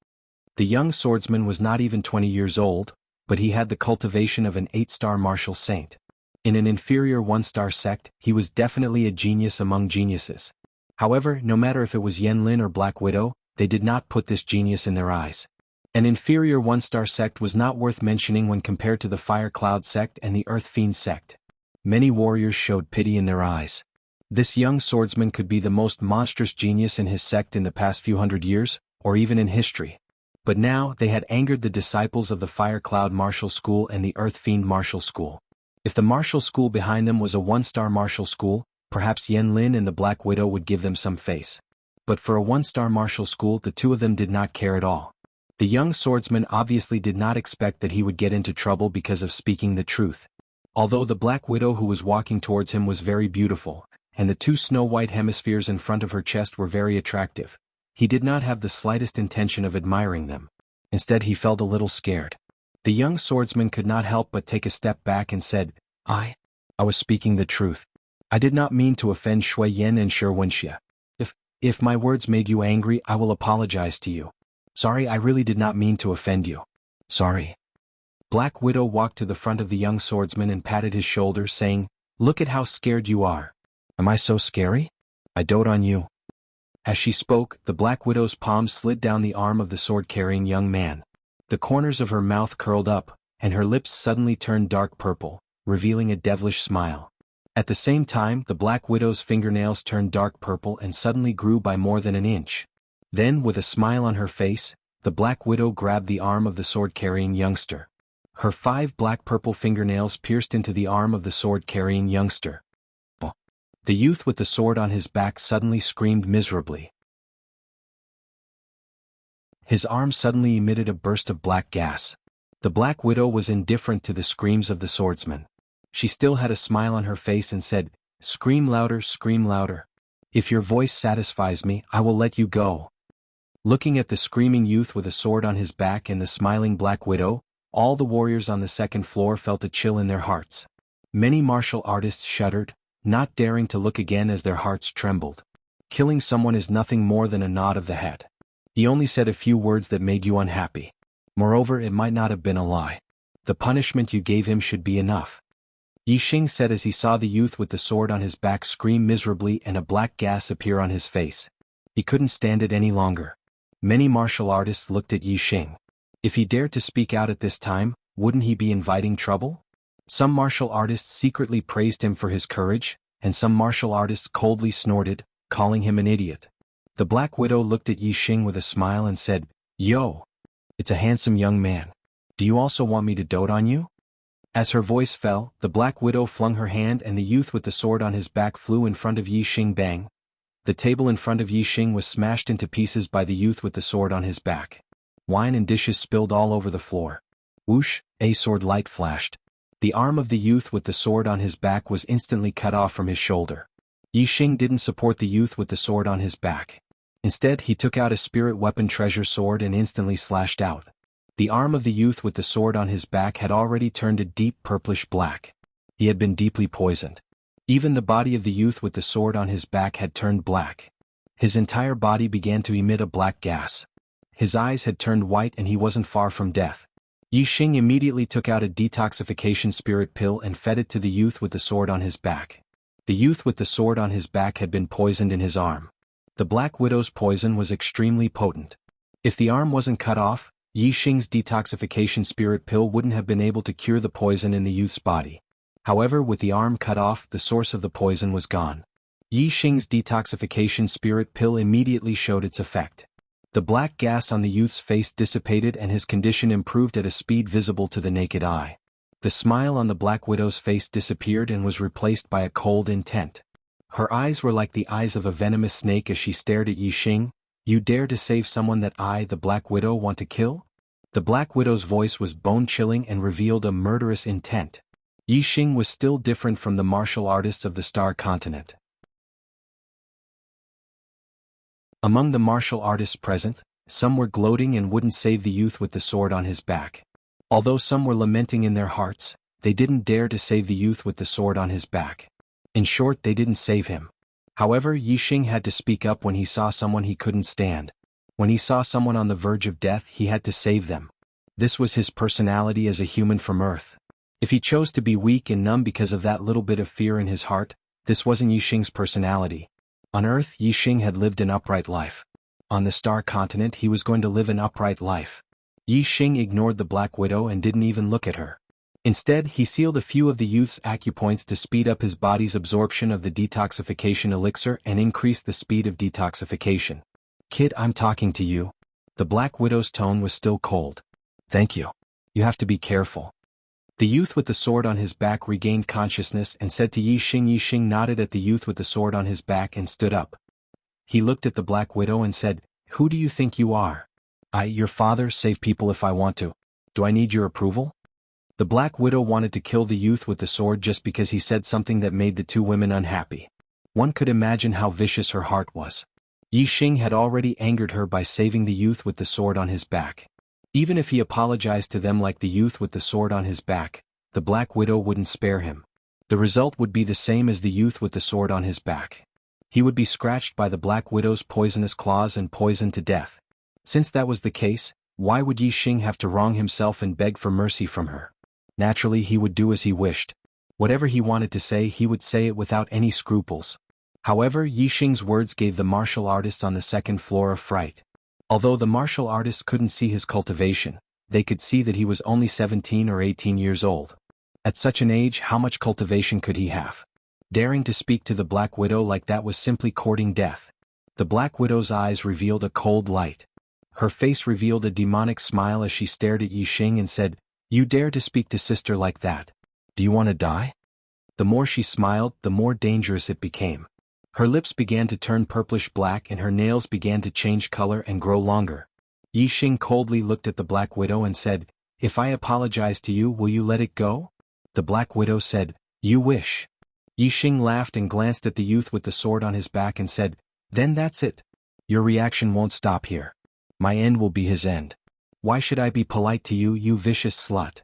Speaker 1: The young swordsman was not even 20 years old, but he had the cultivation of an 8-star martial saint. In an inferior 1-star sect, he was definitely a genius among geniuses. However, no matter if it was Yen Lin or Black Widow, they did not put this genius in their eyes. An inferior 1-star sect was not worth mentioning when compared to the Fire Cloud sect and the Earth Fiend sect. Many warriors showed pity in their eyes. This young swordsman could be the most monstrous genius in his sect in the past few hundred years, or even in history. But now, they had angered the disciples of the Fire Cloud Martial School and the Earth Fiend Martial School. If the martial school behind them was a 1-star martial school, perhaps Yen Lin and the Black Widow would give them some face. But for a 1-star martial school, the two of them did not care at all. The young swordsman obviously did not expect that he would get into trouble because of speaking the truth. Although the Black Widow who was walking towards him was very beautiful, and the two snow-white hemispheres in front of her chest were very attractive, he did not have the slightest intention of admiring them. Instead, he felt a little scared. The young swordsman could not help but take a step back and said, I was speaking the truth. I did not mean to offend Shui Yen and Shirwenxia. If my words made you angry, I will apologize to you. Sorry, I really did not mean to offend you. Sorry." Black Widow walked to the front of the young swordsman and patted his shoulder, saying, "Look at how scared you are. Am I so scary? I dote on you." As she spoke, the Black Widow's palm slid down the arm of the sword-carrying young man. The corners of her mouth curled up, and her lips suddenly turned dark purple, revealing a devilish smile. At the same time, the Black Widow's fingernails turned dark purple and suddenly grew by more than an inch. Then, with a smile on her face, the Black Widow grabbed the arm of the sword-carrying youngster. Her 5 black-purple fingernails pierced into the arm of the sword-carrying youngster. The youth with the sword on his back suddenly screamed miserably. His arm suddenly emitted a burst of black gas. The Black Widow was indifferent to the screams of the swordsman. She still had a smile on her face and said, scream louder, scream louder. If your voice satisfies me, I will let you go." Looking at the screaming youth with a sword on his back and the smiling Black Widow, All the warriors on the second floor felt a chill in their hearts. Many martial artists shuddered, not daring to look again as their hearts trembled. Killing someone is nothing more than a nod of the head. He only said a few words that made you unhappy. Moreover, it might not have been a lie. The punishment you gave him should be enough. Yixing said as he saw the youth with the sword on his back scream miserably and a black gas appear on his face. He couldn't stand it any longer. Many martial artists looked at Yixing. If he dared to speak out at this time, wouldn't he be inviting trouble? Some martial artists secretly praised him for his courage, and some martial artists coldly snorted, calling him an idiot. The Black Widow looked at Yixing with a smile and said, "Yo! It's a handsome young man. Do you also want me to dote on you?" As her voice fell, the Black Widow flung her hand and the youth with the sword on his back flew in front of Yixing. Bang! The table in front of Yixing was smashed into pieces by the youth with the sword on his back. Wine and dishes spilled all over the floor. Whoosh! A sword light flashed. The arm of the youth with the sword on his back was instantly cut off from his shoulder. Yixing didn't support the youth with the sword on his back. Instead, he took out a spirit weapon treasure sword and instantly slashed out. The arm of the youth with the sword on his back had already turned a deep purplish black. He had been deeply poisoned. Even the body of the youth with the sword on his back had turned black. His entire body began to emit a black gas. His eyes had turned white and he wasn't far from death. Yixing immediately took out a detoxification spirit pill and fed it to the youth with the sword on his back. The youth with the sword on his back had been poisoned in his arm. The Black Widow's poison was extremely potent. If the arm wasn't cut off, Yixing's detoxification spirit pill wouldn't have been able to cure the poison in the youth's body. However, with the arm cut off, the source of the poison was gone. Yixing's detoxification spirit pill immediately showed its effect. The black gas on the youth's face dissipated and his condition improved at a speed visible to the naked eye. The smile on the Black Widow's face disappeared and was replaced by a cold intent. Her eyes were like the eyes of a venomous snake as she stared at Yixing. "You dare to save someone that I, the Black Widow, want to kill?" The Black Widow's voice was bone-chilling and revealed a murderous intent. Yixing was still different from the martial artists of the Star Continent. Among the martial artists present, some were gloating and wouldn't save the youth with the sword on his back. Although some were lamenting in their hearts, they didn't dare to save the youth with the sword on his back. In short, they didn't save him. However, Yixing had to speak up when he saw someone he couldn't stand. When he saw someone on the verge of death, he had to save them. This was his personality as a human from Earth. If he chose to be weak and numb because of that little bit of fear in his heart, this wasn't Yixing's personality. On Earth, Yixing had lived an upright life. On the Star Continent, he was going to live an upright life. Yixing ignored the Black Widow and didn't even look at her. Instead, he sealed a few of the youth's acupoints to speed up his body's absorption of the detoxification elixir and increase the speed of detoxification. "Kid, I'm talking to you." The Black Widow's tone was still cold. "Thank you. You have to be careful." The youth with the sword on his back regained consciousness and said to Yixing. Yixing nodded at the youth with the sword on his back and stood up. He looked at the Black Widow and said, "Who do you think you are?" "I, your father, save people if I want to. Do I need your approval?" The Black Widow wanted to kill the youth with the sword just because he said something that made the two women unhappy. One could imagine how vicious her heart was. Yixing had already angered her by saving the youth with the sword on his back. Even if he apologized to them like the youth with the sword on his back, the Black Widow wouldn't spare him. The result would be the same as the youth with the sword on his back. He would be scratched by the Black Widow's poisonous claws and poisoned to death. Since that was the case, why would Yixing have to wrong himself and beg for mercy from her? Naturally, he would do as he wished. Whatever he wanted to say, he would say it without any scruples. However, Yixing's words gave the martial artists on the second floor a fright. Although the martial artists couldn't see his cultivation, they could see that he was only 17 or 18 years old. At such an age, how much cultivation could he have? Daring to speak to the Black Widow like that was simply courting death. The Black Widow's eyes revealed a cold light. Her face revealed a demonic smile as she stared at Yixing and said, "You dare to speak to sister like that? Do you want to die?" The more she smiled, the more dangerous it became. Her lips began to turn purplish black and her nails began to change color and grow longer. Yixing coldly looked at the Black Widow and said, "If I apologize to you, will you let it go?" The Black Widow said, "You wish." Yixing laughed and glanced at the youth with the sword on his back and said, "Then that's it. Your reaction won't stop here. My end will be his end." Why should I be polite to you, you vicious slut?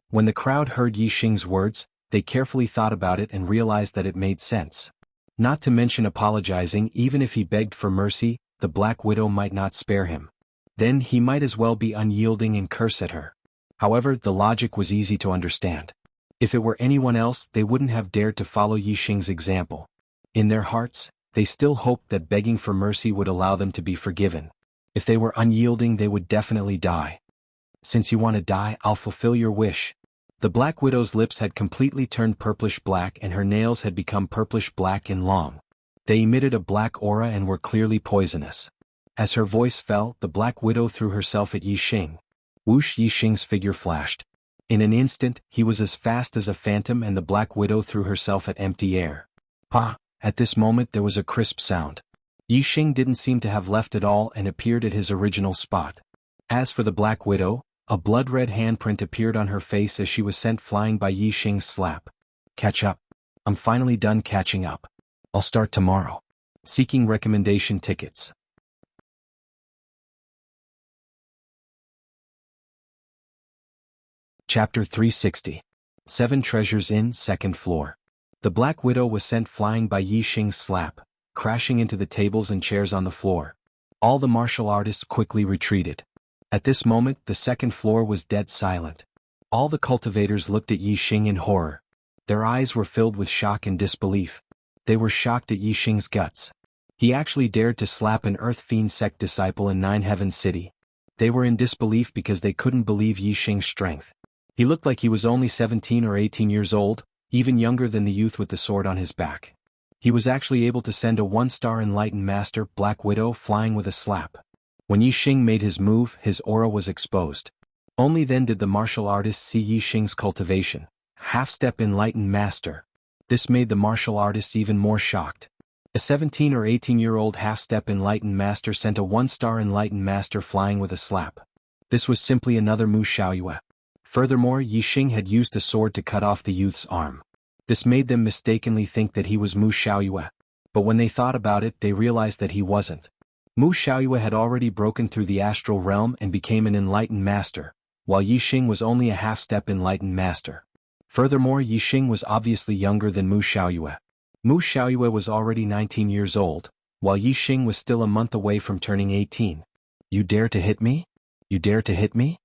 Speaker 1: When the crowd heard Yi Xing's words, they carefully thought about it and realized that it made sense. Not to mention apologizing. Even if he begged for mercy, the Black Widow might not spare him. Then he might as well be unyielding and curse at her. However, the logic was easy to understand. If it were anyone else, they wouldn't have dared to follow Yi Xing's example. In their hearts, they still hoped that begging for mercy would allow them to be forgiven. If they were unyielding, they would definitely die. Since you want to die, I'll fulfill your wish. The Black Widow's lips had completely turned purplish black and her nails had become purplish black and long. They emitted a black aura and were clearly poisonous. As her voice fell, the Black Widow threw herself at Yi Xing. Whoosh! Yi Xing's figure flashed. In an instant, he was as fast as a phantom and the Black Widow threw herself at empty air. Pa! At this moment there was a crisp sound. Yi Xing didn't seem to have left at all and appeared at his original spot. As for the Black Widow, a blood-red handprint appeared on her face as she was sent flying by Yi Xing's slap. Catch up. I'm finally done catching up. I'll start tomorrow. Seeking recommendation tickets. Chapter 360. 7 Treasures Inn, Second Floor. The Black Widow was sent flying by Yi Xing's slap, crashing into the tables and chairs on the floor. All the martial artists quickly retreated. At this moment, the second floor was dead silent. All the cultivators looked at Yi Xing in horror. Their eyes were filled with shock and disbelief. They were shocked at Yi Xing's guts. He actually dared to slap an Earth Fiend sect disciple in Nine Heavens City. They were in disbelief because they couldn't believe Yi Xing's strength. He looked like he was only 17 or 18 years old, even younger than the youth with the sword on his back. He was actually able to send a 1-star enlightened master, Black Widow, flying with a slap. When Yi Xing made his move, his aura was exposed. Only then did the martial artists see Yi Xing's cultivation. Half-step enlightened master. This made the martial artists even more shocked. A 17 or 18-year-old half-step enlightened master sent a 1-star enlightened master flying with a slap. This was simply another Mu Xiaoyue. Furthermore, Yi Xing had used a sword to cut off the youth's arm. This made them mistakenly think that he was Mu Xiaoyue. But when they thought about it, they realized that he wasn't. Mu Xiaoyue had already broken through the astral realm and became an enlightened master, while Yi Xing was only a half-step enlightened master. Furthermore, Yi Xing was obviously younger than Mu Xiaoyue. Mu Xiaoyue was already 19 years old, while Yi Xing was still a month away from turning 18. You dare to hit me? You dare to hit me?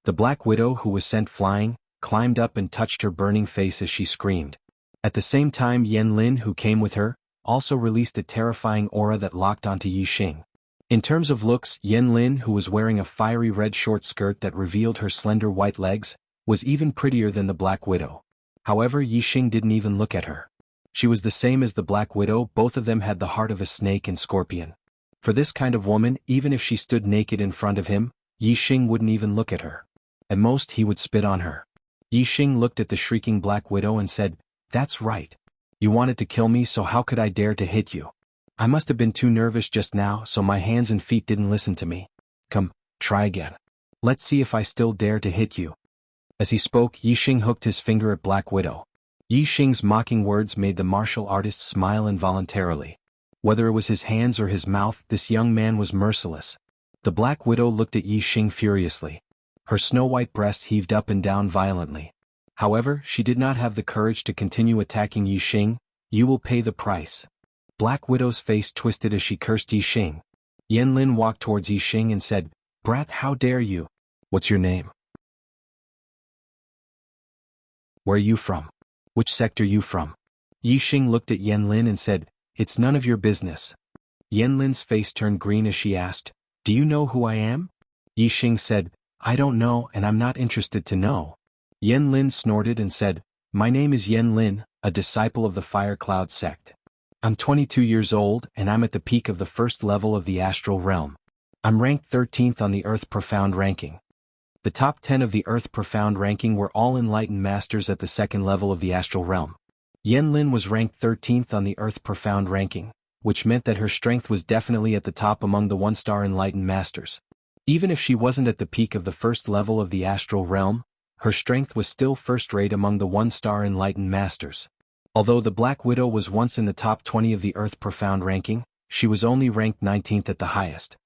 Speaker 1: The Black Widow, who was sent flying, climbed up and touched her burning face as she screamed. At the same time, Yan Lin, who came with her, also released a terrifying aura that locked onto Yi Xing. In terms of looks, Yan Lin, who was wearing a fiery red short skirt that revealed her slender white legs, was even prettier than the Black Widow. However, Yi Xing didn't even look at her. She was the same as the Black Widow. Both of them had the heart of a snake and scorpion. For this kind of woman, even if she stood naked in front of him, Yi Xing wouldn't even look at her. At most, he would spit on her. Yi Xing looked at the shrieking Black Widow and said, "That's right. You wanted to kill me, so how could I dare to hit you? I must have been too nervous just now, so my hands and feet didn't listen to me. Come, try again. Let's see if I still dare to hit you." As he spoke, Yi Xing hooked his finger at Black Widow. Yi Xing's mocking words made the martial artist smile involuntarily. Whether it was his hands or his mouth, this young man was merciless. The Black Widow looked at Yi Xing furiously. Her snow-white breasts heaved up and down violently. However, she did not have the courage to continue attacking Yi Xing. "You will pay the price." Black Widow's face twisted as she cursed Yi Xing. Yan Lin walked towards Yi Xing and said, "Brat, how dare you? What's your name? Where are you from? Which sector you from?" Yi Xing looked at Yan Lin and said, "It's none of your business." Yan Lin's face turned green as she asked, "Do you know who I am?" Yi Xing said, "I don't know and I'm not interested to know." Yan Lin snorted and said, "My name is Yan Lin, a disciple of the Fire Cloud sect. I'm 22 years old and I'm at the peak of the first level of the astral realm. I'm ranked 13th on the Earth Profound ranking. The top 10 of the Earth Profound ranking were all enlightened masters at the second level of the astral realm. Yan Lin was ranked 13th on the Earth Profound ranking, which meant that her strength was definitely at the top among the 1-star enlightened masters. Even if she wasn't at the peak of the first level of the astral realm, her strength was still first-rate among the 1-star enlightened masters. Although the Black Widow was once in the top 20 of the Earth Profound ranking, she was only ranked 19th at the highest.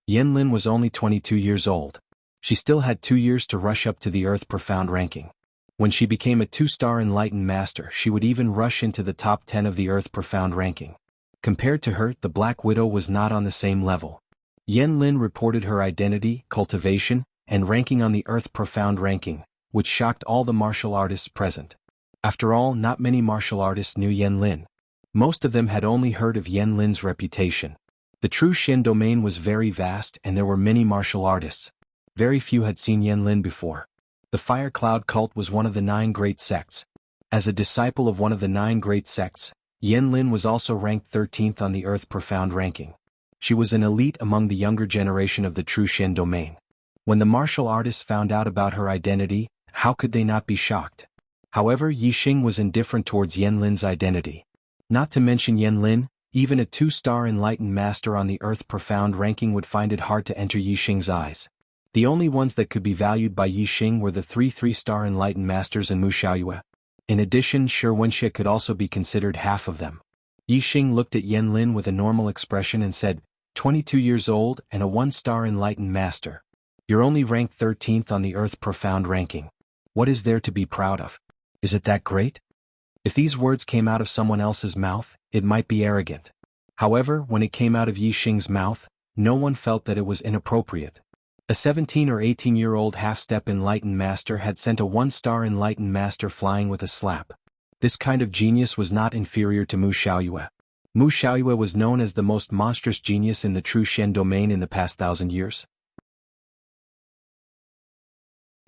Speaker 1: Yanlin was only 22 years old. She still had 2 years to rush up to the Earth Profound ranking. When she became a 2-star Enlightened Master, she would even rush into the top 10 of the Earth Profound ranking. Compared to her, the Black Widow was not on the same level. Yanlin reported her identity, cultivation, and ranking on the Earth Profound ranking, which shocked all the martial artists present. After all, not many martial artists knew Yanlin. Most of them had only heard of Yanlin's reputation. The true Shin domain was very vast and there were many martial artists. Very few had seen Yanlin before. The Fire Cloud cult was one of the 9 great sects. As a disciple of one of the 9 great sects, Yanlin was also ranked 13th on the Earth Profound ranking. She was an elite among the younger generation of the true Shin domain. When the martial artists found out about her identity, how could they not be shocked? However, Yixing was indifferent towards Yanlin's identity. Not to mention Yanlin, even a 2-star Enlightened Master on the Earth Profound ranking would find it hard to enter Yixing's eyes. The only ones that could be valued by Yixing were the 3 3-star Enlightened Masters and Mu Xiaoyue. In addition, Shi Wenxie could also be considered half of them. Yixing looked at Yanlin with a normal expression and said, 22 years old and a 1-star Enlightened Master. You're only ranked 13th on the Earth Profound ranking. What is there to be proud of? Is it that great? If these words came out of someone else's mouth, it might be arrogant. However, when it came out of Yixing's mouth, no one felt that it was inappropriate. A 17 or 18-year-old half-step Enlightened Master had sent a 1-star Enlightened Master flying with a slap. This kind of genius was not inferior to Mu Xiaoyue. Mu Xiaoyue was known as the most monstrous genius in the true Shen domain in the past 1,000 years.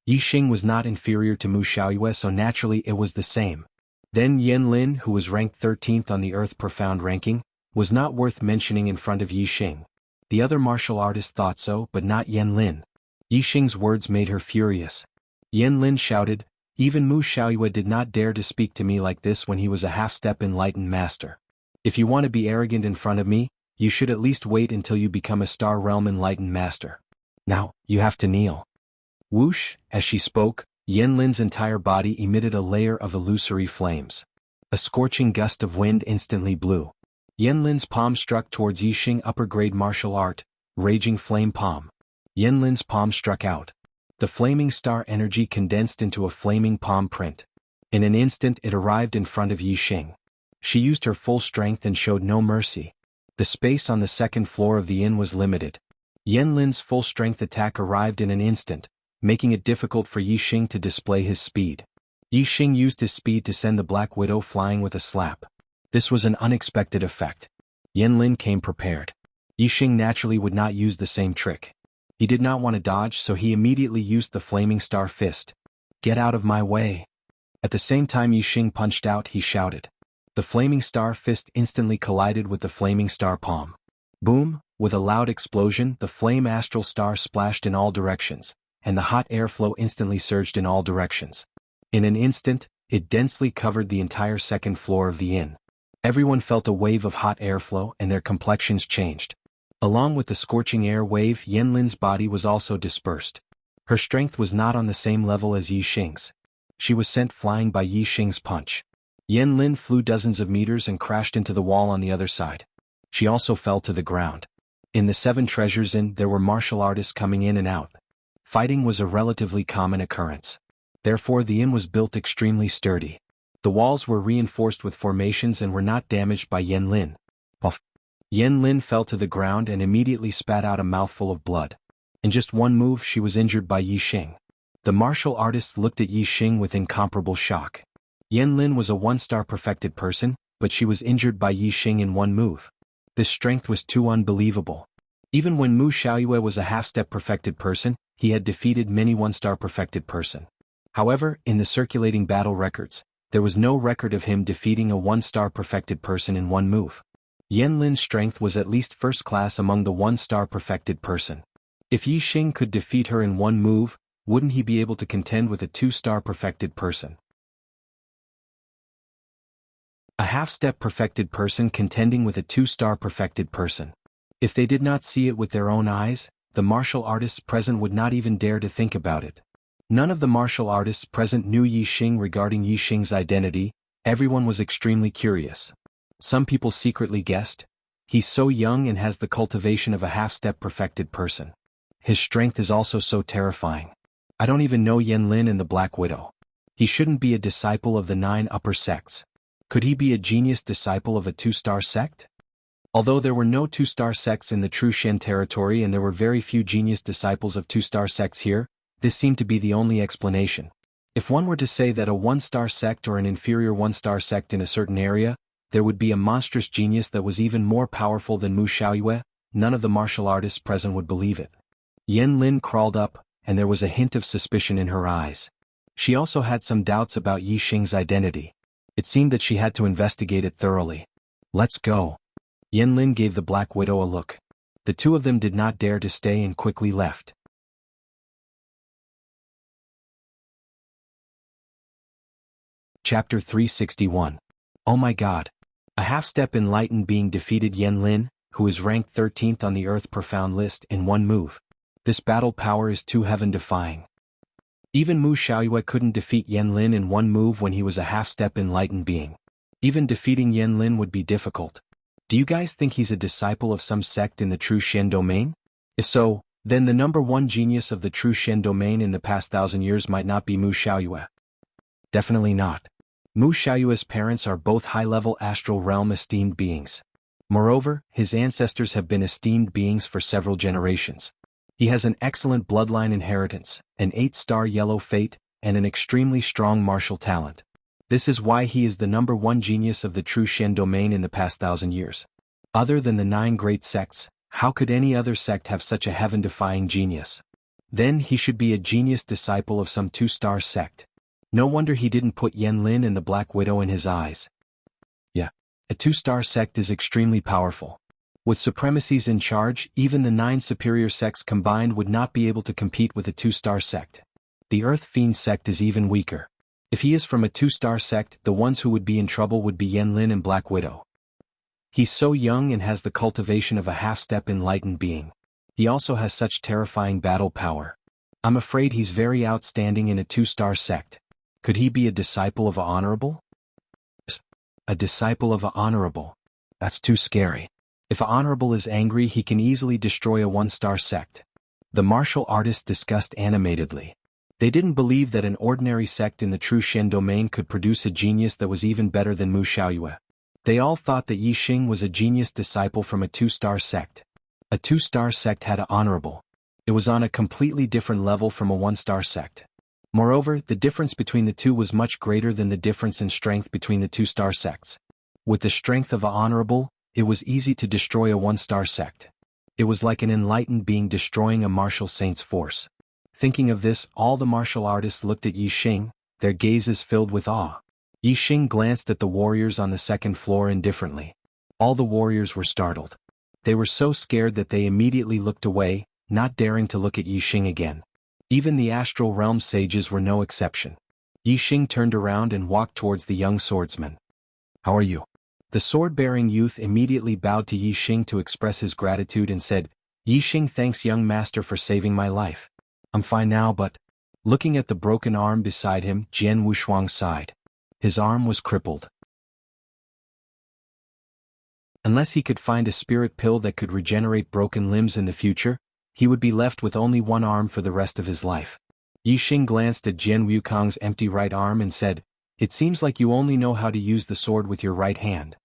Speaker 1: Yixing was not inferior to Mu Xiaoyue, so naturally it was the same. Then Yanlin, who was ranked 13th on the Earth Profound ranking, was not worth mentioning in front of Yixing. The other martial artists thought so, but not Yanlin. Yixing's words made her furious. Yanlin shouted, "Even Mu Xiaoyue did not dare to speak to me like this when he was a half-step Enlightened Master. If you want to be arrogant in front of me, you should at least wait until you become a Star Realm Enlightened Master. Now, you have to kneel." Whoosh, as she spoke, Yanlin's entire body emitted a layer of illusory flames. A scorching gust of wind instantly blew. Yanlin's palm struck towards Yixing upper-grade martial art, Raging Flame Palm. Yanlin's palm struck out. The flaming star energy condensed into a flaming palm print. In an instant it arrived in front of Yixing. She used her full strength and showed no mercy. The space on the second floor of the inn was limited. Yanlin's full-strength attack arrived in an instant, making it difficult for Yixing to display his speed. Yixing used his speed to send the Black Widow flying with a slap. This was an unexpected effect. Yanlin came prepared. Yixing naturally would not use the same trick. He did not want to dodge, so he immediately used the Flaming Star Fist. "Get out of my way." At the same time Yixing punched out, he shouted. The Flaming Star Fist instantly collided with the Flaming Star Palm. Boom! With a loud explosion, the flame astral star splashed in all directions, and the hot airflow instantly surged in all directions. In an instant, it densely covered the entire second floor of the inn. Everyone felt a wave of hot airflow and their complexions changed. Along with the scorching air wave, Yanlin's body was also dispersed. Her strength was not on the same level as Yixing's. She was sent flying by Yixing's punch. Yanlin flew dozens of meters and crashed into the wall on the other side. She also fell to the ground. In the 7 Treasures Inn there were martial artists coming in and out. Fighting was a relatively common occurrence. Therefore the inn was built extremely sturdy. The walls were reinforced with formations and were not damaged by Yanlin. Puff! Yanlin fell to the ground and immediately spat out a mouthful of blood. In just one move she was injured by Yixing. The martial artists looked at Yixing with incomparable shock. Yanlin was a 1-star perfected person, but she was injured by Yixing in one move. This strength was too unbelievable. Even when Mu Xiaoyue was a half-step perfected person, he had defeated many 1-star perfected person. However, in the circulating battle records, there was no record of him defeating a 1-star perfected person in one move. Yanlin's strength was at least first class among the 1-star perfected person. If Yixing could defeat her in one move, wouldn't he be able to contend with a 2-star perfected person? A half-step perfected person contending with a 2-star perfected person. If they did not see it with their own eyes, the martial artists present would not even dare to think about it. None of the martial artists present knew Yixing regarding Yixing's identity. Everyone was extremely curious. Some people secretly guessed. He's so young and has the cultivation of a half-step perfected person. His strength is also so terrifying. I don't even know Yen Lin and the Black Widow. He shouldn't be a disciple of the 9 upper sects. Could he be a genius disciple of a 2-star sect? Although there were no 2-star sects in the True Shen territory and there were very few genius disciples of 2-star sects here, this seemed to be the only explanation. If one were to say that a 1-star sect or an inferior 1-star sect in a certain area, there would be a monstrous genius that was even more powerful than Mu Xiaoyue, none of the martial artists present would believe it. Yen Lin crawled up, and there was a hint of suspicion in her eyes. She also had some doubts about Yi Xing's identity. It seemed that she had to investigate it thoroughly. Let's go. Yen Lin gave the Black Widow a look. The two of them did not dare to stay and quickly left. Chapter 361. Oh my God. A half-step enlightened being defeated Yen Lin, who is ranked 13th on the Earth Profound list, in one move. This battle power is too heaven-defying. Even Mu Xiaoyue couldn't defeat Yen Lin in one move when he was a half-step enlightened being. Even defeating Yen Lin would be difficult. Do you guys think he's a disciple of some sect in the True Shen domain? If so, then the #1 genius of the True Shen domain in the past 1,000 years might not be Mu Xiaoyue. Definitely not. Mu Xiaoyue's parents are both high-level astral realm esteemed beings. Moreover, his ancestors have been esteemed beings for several generations. He has an excellent bloodline inheritance, an 8-star yellow fate, and an extremely strong martial talent. This is why he is the #1 genius of the True Shen domain in the past 1,000 years. Other than the 9 great sects, how could any other sect have such a heaven-defying genius? Then he should be a genius disciple of some 2-star sect. No wonder he didn't put Yen Lin and the Black Widow in his eyes. Yeah, a 2-star sect is extremely powerful. With supremacies in charge, even the 9 superior sects combined would not be able to compete with a 2-star sect. The Earth Fiend sect is even weaker. If he is from a 2-star sect, the ones who would be in trouble would be Yen Lin and Black Widow. He's so young and has the cultivation of a half-step enlightened being. He also has such terrifying battle power. I'm afraid he's very outstanding in a 2-star sect. Could he be a disciple of a honorable? A disciple of a honorable. That's too scary. If a honorable is angry, he can easily destroy a 1-star sect. The martial artists discussed animatedly. They didn't believe that an ordinary sect in the True Shen domain could produce a genius that was even better than Mu Xiaoyue. They all thought that Yi Xing was a genius disciple from a 2-star sect. A 2-star sect had a honorable. It was on a completely different level from a 1-star sect. Moreover, the difference between the two was much greater than the difference in strength between the 2-star sects. With the strength of a honorable, it was easy to destroy a 1-star sect. It was like an enlightened being destroying a martial saint's force. Thinking of this, all the martial artists looked at Yi Xing, their gazes filled with awe. Yi Xing glanced at the warriors on the 2nd floor indifferently. All the warriors were startled. They were so scared that they immediately looked away, not daring to look at Yi Xing again. Even the astral realm sages were no exception. Yi Xing turned around and walked towards the young swordsman. How are you? The sword-bearing youth immediately bowed to Yi Xing to express his gratitude and said, Yi Xing thanks young master for saving my life. I'm fine now but... Looking at the broken arm beside him, Jian Wushuang sighed. His arm was crippled. Unless he could find a spirit pill that could regenerate broken limbs in the future, he would be left with only one arm for the rest of his life. Yi Xing glanced at Jian Wukong's empty right arm and said, It seems like you only know how to use the sword with your right hand.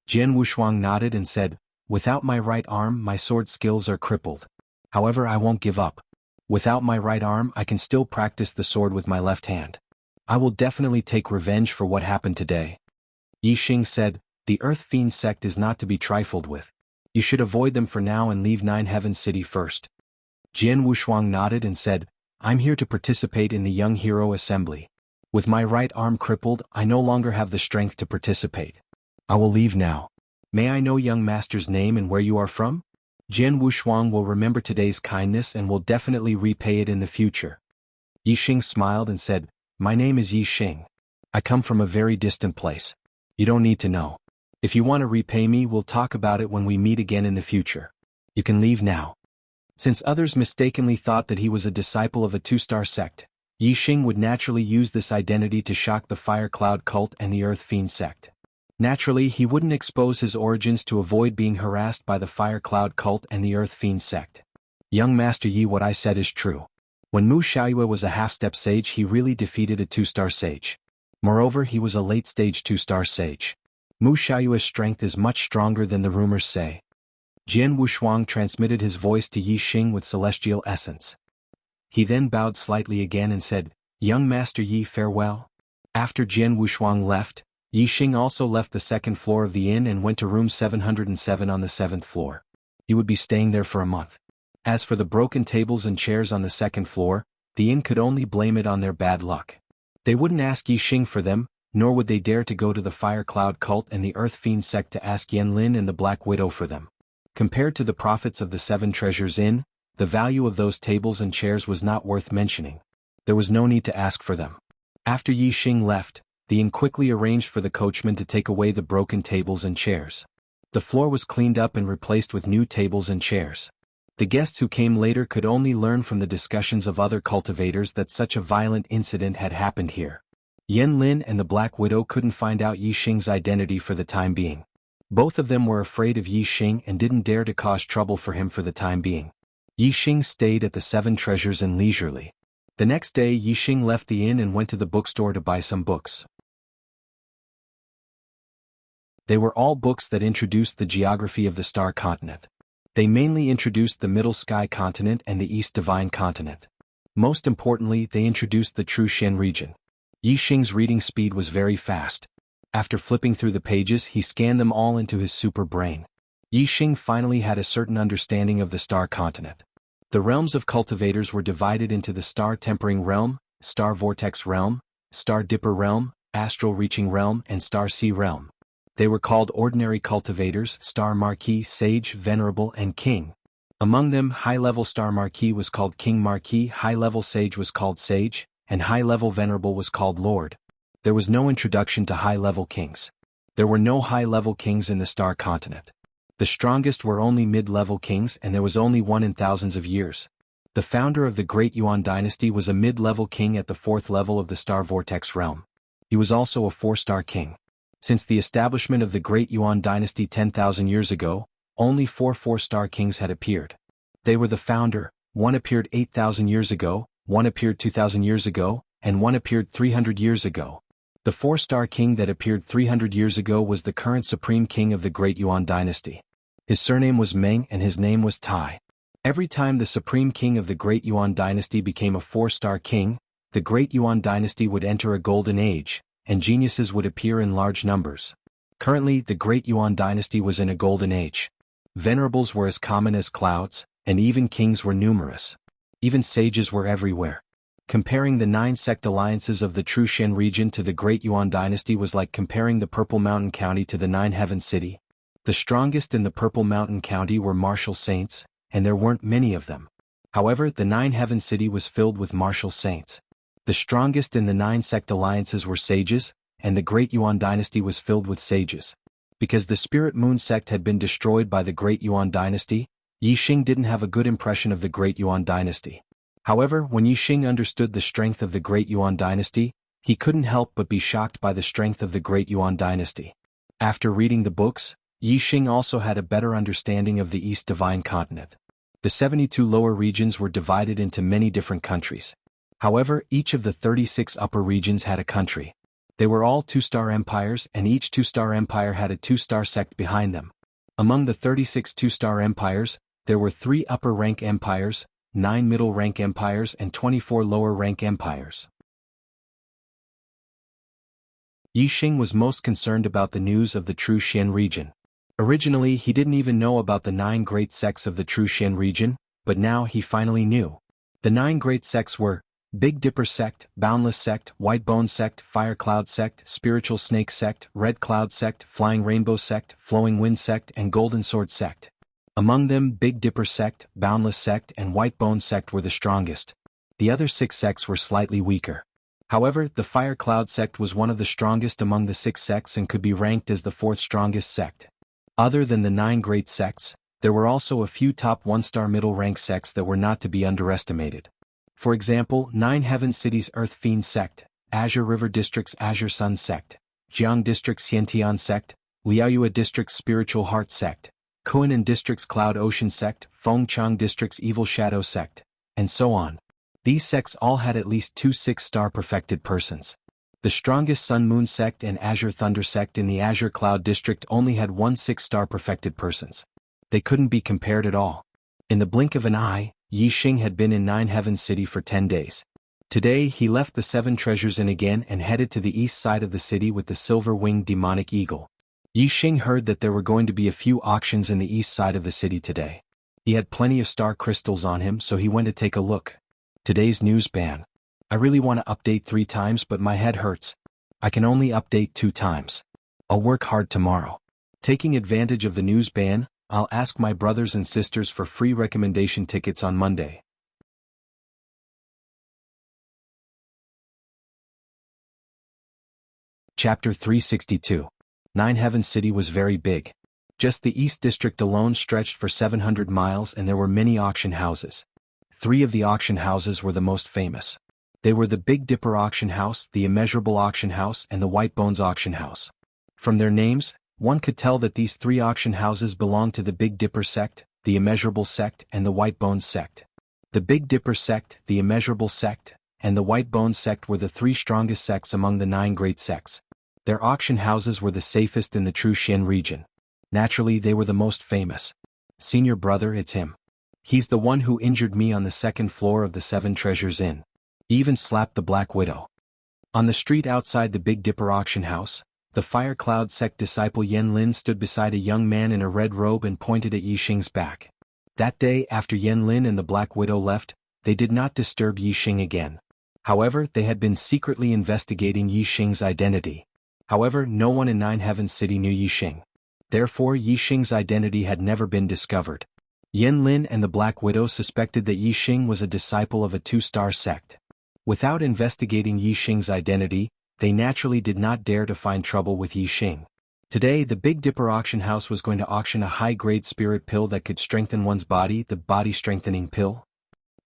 Speaker 1: Jian Wushuang nodded and said, Without my right arm, my sword skills are crippled. However, I won't give up. Without my right arm, I can still practice the sword with my left hand. I will definitely take revenge for what happened today. Yi Xing said, The Earth Fiend sect is not to be trifled with. You should avoid them for now and leave 9 Heaven City first. Jian Wushuang nodded and said, I'm here to participate in the Young Hero Assembly. With my right arm crippled, I no longer have the strength to participate. I will leave now. May I know young master's name and where you are from? Jian Wushuang will remember today's kindness and will definitely repay it in the future. Yi Xing smiled and said, My name is Yi Xing. I come from a very distant place. You don't need to know. If you want to repay me, we'll talk about it when we meet again in the future. You can leave now. Since others mistakenly thought that he was a disciple of a 2-star sect, Yi Xing would naturally use this identity to shock the Fire Cloud cult and the Earth Fiend sect. Naturally, he wouldn't expose his origins to avoid being harassed by the Fire Cloud cult and the Earth Fiend sect. Young Master Yi, what I said is true. When Mu Xiaoyue was a half-step sage, he really defeated a 2-star sage. Moreover, he was a late-stage 2-star sage. Mu Xiaoyue's strength is much stronger than the rumors say. Jian Wushuang transmitted his voice to Yi Xing with celestial essence. He then bowed slightly again and said, "Young Master Yi, farewell." After Jian Wushuang left, Yi Xing also left the second floor of the inn and went to room 707 on the 7th floor. He would be staying there for a month. As for the broken tables and chairs on the second floor, the inn could only blame it on their bad luck. They wouldn't ask Yi Xing for them, nor would they dare to go to the Fire Cloud cult and the Earth Fiend sect to ask Yan Lin and the Black Widow for them. Compared to the profits of the 7 Treasures Inn, the value of those tables and chairs was not worth mentioning. There was no need to ask for them. After Yi Xing left, the inn quickly arranged for the coachman to take away the broken tables and chairs. The floor was cleaned up and replaced with new tables and chairs. The guests who came later could only learn from the discussions of other cultivators that such a violent incident had happened here. Yan Lin and the Black Widow couldn't find out Yi Xing's identity for the time being. Both of them were afraid of Yi Xing and didn't dare to cause trouble for him for the time being. Yi Xing stayed at the 7 Treasures Inn leisurely. The next day Yi Xing left the inn and went to the bookstore to buy some books. They were all books that introduced the geography of the Star Continent. They mainly introduced the Middle Sky Continent and the East Divine Continent. Most importantly, they introduced the True Xian region. Yi Xing's reading speed was very fast. After flipping through the pages, he scanned them all into his super brain. Yi Xing finally had a certain understanding of the Star Continent. The realms of cultivators were divided into the Star Tempering Realm, Star Vortex Realm, Star Dipper Realm, Astral Reaching Realm, and Star Sea Realm. They were called ordinary cultivators, Star Marquis, Sage, Venerable, and King. Among them, high-level Star Marquis was called King Marquis, high-level Sage was called Sage, and high-level Venerable was called Lord. There was no introduction to high-level kings. There were no high-level kings in the Star Continent. The strongest were only mid-level kings, and there was only one in thousands of years. The founder of the Great Yuan dynasty was a mid-level king at the 4th level of the Star Vortex realm. He was also a 4-star king. Since the establishment of the Great Yuan dynasty 10,000 years ago, only 4 4-star kings had appeared. They were the founder, one appeared 8,000 years ago, one appeared 2,000 years ago, and one appeared 300 years ago. The 4-star king that appeared 300 years ago was the current supreme king of the Great Yuan dynasty. His surname was Meng and his name was Tai. Every time the supreme king of the Great Yuan dynasty became a 4-star king, the Great Yuan dynasty would enter a golden age, and geniuses would appear in large numbers. Currently, the Great Yuan dynasty was in a golden age. Venerables were as common as clouds, and even kings were numerous. Even sages were everywhere. Comparing the 9 sect alliances of the True Xian region to the Great Yuan dynasty was like comparing the Purple Mountain County to the 9 Heaven City. The strongest in the Purple Mountain County were martial saints, and there weren't many of them. However, the 9 Heaven City was filled with martial saints. The strongest in the 9 sect alliances were sages, and the Great Yuan dynasty was filled with sages. Because the Spirit Moon sect had been destroyed by the Great Yuan dynasty, Yi Xing didn't have a good impression of the Great Yuan dynasty. However, when Yi Xing understood the strength of the Great Yuan dynasty, he couldn't help but be shocked by the strength of the Great Yuan dynasty. After reading the books, Yi Xing also had a better understanding of the East Divine Continent. The 72 lower regions were divided into many different countries. However, each of the 36 upper regions had a country. They were all 2-star empires, and each 2-star empire had a 2-star sect behind them. Among the 36 2-star empires, there were 3 upper-rank empires, 9 middle-rank empires, and 24 lower-rank empires. Yi Xing was most concerned about the news of the True Xian region. Originally, he didn't even know about the 9 great sects of the True Xian region, but now he finally knew. The 9 great sects were Big Dipper sect, Boundless sect, White Bone sect, Fire Cloud sect, Spiritual Snake sect, Red Cloud sect, Flying Rainbow sect, Flowing Wind sect, and Golden Sword sect. Among them, Big Dipper sect, Boundless sect, and White Bone sect were the strongest. The other 6 sects were slightly weaker. However, the Fire Cloud sect was one of the strongest among the 6 sects and could be ranked as the 4th strongest sect. Other than the 9 great sects, there were also a few top 1-star middle-rank sects that were not to be underestimated. For example, 9 Heaven Cities Earth Fiend sect, Azure River District's Azure Sun sect, Jiang District's Xiantian Sect, Liaoyue District's Spiritual Heart Sect, Kuinan District's Cloud Ocean Sect, Fengchang District's Evil Shadow Sect, and so on. These sects all had at least 2 6-star perfected persons. The strongest Sun Moon Sect and Azure Thunder Sect in the Azure Cloud District only had 1 6-star perfected persons. They couldn't be compared at all. In the blink of an eye, Yixing had been in Nine Heavens City for 10 days. Today he left the 7 Treasures Inn again and headed to the east side of the city with the silver-winged demonic eagle. Yixing heard that there were going to be a few auctions in the east side of the city today. He had plenty of star crystals on him, so he went to take a look. Today's news ban. I really want to update 3 times, but my head hurts. I can only update 2 times. I'll work hard tomorrow. Taking advantage of the news ban, I'll ask my brothers and sisters for free recommendation tickets on Monday. Chapter 362. Nine Heavens City was very big. Just the East District alone stretched for 700 miles and there were many auction houses. 3 of the auction houses were the most famous. They were the Big Dipper Auction House, the Immeasurable Auction House, and the White Bones Auction House. From their names, one could tell that these 3 auction houses belonged to the Big Dipper Sect, the Immeasurable Sect, and the White Bones Sect. The Big Dipper Sect, the Immeasurable Sect, and the White Bones Sect were the 3 strongest sects among the 9 great sects. Their auction houses were the safest in the True Xian region. Naturally, they were the most famous. Senior brother, it's him. He's the one who injured me on the 2nd floor of the 7 Treasures Inn. He even slapped the Black Widow. On the street outside the Big Dipper auction house, the Fire Cloud sect disciple Yan Lin stood beside a young man in a red robe and pointed at Yixing's back. That day, after Yan Lin and the Black Widow left, they did not disturb Yixing again. However, they had been secretly investigating Yixing's identity. However, no one in Nine Heavens City knew Yixing. Therefore, Yixing's identity had never been discovered. Yan Lin and the Black Widow suspected that Yixing was a disciple of a 2-star sect. Without investigating Yixing's identity, they naturally did not dare to find trouble with Yixing. Today, the Big Dipper auction house was going to auction a high-grade spirit pill that could strengthen one's body, the body-strengthening pill.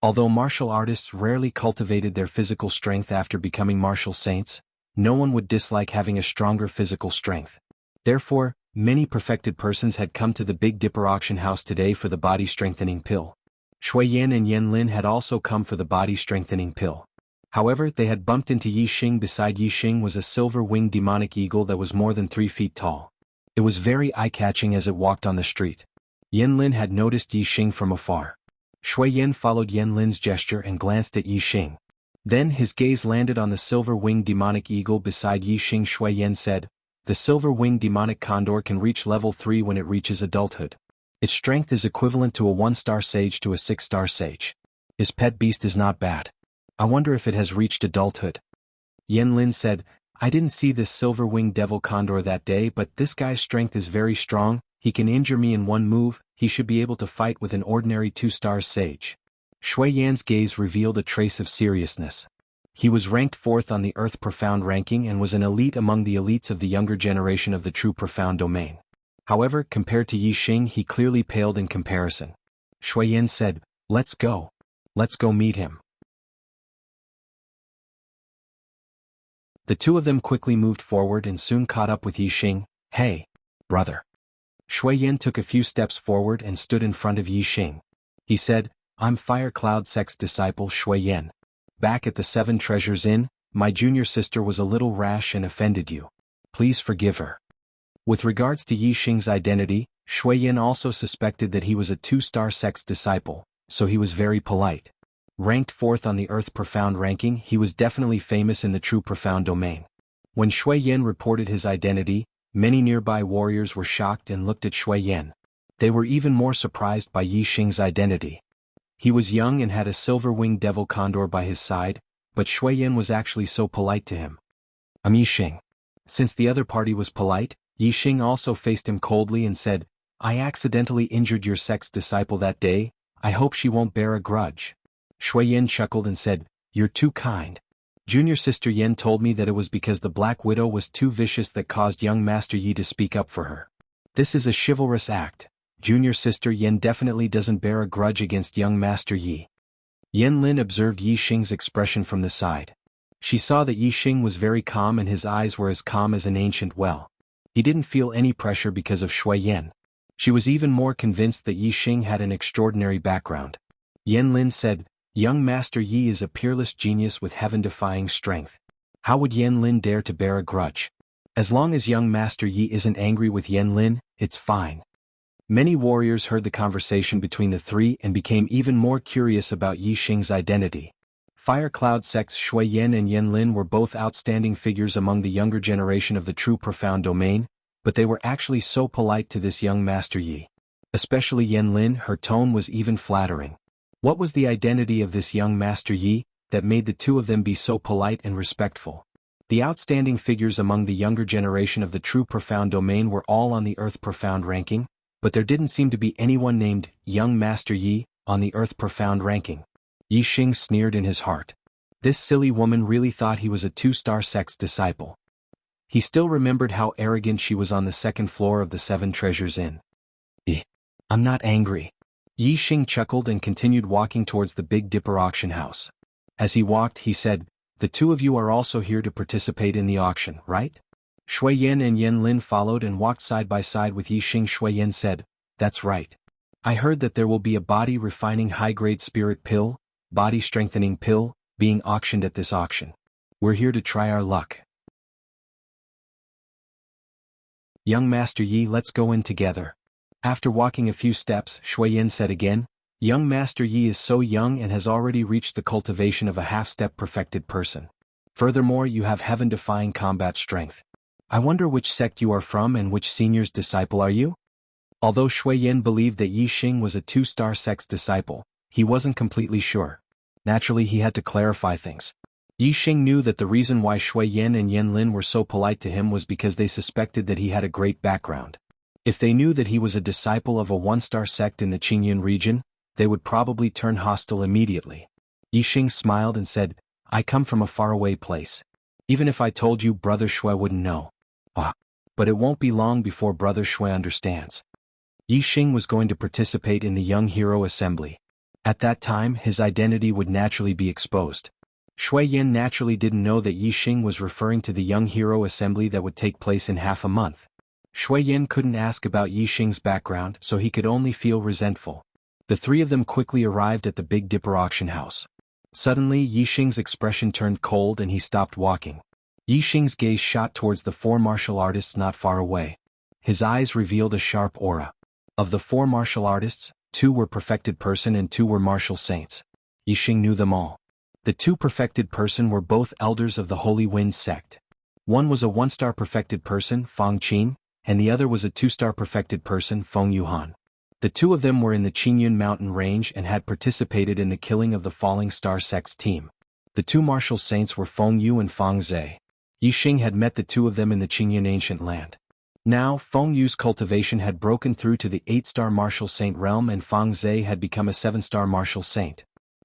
Speaker 1: Although martial artists rarely cultivated their physical strength after becoming martial saints, no one would dislike having a stronger physical strength. Therefore, many perfected persons had come to the Big Dipper auction house today for the body-strengthening pill. Shui Yan and Yan Lin had also come for the body-strengthening pill. However, they had bumped into Yixing. Beside Yixing was a silver-winged demonic eagle that was more than 3 feet tall. It was very eye-catching as it walked on the street. Yan Lin had noticed Yixing from afar. Shui Yan followed Yan Lin's gesture and glanced at Yixing. Then his gaze landed on the silver-winged demonic eagle beside Yixing. Shui Yan said, "The silver-winged demonic condor can reach level 3 when it reaches adulthood. Its strength is equivalent to a 1-star sage to a 6-star sage. His pet beast is not bad. I wonder if it has reached adulthood." Yan Lin said, "I didn't see this silver-winged devil condor that day, but this guy's strength is very strong. He can injure me in 1 move. He should be able to fight with an ordinary 2-star sage." Shui Yan's gaze revealed a trace of seriousness. He was ranked 4th on the Earth Profound ranking and was an elite among the elites of the younger generation of the True Profound domain. However, compared to Yixing, he clearly paled in comparison. Shui Yan said, "Let's go. Let's go meet him." The 2 of them quickly moved forward and soon caught up with Yixing. "Hey, brother." Shui Yan took a few steps forward and stood in front of Yixing. He said, "I'm Fire Cloud Sect's disciple Shui Yan. Back at the 7 Treasures Inn, my junior sister was a little rash and offended you. Please forgive her." With regards to Yixing's identity, Shui Yan also suspected that he was a 2-star sect's disciple, so he was very polite. Ranked 4th on the Earth Profound ranking, he was definitely famous in the True Profound domain. When Shui Yan reported his identity, many nearby warriors were shocked and looked at Shui Yan. They were even more surprised by Yixing's identity. He was young and had a silver-winged devil condor by his side, but Shui Yan was actually so polite to him. "I'm Yixing." Since the other party was polite, Yixing also faced him coldly and said, "I accidentally injured your sect's disciple that day. I hope she won't bear a grudge." Shui Yan chuckled and said, "You're too kind. Junior sister Yan told me that it was because the Black Widow was too vicious that caused young Master Yi to speak up for her. This is a chivalrous act. Junior sister Yan definitely doesn't bear a grudge against young Master Yi." Yan Lin observed Yixing's expression from the side. She saw that Yi Xing was very calm and his eyes were as calm as an ancient well. He didn't feel any pressure because of Shui Yan. She was even more convinced that Yi Xing had an extraordinary background. Yan Lin said, "Young Master Yi is a peerless genius with heaven-defying strength. How would Yan Lin dare to bear a grudge? As long as young Master Yi isn't angry with Yan Lin, it's fine." Many warriors heard the conversation between the three and became even more curious about Yi Xing's identity. Fire Cloud sects Shui Yan and Yan Lin were both outstanding figures among the younger generation of the true profound domain, but they were actually so polite to this young Master Yi. Especially Yan Lin, her tone was even flattering. What was the identity of this young Master Yi that made the two of them be so polite and respectful? The outstanding figures among the younger generation of the true profound domain were all on the Earth Profound ranking, but there didn't seem to be anyone named Young Master Yi on the Earth Profound ranking. Yi Xing sneered in his heart. This silly woman really thought he was a two-star sect's disciple. He still remembered how arrogant she was on the second floor of the Seven Treasures Inn. I'm not angry. Yi Xing chuckled and continued walking towards the Big Dipper auction house. As he walked, he said, "The two of you are also here to participate in the auction, right?" Shui Yan and Yan Lin followed and walked side by side with Yi Xing. Shui Yan said, "That's right. I heard that there will be a body-refining high-grade spirit pill, body-strengthening pill, being auctioned at this auction. We're here to try our luck. Young Master Yi, let's go in together." After walking a few steps, Shui Yan said again, "Young Master Yi is so young and has already reached the cultivation of a half-step perfected person. Furthermore, you have heaven-defying combat strength. I wonder which sect you are from and which senior's disciple are you?" Although Shui Yan believed that Yi Xing was a two-star sect's disciple, he wasn't completely sure. Naturally, he had to clarify things. Yi Xing knew that the reason why Shui Yan and Yan Lin were so polite to him was because they suspected that he had a great background. If they knew that he was a disciple of a one-star sect in the Qingyun region, they would probably turn hostile immediately. Yi Xing smiled and said, "I come from a faraway place. Even if I told you, Brother Shui wouldn't know. But it won't be long before Brother Shui understands." Yi Xing was going to participate in the Young Hero Assembly. At that time, his identity would naturally be exposed. Shui Yan naturally didn't know that Yi Xing was referring to the Young Hero Assembly that would take place in half a month. Shui Yan couldn't ask about Yi Xing's background, so he could only feel resentful. The three of them quickly arrived at the Big Dipper auction house. Suddenly, Yi Xing's expression turned cold and he stopped walking. Yi Xing's gaze shot towards the four martial artists not far away. His eyes revealed a sharp aura. Of the four martial artists, 2 were perfected person and 2 were martial saints. Yi Xing knew them all. The 2 perfected person were both elders of the Holy Wind sect. One was a 1-star perfected person, Fang Qin, and the other was a 2-star perfected person, Feng Yuhan. The 2 of them were in the Qingyun mountain range and had participated in the killing of the Falling Star sect's team. The 2 martial saints were Feng Yu and Fang Zhe. Yi Xing had met the 2 of them in the Qingyun ancient land. Now, Feng Yu's cultivation had broken through to the 8-star martial saint realm and Fang Zhe had become a 7-star martial saint.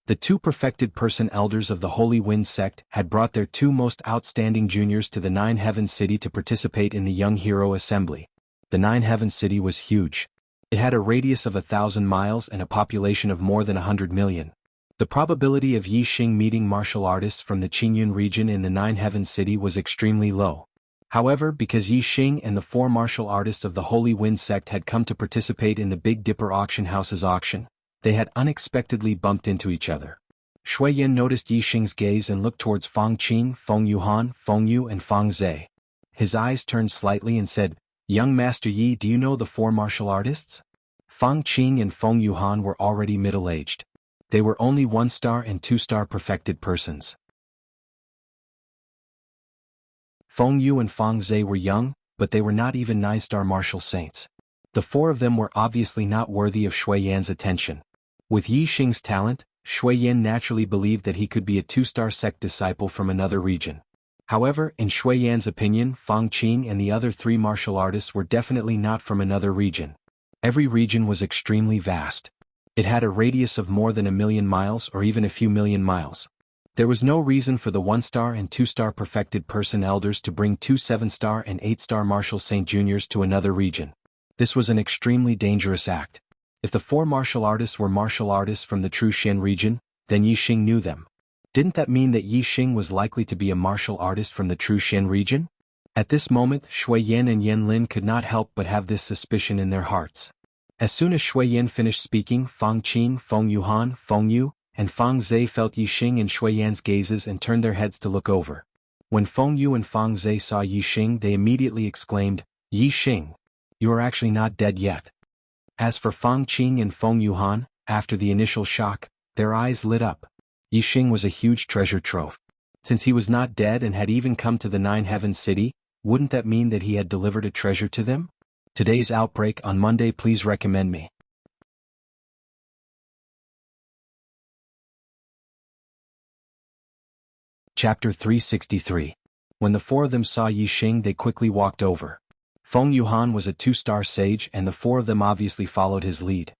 Speaker 1: The 2 perfected person elders of the Holy Wind sect had brought their 2 most outstanding juniors to the Nine Heavens City to participate in the Young Hero Assembly. The Nine Heavens City was huge. It had a radius of 1,000 miles and a population of more than 100 million. The probability of Yi Xing meeting martial artists from the Qingyun region in the Nine Heavens City was extremely low. However, because Yi Xing and the 4 martial artists of the Holy Wind sect had come to participate in the Big Dipper auction house's auction, they had unexpectedly bumped into each other. Shui Yan noticed Yi Xing's gaze and looked towards Fang Qin, Feng Yuhan, Feng Yu and Fang Zhe. His eyes turned slightly and said, "Young Master Yi, do you know the 4 martial artists?" Fang Qin and Feng Yuhan were already middle-aged. They were only 1-star and 2-star perfected persons. Feng Yu and Fang Zhe were young, but they were not even 9-star martial saints. The 4 of them were obviously not worthy of Shui Yan's attention. With Yi Xing's talent, Shui Yan naturally believed that he could be a 2-star sect disciple from another region. However, in Shui Yan's opinion, Fang Qin and the other 3 martial artists were definitely not from another region. Every region was extremely vast. It had a radius of more than 1,000,000 miles or even a few million miles. There was no reason for the 1-star and 2-star perfected person elders to bring 2 7-star and 8-star martial saint juniors to another region. This was an extremely dangerous act. If the 4 martial artists were martial artists from the true Xian region, then Yi Xing knew them. Didn't that mean that Yi Xing was likely to be a martial artist from the Truxian region? At this moment, Shui Yan and Yan Lin could not help but have this suspicion in their hearts. As soon as Shui Yan finished speaking, Fang Qing, Feng Yuhan, Feng Yu, and Fang Zhe felt Yi Xing and Shui Yan's gazes and turned their heads to look over. When Feng Yu and Fang Zhe saw Yi Xing, they immediately exclaimed, "Yi Xing, you are actually not dead yet." As for Fang Qing and Feng Yuhan, after the initial shock, their eyes lit up. Yi Xing was a huge treasure trove. Since he was not dead and had even come to the Nine Heavens City, wouldn't that mean that he had delivered a treasure to them? Today's outbreak on Monday. Please recommend me. Chapter 363. When the four of them saw Yi Xing, they quickly walked over. Feng Yuhan was a two-star sage and the four of them obviously followed his lead.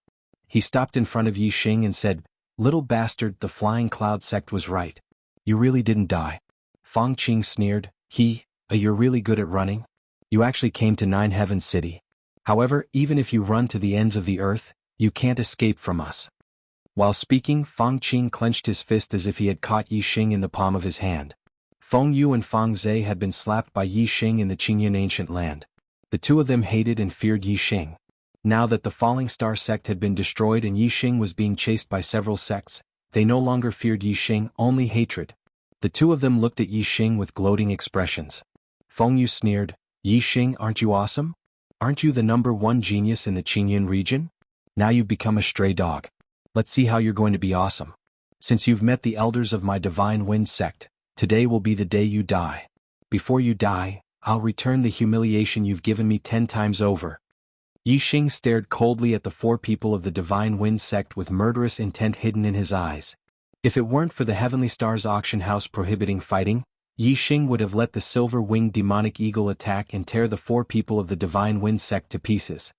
Speaker 1: He stopped in front of Yi Xing and said, "Little bastard, the Flying Cloud sect was right. You really didn't die." Fang Qing sneered, You're really good at running? You actually came to Nine Heavens City. However, even if you run to the ends of the earth, you can't escape from us." While speaking, Fang Qing clenched his fist as if he had caught Yi Xing in the palm of his hand. Feng Yu and Fang Zhe had been slapped by Yi Xing in the Qingyan ancient land. The two of them hated and feared Yi Xing. Now that the Falling Star sect had been destroyed and Yi Xing was being chased by several sects, they no longer feared Yi Xing, only hatred. The two of them looked at Yi Xing with gloating expressions. Feng Yu sneered, "Yi Xing, aren't you awesome? Aren't you the #1 genius in the Qingyan region? Now you've become a stray dog. Let's see how you're going to be awesome. Since you've met the elders of my Divine Wind sect, today will be the day you die. Before you die, I'll return the humiliation you've given me 10 times over." Yi Xing stared coldly at the four people of the Divine Wind sect with murderous intent hidden in his eyes. If it weren't for the Heavenly Stars auction house prohibiting fighting, Yi Xing would have let the silver-winged demonic eagle attack and tear the four people of the Divine Wind sect to pieces.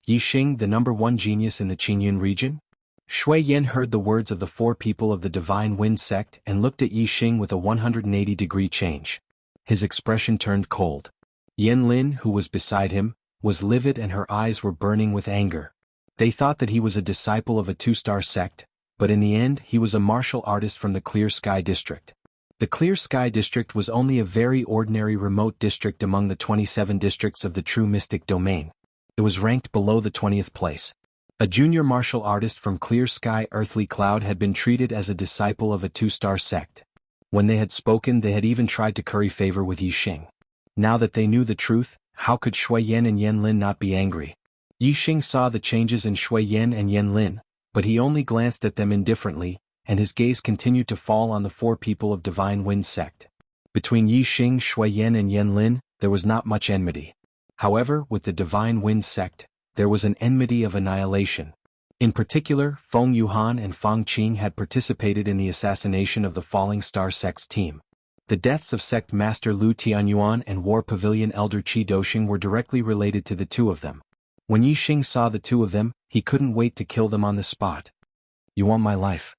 Speaker 1: Yi Xing, the #1 genius in the Qingyan region? Shui Yan heard the words of the four people of the Divine Wind sect and looked at Yi Xing with a 180-degree change. His expression turned cold. Yan Lin, who was beside him, was livid and her eyes were burning with anger. They thought that he was a disciple of a two-star sect, but in the end he was a martial artist from the Clear Sky District. The Clear Sky District was only a very ordinary remote district among the 27 districts of the true mystic domain. It was ranked below the 20th place. A junior martial artist from Clear Sky Earthly Cloud had been treated as a disciple of a two-star sect. When they had spoken, they had even tried to curry favor with Yi Xing. Now that they knew the truth, how could Shui Yan and Yan Lin not be angry? Yi Xing saw the changes in Shui Yan and Yan Lin, but he only glanced at them indifferently, and his gaze continued to fall on the four people of Divine Wind sect. Between Yi Xing, Shui Yan and Yan Lin, there was not much enmity. However, with the Divine Wind sect, there was an enmity of annihilation. In particular, Feng Yuhan and Fang Qing had participated in the assassination of the Falling Star sect's team. The deaths of Sect Master Lu Tianyuan and War Pavilion Elder Qi Doshing were directly related to the two of them. When Yi Xing saw the two of them, he couldn't wait to kill them on the spot. "You want my life?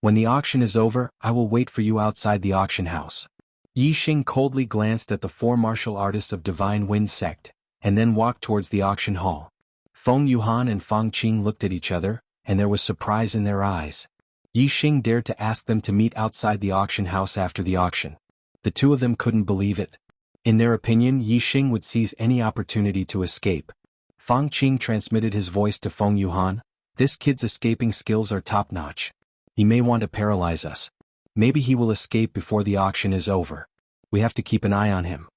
Speaker 1: When the auction is over, I will wait for you outside the auction house." Yi Xing coldly glanced at the four martial artists of Divine Wind sect, and then walked towards the auction hall. Feng Yuhan and Fang Qing looked at each other, and there was surprise in their eyes. Yi Xing dared to ask them to meet outside the auction house after the auction. The two of them couldn't believe it. In their opinion, Yi Xing would seize any opportunity to escape. Fang Qing transmitted his voice to Feng Yuhan, "This kid's escaping skills are top-notch. He may want to paralyze us. Maybe he will escape before the auction is over. We have to keep an eye on him."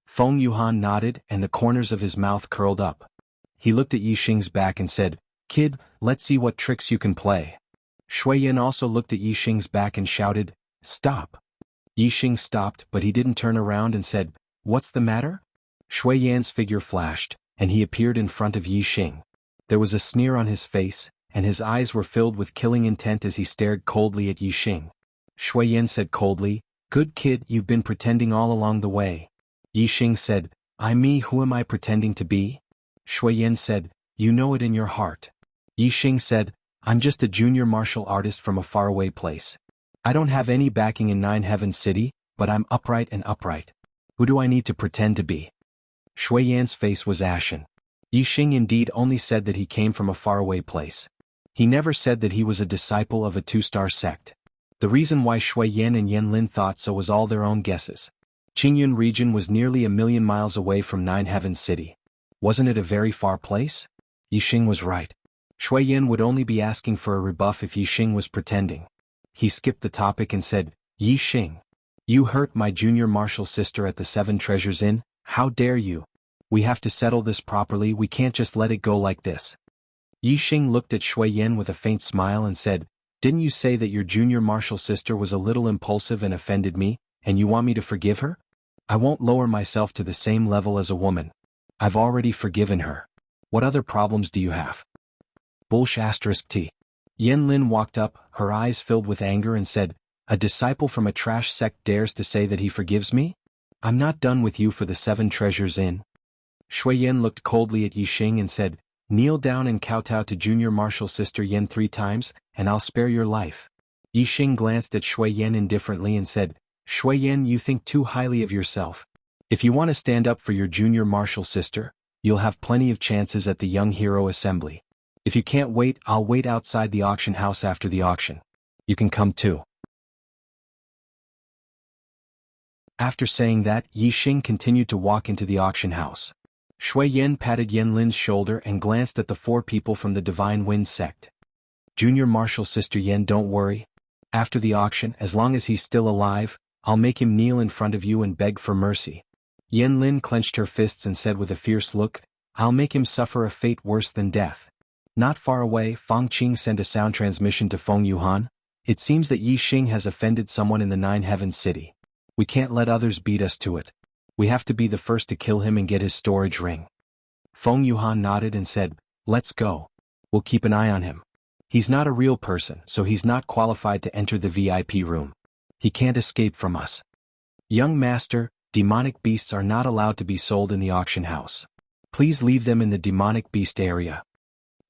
Speaker 1: Feng Yuhan nodded and the corners of his mouth curled up. He looked at Yi Xing's back and said, "Kid, let's see what tricks you can play." Shui Yan also looked at Yi Xing's back and shouted, "Stop." Yi Xing stopped, but he didn't turn around and said, "What's the matter?" Shui Yan's figure flashed, and he appeared in front of Yi Xing. There was a sneer on his face, and his eyes were filled with killing intent as he stared coldly at Yi Xing. Shui Yan said coldly, "Good kid, you've been pretending all along the way." Yi Xing said, "I'm me, who am I pretending to be?" Shui Yan said, "You know it in your heart." Yi Xing said, "I'm just a junior martial artist from a faraway place. I don't have any backing in Nine Heavens City, but I'm upright and upright. Who do I need to pretend to be?" Shui Yan's face was ashen. Yi Xing indeed only said that he came from a faraway place. He never said that he was a disciple of a two-star sect. The reason why Shui Yan and Yan Lin thought so was all their own guesses. Qingyun region was nearly 1,000,000 miles away from Nine Heavens City. Wasn't it a very far place? Yixing was right. Shui Yan would only be asking for a rebuff if Yixing was pretending. He skipped the topic and said, Yixing, you hurt my junior martial sister at the Seven Treasures Inn, how dare you? We have to settle this properly, we can't just let it go like this. Yixing looked at Shui Yan with a faint smile and said, didn't you say that your junior martial sister was a little impulsive and offended me, and you want me to forgive her? I won't lower myself to the same level as a woman. I've already forgiven her. What other problems do you have? T. Yan Lin walked up, her eyes filled with anger and said, a disciple from a trash sect dares to say that he forgives me? I'm not done with you for the Seven Treasures Inn. Shui Yan looked coldly at Yixing and said, kneel down and kowtow to junior martial sister Yan 3 times, and I'll spare your life. Yixing glanced at Shui Yan indifferently and said, Shui Yan, you think too highly of yourself. If you want to stand up for your junior martial sister, you'll have plenty of chances at the Young Hero Assembly. If you can't wait, I'll wait outside the auction house after the auction. You can come too. After saying that, Yixing continued to walk into the auction house. Shui Yan patted Yan Lin's shoulder and glanced at the 4 people from the Divine Wind sect. Junior martial sister Yan, don't worry. After the auction, as long as he's still alive, I'll make him kneel in front of you and beg for mercy. Yan Lin clenched her fists and said with a fierce look, I'll make him suffer a fate worse than death. Not far away, Fang Qing sent a sound transmission to Feng Yuhan. It seems that Yixing has offended someone in the Nine Heavens City. We can't let others beat us to it. We have to be the first to kill him and get his storage ring. Feng Yuhan nodded and said, let's go. We'll keep an eye on him. He's not a real person, so he's not qualified to enter the VIP room. He can't escape from us. Young master, demonic beasts are not allowed to be sold in the auction house. Please leave them in the demonic beast area.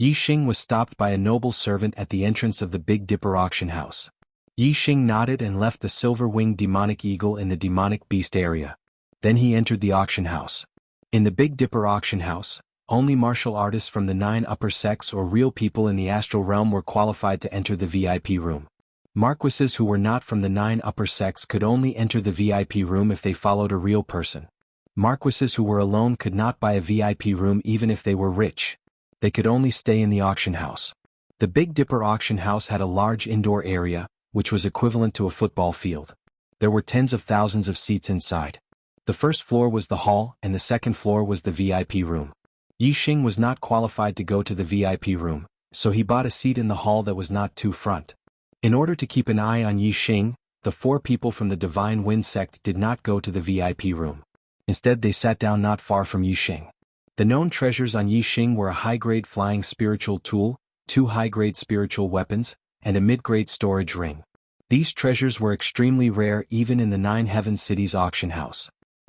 Speaker 1: Yixing was stopped by a noble servant at the entrance of the Big Dipper auction house. Yixing nodded and left the silver-winged demonic eagle in the demonic beast area. Then he entered the auction house. In the Big Dipper auction house, only martial artists from the 9 upper sects or real people in the astral realm were qualified to enter the VIP room. Marquises who were not from the 9 upper sects could only enter the VIP room if they followed a real person. Marquises who were alone could not buy a VIP room even if they were rich. They could only stay in the auction house. The Big Dipper auction house had a large indoor area, which was equivalent to a football field. There were tens of thousands of seats inside. The first floor was the hall and the second floor was the VIP room. Yixing was not qualified to go to the VIP room, so he bought a seat in the hall that was not too front. In order to keep an eye on Yixing, the 4 people from the Divine Wind sect did not go to the VIP room. Instead they sat down not far from Yixing. The known treasures on Yixing were a high-grade flying spiritual tool, 2 high-grade spiritual weapons, and a mid-grade storage ring. These treasures were extremely rare even in the 9 Heavens City's auction house.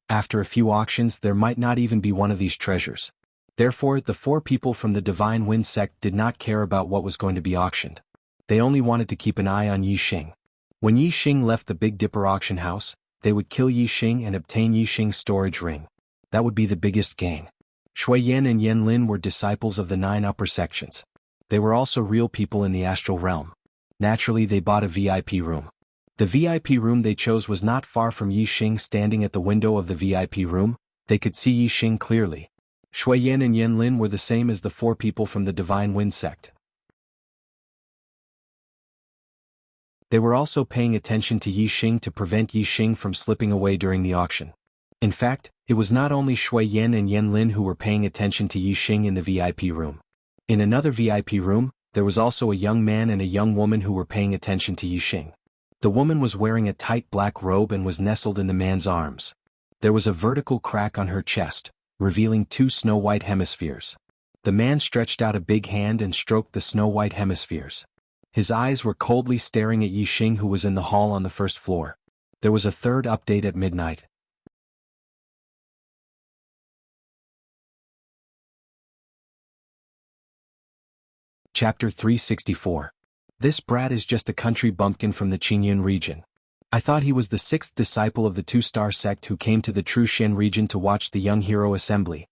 Speaker 1: After a few auctions there might not even be one of these treasures. Therefore, the 4 people from the Divine Wind sect did not care about what was going to be auctioned. They only wanted to keep an eye on Yixing. When Yixing left the Big Dipper auction house, they would kill Yixing and obtain Yixing's storage ring. That would be the biggest gain. Shui Yan and Yan Lin were disciples of the 9 upper sections. They were also real people in the astral realm. Naturally they bought a VIP room. The VIP room they chose was not far from Yixing. Standing at the window of the VIP room, they could see Yixing clearly. Shui Yan and Yan Lin were the same as the 4 people from the Divine Wind sect. They were also paying attention to Yixing to prevent Yixing from slipping away during the auction. In fact, it was not only Shui Yan and Yan Lin who were paying attention to Yixing in the VIP room. In another VIP room, there was also a young man and a young woman who were paying attention to Yixing. The woman was wearing a tight black robe and was nestled in the man's arms. There was a vertical crack on her chest, revealing 2 snow-white hemispheres. The man stretched out a big hand and stroked the snow-white hemispheres. His eyes were coldly staring at Yixing, who was in the hall on the first floor. There was a third update at midnight. Chapter 364. This brat is just a country bumpkin from the Qingyun region. I thought he was the 6th disciple of the 2-star sect who came to the Trushan region to watch the Young Hero Assembly.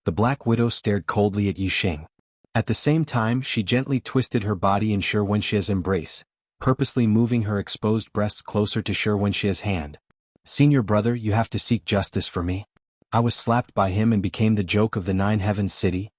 Speaker 1: The Black Widow stared coldly at Yixing. At the same time she gently twisted her body in Wenxia's embrace, purposely moving her exposed breasts closer to Wenxia's hand. Senior brother, you have to seek justice for me. I was slapped by him and became the joke of the Nine Heavens city.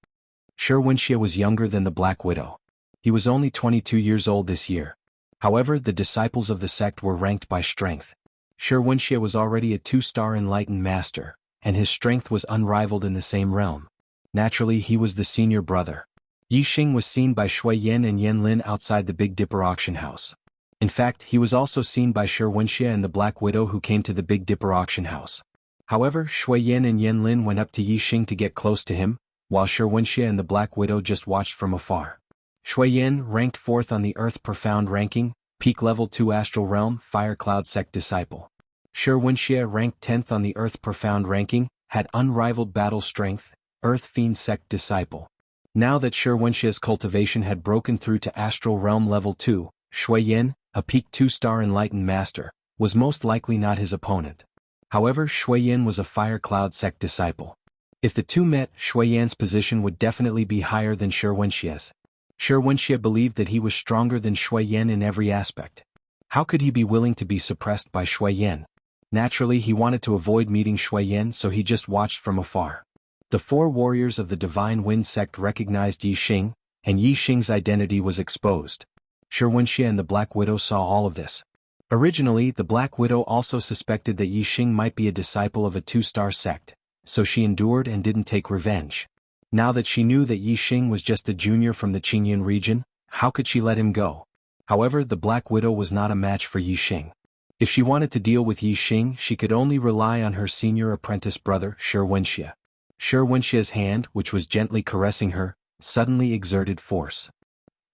Speaker 1: Wenxia was younger than the Black Widow. He was only 22 years old this year. However, the disciples of the sect were ranked by strength. Wenxia was already a 2-star enlightened master, and his strength was unrivaled in the same realm. Naturally, he was the senior brother. Yixing was seen by Shui Yan and Yan Lin outside the Big Dipper auction house. In fact, he was also seen by Wenxia and the Black Widow who came to the Big Dipper auction house. However, Shui Yan and Yan Lin went up to Yixing to get close to him, while Wenxia and the Black Widow just watched from afar. Shui Yan ranked 4th on the Earth Profound ranking, peak level 2 Astral Realm, Fire Cloud Sect disciple. Wenxia ranked 10th on the Earth Profound ranking, had unrivaled battle strength, Earth Fiend Sect disciple. Now that Wenxia's cultivation had broken through to Astral Realm level 2, Shui Yan, a peak 2-star enlightened master, was most likely not his opponent. However, Shui Yan was a Fire Cloud Sect disciple. If the two met, Shui Yan's position would definitely be higher than Wenxia's. Wenxia believed that he was stronger than Shui Yan in every aspect. How could he be willing to be suppressed by Shui Yan? Naturally, he wanted to avoid meeting Shui Yan, so he just watched from afar. The 4 warriors of the Divine Wind sect recognized Yixing, and Yixing's identity was exposed. Wenxia and the Black Widow saw all of this. Originally, the Black Widow also suspected that Yixing might be a disciple of a 2-star sect, so she endured and didn't take revenge. Now that she knew that Yixing was just a junior from the Qingyun region, how could she let him go? However, the Black Widow was not a match for Yixing. If she wanted to deal with Yixing, she could only rely on her senior apprentice brother, Wenxia. Wenxia's hand, which was gently caressing her, suddenly exerted force.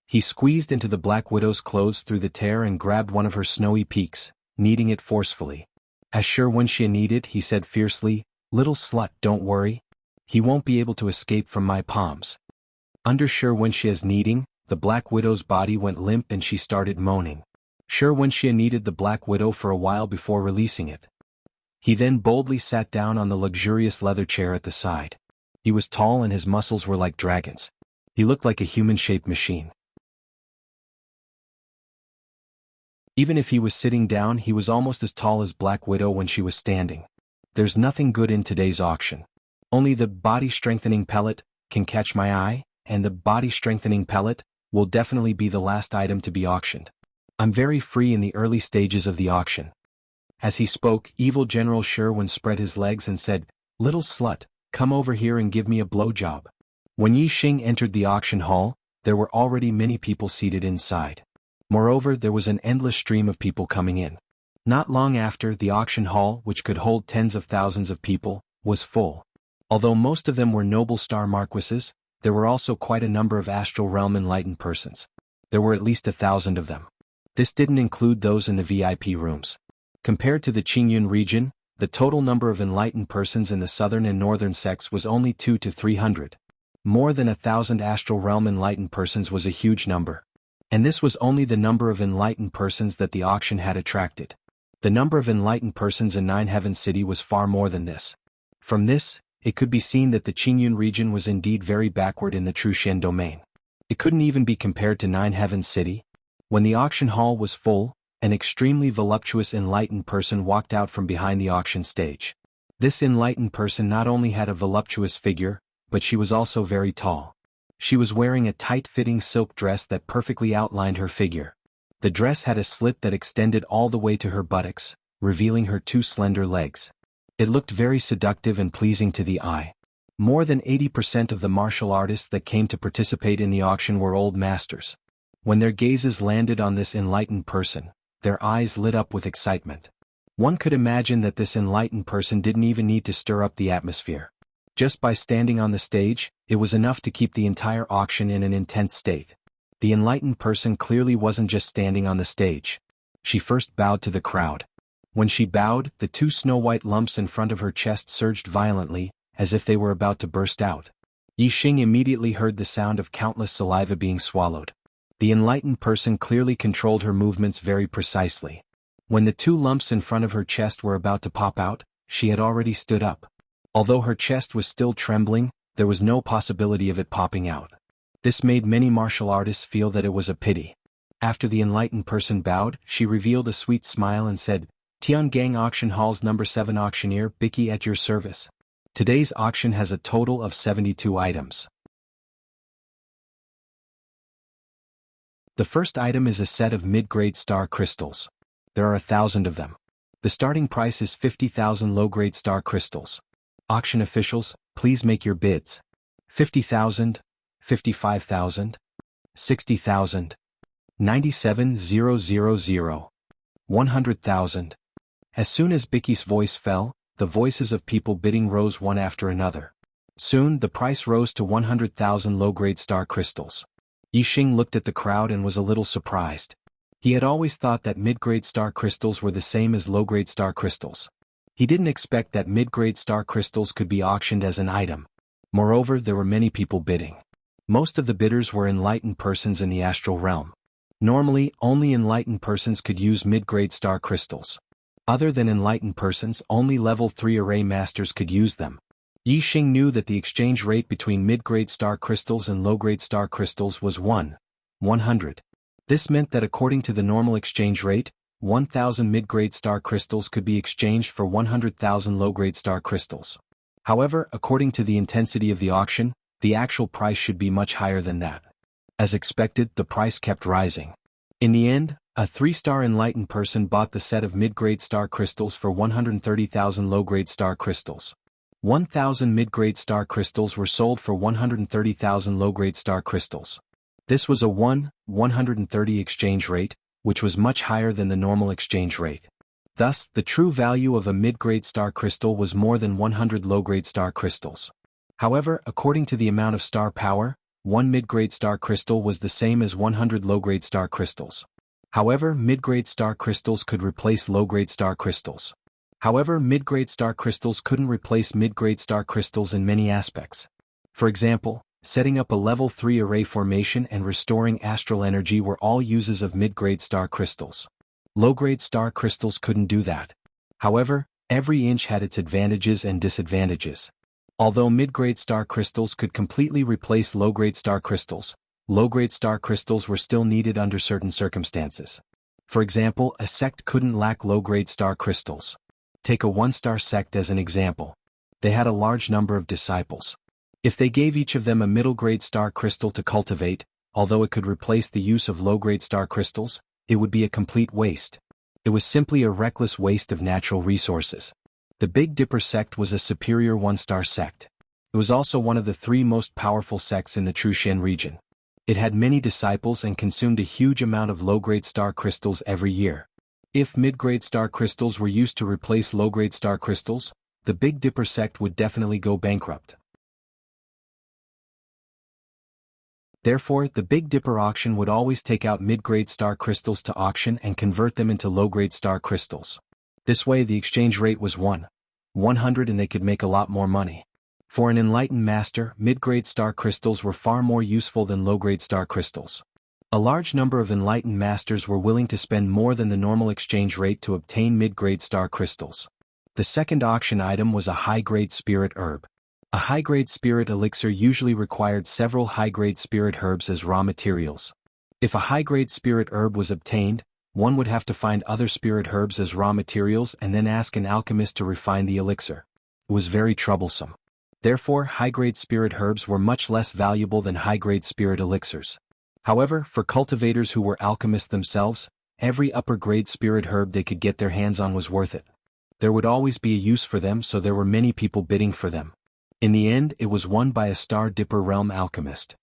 Speaker 1: He squeezed into the Black Widow's clothes through the tear and grabbed one of her snowy peaks, kneading it forcefully. As Wenxia kneaded, he said fiercely, "Little slut, don't worry. He won't be able to escape from my palms." Under Wenxia's kneading, the Black Widow's body went limp and she started moaning. Wenxia kneaded the Black Widow for a while before releasing it. He then boldly sat down on the luxurious leather chair at the side. He was tall and his muscles were like dragons. He looked like a human-shaped machine. Even if he was sitting down, he was almost as tall as Black Widow when she was standing. There's nothing good in today's auction. Only the body-strengthening pellet can catch my eye, and the body-strengthening pellet will definitely be the last item to be auctioned. I'm very free in the early stages of the auction. As he spoke, Evil General Sherwin spread his legs and said, "Little slut, come over here and give me a blowjob." When Yixing entered the auction hall, there were already many people seated inside. Moreover, there was an endless stream of people coming in. Not long after, the auction hall, which could hold tens of thousands of people, was full. Although most of them were noble star marquises, there were also quite a number of astral realm enlightened persons. There were at least 1,000 of them. This didn't include those in the VIP rooms. Compared to the Qingyun region, the total number of enlightened persons in the southern and northern sects was only 200 to 300. More than 1,000 astral realm enlightened persons was a huge number. And this was only the number of enlightened persons that the auction had attracted. The number of enlightened persons in Nine Heavens City was far more than this. From this, it could be seen that the Qingyun region was indeed very backward in the Truxian domain. It couldn't even be compared to Nine Heavens City. When the auction hall was full, an extremely voluptuous enlightened person walked out from behind the auction stage. This enlightened person not only had a voluptuous figure, but she was also very tall. She was wearing a tight-fitting silk dress that perfectly outlined her figure. The dress had a slit that extended all the way to her buttocks, revealing her 2 slender legs. It looked very seductive and pleasing to the eye. More than 80% of the martial artists that came to participate in the auction were old masters. When their gazes landed on this enlightened person, their eyes lit up with excitement. One could imagine that this enlightened person didn't even need to stir up the atmosphere. Just by standing on the stage, it was enough to keep the entire auction in an intense state. The enlightened person clearly wasn't just standing on the stage. She first bowed to the crowd. When she bowed, the 2 snow-white lumps in front of her chest surged violently, as if they were about to burst out. Yixing immediately heard the sound of countless saliva being swallowed. The enlightened person clearly controlled her movements very precisely. When the 2 lumps in front of her chest were about to pop out, she had already stood up. Although her chest was still trembling, there was no possibility of it popping out. This made many martial artists feel that it was a pity. After the enlightened person bowed, she revealed a sweet smile and said, Tiangang Auction Hall's number 7 auctioneer Bicky at your service. Today's auction has a total of 72 items. The first item is a set of mid-grade star crystals. There are 1,000 of them. The starting price is 50,000 low-grade star crystals. Auction officials, please make your bids. 50,000, 55,000, 60,000, 97,000, 100,000. As soon as Bicky's voice fell, the voices of people bidding rose one after another. Soon the price rose to 100,000 low-grade star crystals. Yixing looked at the crowd and was a little surprised. He had always thought that mid-grade star crystals were the same as low-grade star crystals. He didn't expect that mid-grade star crystals could be auctioned as an item. Moreover, there were many people bidding. Most of the bidders were enlightened persons in the astral realm. Normally, only enlightened persons could use mid-grade star crystals. Other than enlightened persons, only level 3 array masters could use them. Yixing knew that the exchange rate between mid-grade star crystals and low-grade star crystals was 100. This meant that according to the normal exchange rate, 1,000 mid-grade star crystals could be exchanged for 100,000 low-grade star crystals. However, according to the intensity of the auction, the actual price should be much higher than that. As expected, the price kept rising. In the end, a 3-star enlightened person bought the set of mid-grade star crystals for 130,000 low-grade star crystals. 1,000 mid-grade star crystals were sold for 130,000 low-grade star crystals. This was a 130 exchange rate, which was much higher than the normal exchange rate. Thus, the true value of a mid-grade star crystal was more than 100 low-grade star crystals. However, according to the amount of star power, one mid-grade star crystal was the same as 100 low-grade star crystals. However, mid-grade star crystals could replace low-grade star crystals. However, mid-grade star crystals couldn't replace mid-grade star crystals in many aspects. For example, setting up a level 3 array formation and restoring astral energy were all uses of mid-grade star crystals. Low-grade star crystals couldn't do that. However, every inch had its advantages and disadvantages. Although mid-grade star crystals could completely replace low-grade star crystals, low-grade star crystals were still needed under certain circumstances. For example, a sect couldn't lack low-grade star crystals. Take a 1-star sect as an example. They had a large number of disciples. If they gave each of them a middle-grade star crystal to cultivate, although it could replace the use of low-grade star crystals, it would be a complete waste. It was simply a reckless waste of natural resources. The Big Dipper sect was a superior 1-star sect. It was also one of the 3 most powerful sects in the Trushen region. It had many disciples and consumed a huge amount of low-grade star crystals every year. If mid-grade star crystals were used to replace low-grade star crystals, the Big Dipper sect would definitely go bankrupt. Therefore, the Big Dipper auction would always take out mid-grade star crystals to auction and convert them into low-grade star crystals. This way the exchange rate was 100 and they could make a lot more money. For an enlightened master, mid-grade star crystals were far more useful than low-grade star crystals. A large number of enlightened masters were willing to spend more than the normal exchange rate to obtain mid-grade star crystals. The second auction item was a high-grade spirit herb. A high-grade spirit elixir usually required several high-grade spirit herbs as raw materials. If a high-grade spirit herb was obtained, one would have to find other spirit herbs as raw materials and then ask an alchemist to refine the elixir. It was very troublesome. Therefore, high-grade spirit herbs were much less valuable than high-grade spirit elixirs. However, for cultivators who were alchemists themselves, every upper-grade spirit herb they could get their hands on was worth it. There would always be a use for them, so there were many people bidding for them. In the end, it was won by a Star Dipper realm alchemist.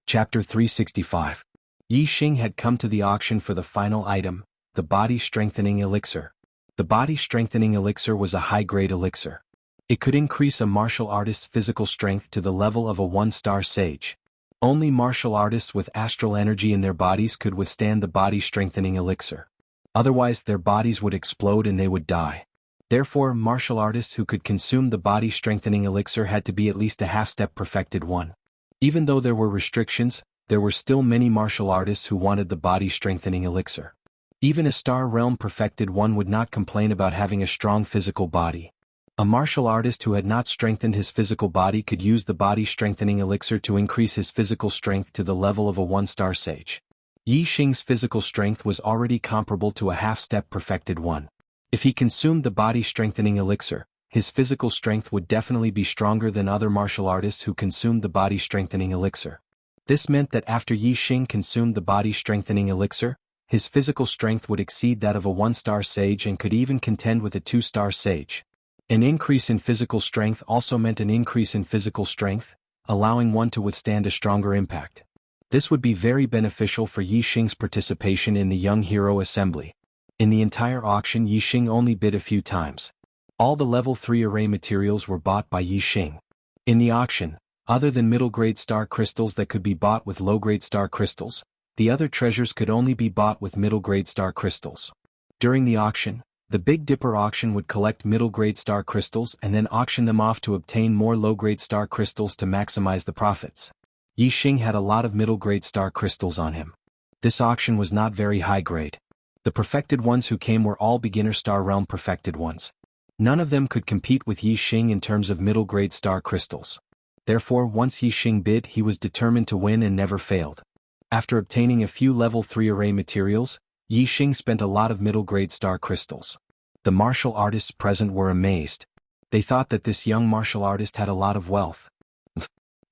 Speaker 1: Chapter 365. Yixing had come to the auction for the final item, the Body Strengthening Elixir. The Body Strengthening Elixir was a high-grade elixir. It could increase a martial artist's physical strength to the level of a 1-star sage. Only martial artists with astral energy in their bodies could withstand the Body Strengthening Elixir. Otherwise, their bodies would explode and they would die. Therefore, martial artists who could consume the Body Strengthening Elixir had to be at least a half-step perfected one. Even though there were restrictions, there were still many martial artists who wanted the Body Strengthening Elixir. Even a Star Realm perfected one would not complain about having a strong physical body. A martial artist who had not strengthened his physical body could use the body-strengthening elixir to increase his physical strength to the level of a 1-star sage. Yi Xing's physical strength was already comparable to a half-step perfected one. If he consumed the body-strengthening elixir, his physical strength would definitely be stronger than other martial artists who consumed the body-strengthening elixir. This meant that after Yi Xing consumed the body-strengthening elixir, his physical strength would exceed that of a 1-star sage and could even contend with a 2-star sage. An increase in physical strength also meant an increase in physical strength, allowing one to withstand a stronger impact. This would be very beneficial for Yi Xing's participation in the Young Hero Assembly. In the entire auction, Yi Xing only bid a few times. All the level 3 array materials were bought by Yi Xing. In the auction, other than middle-grade star crystals that could be bought with low-grade star crystals, the other treasures could only be bought with middle-grade star crystals. During the auction, the Big Dipper auction would collect middle-grade star crystals and then auction them off to obtain more low-grade star crystals to maximize the profits. Yi Xing had a lot of middle-grade star crystals on him. This auction was not very high-grade. The perfected ones who came were all beginner star realm perfected ones. None of them could compete with Yi Xing in terms of middle-grade star crystals. Therefore, once Yi Xing bid, he was determined to win and never failed. After obtaining a few level 3 array materials, Yi Xing spent a lot of middle-grade star crystals. The martial artists present were amazed. They thought that this young martial artist had a lot of wealth.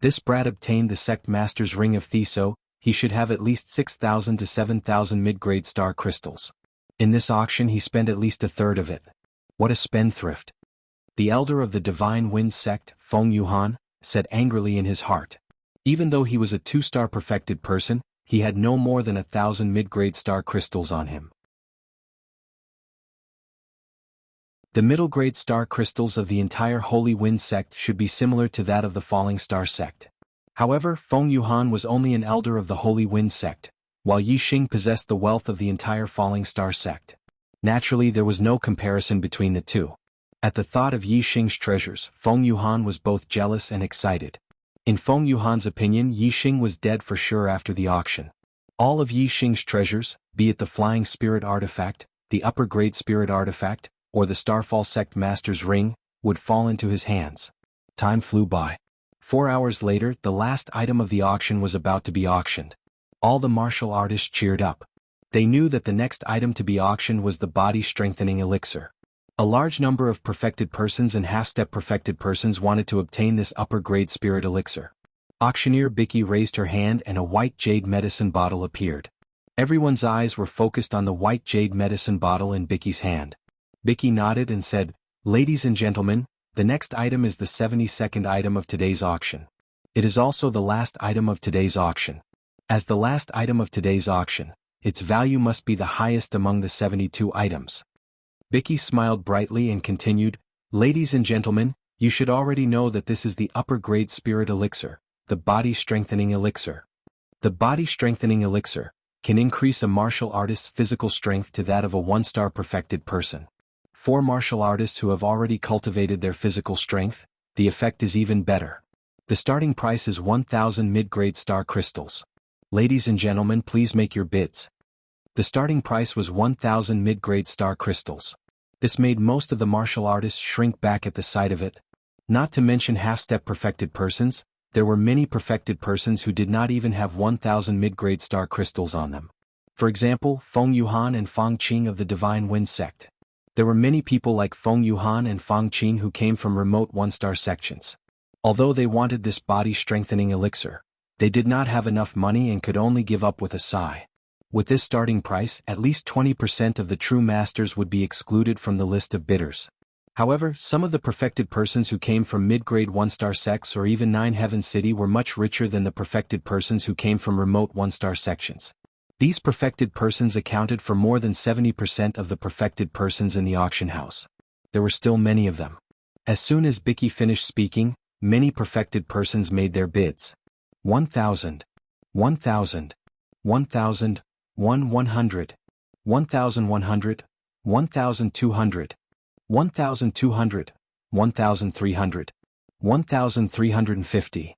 Speaker 1: This brat obtained the sect master's ring of Theso, he should have at least 6,000 to 7,000 mid-grade star crystals. In this auction he spent at least a third of it. What a spendthrift. The elder of the Divine Wind sect, Feng Yuhan, said angrily in his heart. Even though he was a 2-star perfected person, he had no more than 1,000 mid-grade star crystals on him. The middle-grade star crystals of the entire Holy Wind sect should be similar to that of the Falling Star sect. However, Feng Yuhan was only an elder of the Holy Wind sect, while Yi Xing possessed the wealth of the entire Falling Star sect. Naturally, there was no comparison between the two. At the thought of Yi Xing's treasures, Feng Yuhan was both jealous and excited. In Feng Yuhan's opinion, Yi Xing was dead for sure after the auction. All of Yi Xing's treasures, be it the Flying Spirit Artifact, the Upper Grade Spirit Artifact, or the Starfall Sect Master's Ring, would fall into his hands. Time flew by. 4 hours later, the last item of the auction was about to be auctioned. All the martial artists cheered up. They knew that the next item to be auctioned was the body-strengthening elixir. A large number of perfected persons and half-step perfected persons wanted to obtain this upper-grade spirit elixir. Auctioneer Bicky raised her hand and a white jade medicine bottle appeared. Everyone's eyes were focused on the white jade medicine bottle in Bicky's hand. Bicky nodded and said, "Ladies and gentlemen, the next item is the 72nd item of today's auction. It is also the last item of today's auction. As the last item of today's auction, its value must be the highest among the 72 items." Bicky smiled brightly and continued, "Ladies and gentlemen, you should already know that this is the upper-grade spirit elixir, the body-strengthening elixir. The body-strengthening elixir can increase a martial artist's physical strength to that of a 1-star perfected person. For martial artists who have already cultivated their physical strength, the effect is even better. The starting price is 1,000 mid-grade star crystals. Ladies and gentlemen, please make your bids." The starting price was 1,000 mid-grade star crystals. This made most of the martial artists shrink back at the sight of it. Not to mention half-step perfected persons, there were many perfected persons who did not even have 1,000 mid-grade star crystals on them. For example, Feng Yuhan and Fang Qing of the Divine Wind sect. There were many people like Feng Yuhan and Fang Qing who came from remote 1-star sections. Although they wanted this body-strengthening elixir, they did not have enough money and could only give up with a sigh. With this starting price, at least 20% of the true masters would be excluded from the list of bidders. However, some of the perfected persons who came from mid-grade 1-star sects or even 9 Heaven City were much richer than the perfected persons who came from remote 1-star sections. These perfected persons accounted for more than 70% of the perfected persons in the auction house. There were still many of them. As soon as Bicky finished speaking, many perfected persons made their bids. 1,000, 1,000, 1,000, 100, 1,100, 1,200, 1,200, 1,300, 1,350.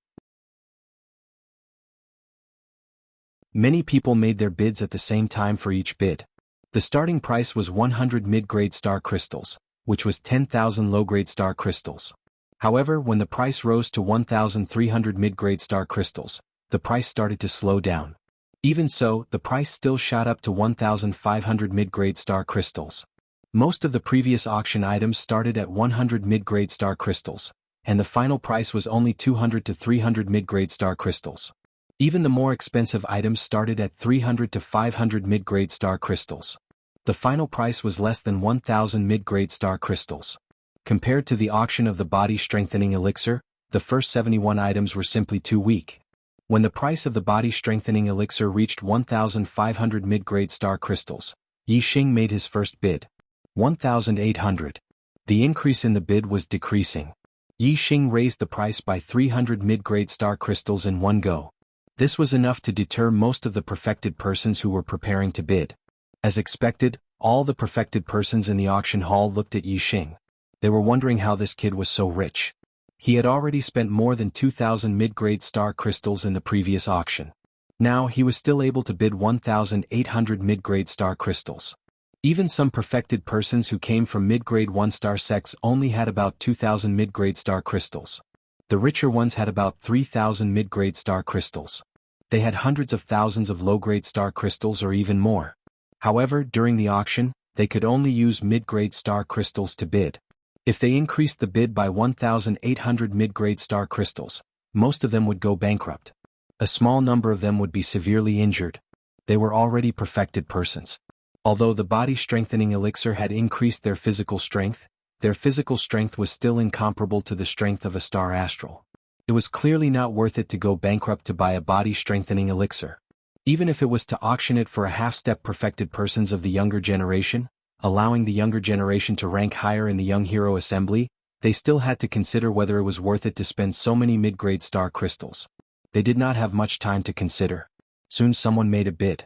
Speaker 1: Many people made their bids at the same time for each bid. The starting price was 100 mid-grade star crystals. which was 10,000 low-grade star crystals. However, when the price rose to 1,300 mid-grade star crystals, the price started to slow down. Even so, the price still shot up to 1,500 mid-grade star crystals. Most of the previous auction items started at 100 mid-grade star crystals, and the final price was only 200 to 300 mid-grade star crystals. Even the more expensive items started at 300 to 500 mid-grade star crystals. The final price was less than 1,000 mid-grade star crystals. Compared to the auction of the body strengthening elixir, the first 71 items were simply too weak. When the price of the body strengthening elixir reached 1,500 mid-grade star crystals, Yi Xing made his first bid. 1,800. The increase in the bid was decreasing. Yi Xing raised the price by 300 mid-grade star crystals in one go. This was enough to deter most of the perfected persons who were preparing to bid. As expected, all the perfected persons in the auction hall looked at Yi Xing. They were wondering how this kid was so rich. He had already spent more than 2,000 mid-grade star crystals in the previous auction. Now he was still able to bid 1,800 mid-grade star crystals. Even some perfected persons who came from mid-grade 1-star sects only had about 2,000 mid-grade star crystals. The richer ones had about 3,000 mid-grade star crystals. They had hundreds of thousands of low-grade star crystals or even more. However, during the auction, they could only use mid-grade star crystals to bid. If they increased the bid by 1,800 mid-grade star crystals, most of them would go bankrupt. A small number of them would be severely injured. They were already perfected persons. Although the body strengthening elixir had increased their physical strength was still incomparable to the strength of a star astral. It was clearly not worth it to go bankrupt to buy a body strengthening elixir. Even if it was to auction it for a half-step perfected persons of the younger generation, allowing the younger generation to rank higher in the Young Hero Assembly, they still had to consider whether it was worth it to spend so many mid-grade star crystals. They did not have much time to consider. Soon someone made a bid.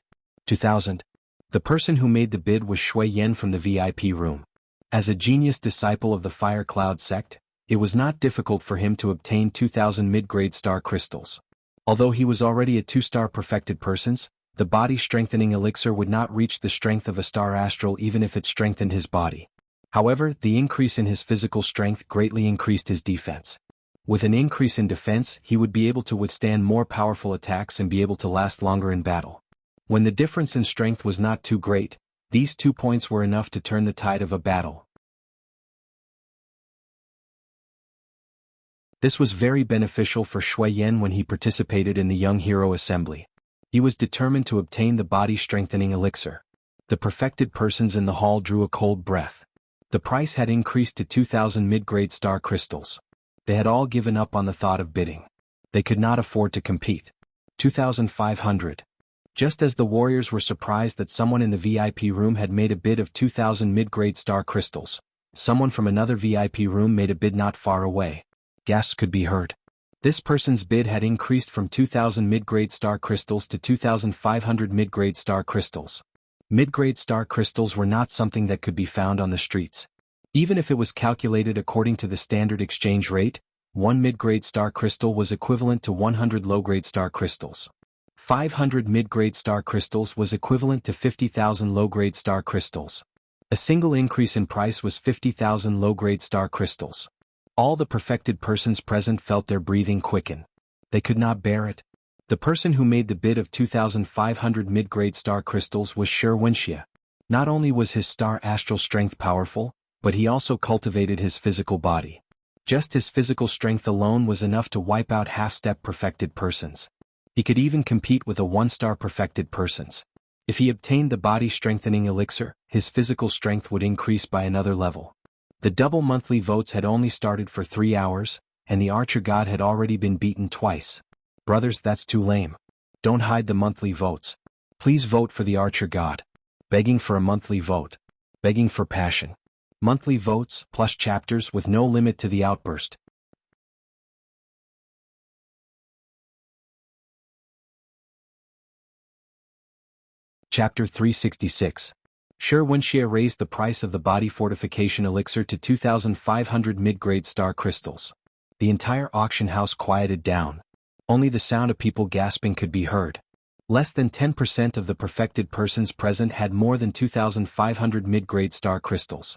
Speaker 1: 2,000. The person who made the bid was Shui Yan from the VIP room. As a genius disciple of the Fire Cloud sect, it was not difficult for him to obtain 2,000 mid-grade star crystals. Although he was already a 2-star perfected persons, the body strengthening elixir would not reach the strength of a star astral even if it strengthened his body. However, the increase in his physical strength greatly increased his defense. With an increase in defense, he would be able to withstand more powerful attacks and be able to last longer in battle. When the difference in strength was not too great, these 2 points were enough to turn the tide of a battle. This was very beneficial for Shui Yan when he participated in the Young Hero Assembly. He was determined to obtain the body strengthening elixir. The perfected persons in the hall drew a cold breath. The price had increased to 2,000 mid-grade star crystals. They had all given up on the thought of bidding. They could not afford to compete. 2,500. Just as the warriors were surprised that someone in the VIP room had made a bid of 2,000 mid-grade star crystals, someone from another VIP room made a bid not far away. Gasps could be heard. This person's bid had increased from 2,000 mid-grade star crystals to 2,500 mid-grade star crystals. Mid-grade star crystals were not something that could be found on the streets. Even if it was calculated according to the standard exchange rate, one mid-grade star crystal was equivalent to 100 low-grade star crystals. 500 mid-grade star crystals was equivalent to 50,000 low-grade star crystals. A single increase in price was 50,000 low-grade star crystals. All the perfected persons present felt their breathing quicken. They could not bear it. The person who made the bid of 2,500 mid-grade star crystals was Shi Wenxia. Not only was his star astral strength powerful, but he also cultivated his physical body. Just his physical strength alone was enough to wipe out half-step perfected persons. He could even compete with a 1-star perfected persons. If he obtained the body strengthening elixir, his physical strength would increase by another level. The double monthly votes had only started for 3 hours, and the Archer God had already been beaten twice. Brothers, that's too lame. Don't hide the monthly votes. Please vote for the Archer God. Begging for a monthly vote. Begging for passion. Monthly votes, plus chapters with no limit to the outburst. Chapter 366. Shi Wenxia raised the price of the body fortification elixir to 2,500 mid-grade star crystals. The entire auction house quieted down. Only the sound of people gasping could be heard. Less than 10% of the perfected persons present had more than 2,500 mid-grade star crystals.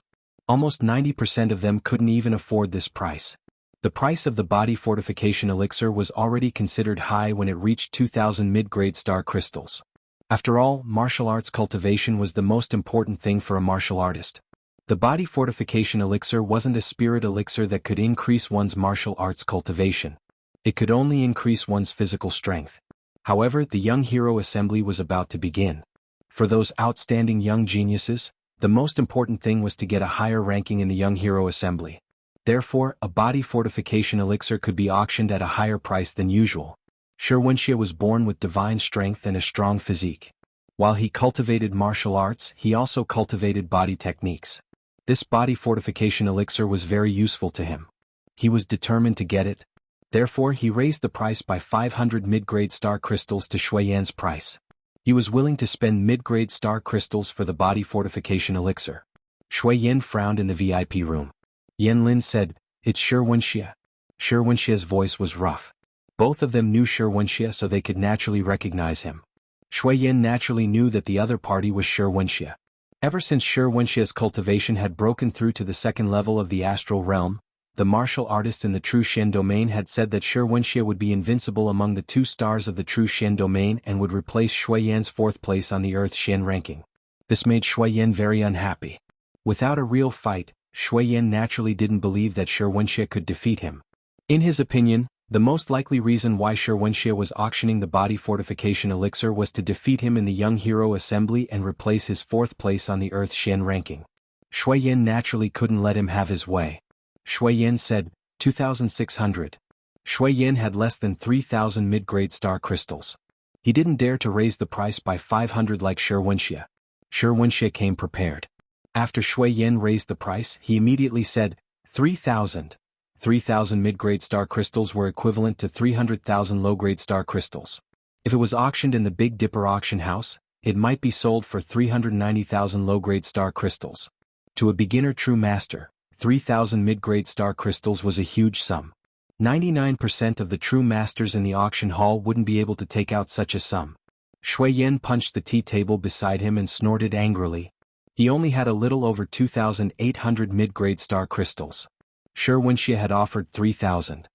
Speaker 1: Almost 90% of them couldn't even afford this price. The price of the body fortification elixir was already considered high when it reached 2,000 mid-grade star crystals. After all, martial arts cultivation was the most important thing for a martial artist. The body fortification elixir wasn't a spirit elixir that could increase one's martial arts cultivation. It could only increase one's physical strength. However, the young hero assembly was about to begin. For those outstanding young geniuses, the most important thing was to get a higher ranking in the young hero assembly. Therefore, a body fortification elixir could be auctioned at a higher price than usual. Shi Wenxie was born with divine strength and a strong physique. While he cultivated martial arts, he also cultivated body techniques. This body fortification elixir was very useful to him. He was determined to get it. Therefore, he raised the price by 500 mid-grade star crystals to Shui Yan's price. He was willing to spend mid-grade star crystals for the body fortification elixir. Shui Yan frowned in the VIP room. Yan Lin said, "It's Shi Wenxie." Shi Wenxie's voice was rough. Both of them knew Shi Wenxie, so they could naturally recognize him. Shui Yan naturally knew that the other party was Shi Wenxie. Ever since Shi Wenxie's cultivation had broken through to the second level of the astral realm, the martial artists in the True Shen domain had said that Shi Wenxie would be invincible among the 2 stars of the True Shen domain and would replace Shui Yan's 4th place on the Earth Shen ranking. This made Shui Yan very unhappy. Without a real fight, Shui Yan naturally didn't believe that Shi Wenxie could defeat him. In his opinion, the most likely reason why Shi Wenxie was auctioning the body fortification elixir was to defeat him in the Young Hero Assembly and replace his 4th place on the Earth Shen ranking. Shui Yan naturally couldn't let him have his way. Shui Yan said, 2,600. Shui Yan had less than 3,000 mid-grade star crystals. He didn't dare to raise the price by 500 like Shi Wenxie. Shi Wenxie came prepared. After Shui Yan raised the price, he immediately said, 3,000. 3,000 mid-grade star crystals were equivalent to 300,000 low-grade star crystals. If it was auctioned in the Big Dipper auction house, it might be sold for 390,000 low-grade star crystals. To a beginner true master, 3,000 mid-grade star crystals was a huge sum. 99% of the true masters in the auction hall wouldn't be able to take out such a sum. Shui Yan punched the tea table beside him and snorted angrily. He only had a little over 2,800 mid-grade star crystals. Shi Wenxie had offered 3,000.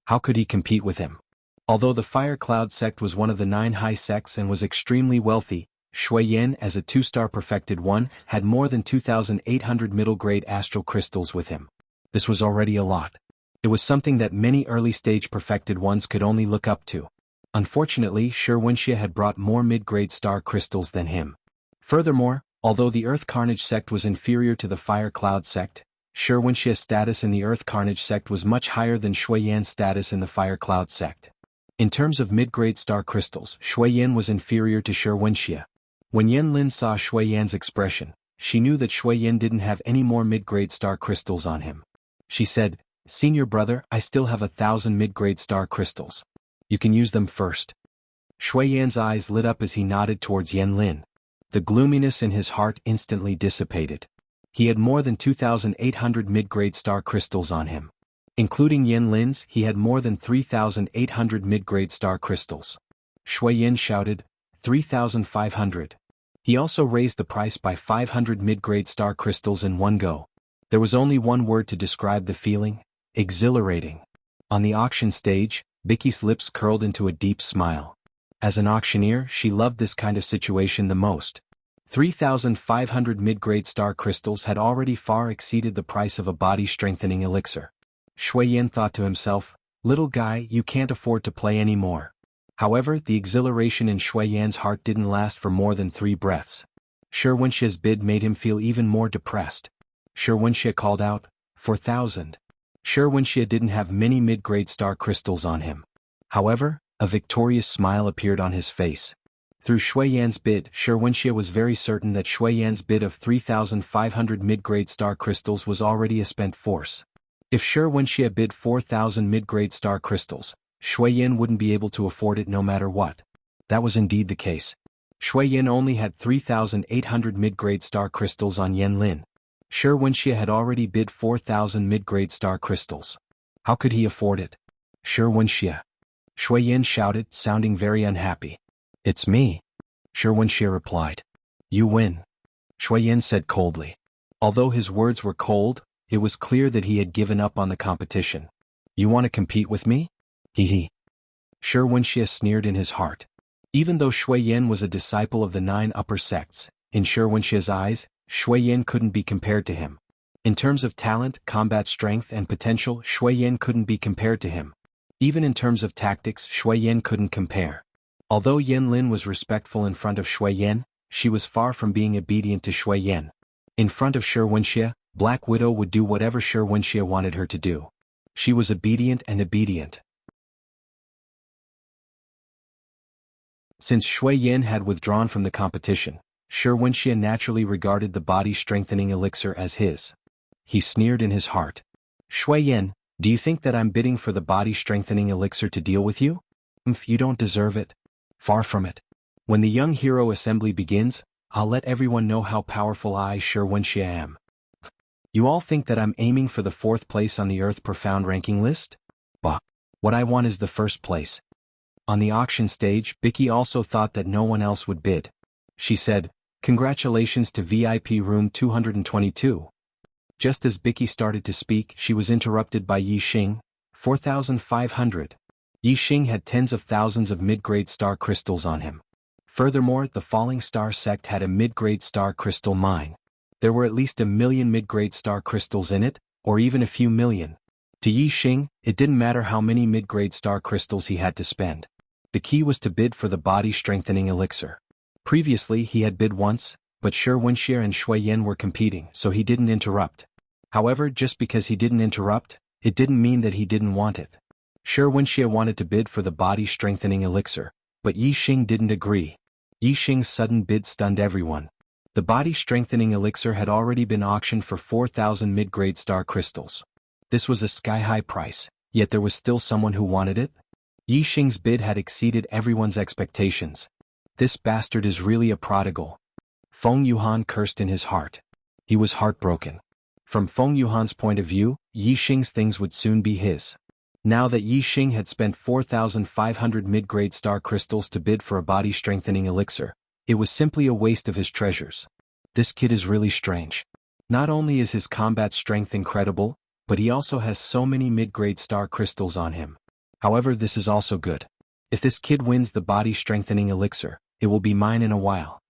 Speaker 1: How could he compete with him? Although the Fire Cloud sect was one of the 9 high sects and was extremely wealthy, Shui Yan, as a 2-star perfected one, had more than 2,800 middle-grade astral crystals with him. This was already a lot. It was something that many early-stage perfected ones could only look up to. Unfortunately, Shi Wenxie had brought more mid-grade star crystals than him. Furthermore, although the Earth Carnage sect was inferior to the Fire Cloud sect, Shi Wenxie's status in the Earth Carnage sect was much higher than Shui Yan's status in the Fire Cloud sect. In terms of mid-grade star crystals, Shui Yan was inferior to Shi Wenxie. When Yan Lin saw Shui Yan's expression, she knew that Shui Yan didn't have any more mid-grade star crystals on him. She said, "Senior brother, I still have 1,000 mid-grade star crystals. You can use them first." Shui Yan's eyes lit up as he nodded towards Yan Lin. The gloominess in his heart instantly dissipated. He had more than 2,800 mid-grade star crystals on him. Including Yan Lin's, he had more than 3,800 mid-grade star crystals. Shui Yan shouted, 3,500. He also raised the price by 500 mid-grade star crystals in one go. There was only one word to describe the feeling: exhilarating. On the auction stage, Vicky's lips curled into a deep smile. As an auctioneer, she loved this kind of situation the most. 3,500 mid-grade star crystals had already far exceeded the price of a body-strengthening elixir. Shui Yan thought to himself, "Little guy, you can't afford to play anymore." However, the exhilaration in Shui Yan's heart didn't last for more than 3 breaths. Shi Wenxie's bid made him feel even more depressed. Shi Wenxie called out, 4,000. Shi Wenxie didn't have many mid-grade star crystals on him. However, a victorious smile appeared on his face. Through Shui Yan's bid, Shi Wenxie was very certain that Shui Yan's bid of 3,500 mid-grade star crystals was already a spent force. If Shi Wenxie bid 4,000 mid-grade star crystals, Shui Yan wouldn't be able to afford it no matter what. That was indeed the case. Shui Yan only had 3,800 mid-grade star crystals on Yan Lin. Shi Wenxie had already bid 4,000 mid-grade star crystals. How could he afford it? Shi Wenxie. Shui Yan shouted, sounding very unhappy. "It's me." Shi Wenxie replied. "You win." Shui Yin said coldly. Although his words were cold, it was clear that he had given up on the competition. You want to compete with me? Hee hee. Shi Wenxie sneered in his heart. Even though Shui Yin was a disciple of the 9 upper sects, in Shi Wenxie's eyes, Shui Yin couldn't be compared to him. In terms of talent, combat strength and potential, Shui Yin couldn't be compared to him. Even in terms of tactics, Shui Yin couldn't compare. Although Yin Lin was respectful in front of Shui Yin, she was far from being obedient to Shui Yin. In front of Shi Wenxie, Black Widow would do whatever Shi Wenxie wanted her to do. She was obedient and obedient. Since Shui Yin had withdrawn from the competition, Shi Wenxie naturally regarded the body-strengthening elixir as his. He sneered in his heart. Shui Yin, do you think that I'm bidding for the body-strengthening elixir to deal with you? You don't deserve it. Far from it. When the young hero assembly begins, I'll let everyone know how powerful I, Shi Wenxie, am. You all think that I'm aiming for the 4th place on the Earth Profound ranking list? Bah. What I want is the 1st place. On the auction stage, Bicky also thought that no one else would bid. She said, "Congratulations to VIP room 222. Just as Bicky started to speak, she was interrupted by Yi Xing, 4,500. Yi Xing had tens of thousands of mid-grade star crystals on him. Furthermore, the Falling Star sect had a mid-grade star crystal mine. There were at least 1 million mid-grade star crystals in it, or even a few million. To Yi Xing, it didn't matter how many mid-grade star crystals he had to spend. The key was to bid for the body-strengthening elixir. Previously he had bid once, but Shi Wenxie and Shui Yin were competing, so he didn't interrupt. However, just because he didn't interrupt, it didn't mean that he didn't want it. Shi Wenxie wanted to bid for the body-strengthening elixir, but Yi Xing didn't agree. Yi Xing's sudden bid stunned everyone. The body-strengthening elixir had already been auctioned for 4,000 mid-grade star crystals. This was a sky-high price, yet there was still someone who wanted it? Yi Xing's bid had exceeded everyone's expectations. This bastard is really a prodigal. Feng Yuhan cursed in his heart. He was heartbroken. From Feng Yuhan's point of view, Yi Xing's things would soon be his. Now that Yi Xing had spent 4,500 mid-grade star crystals to bid for a body-strengthening elixir, it was simply a waste of his treasures. This kid is really strange. Not only is his combat strength incredible, but he also has so many mid-grade star crystals on him. However, this is also good. If this kid wins the body-strengthening elixir, it will be mine in a while.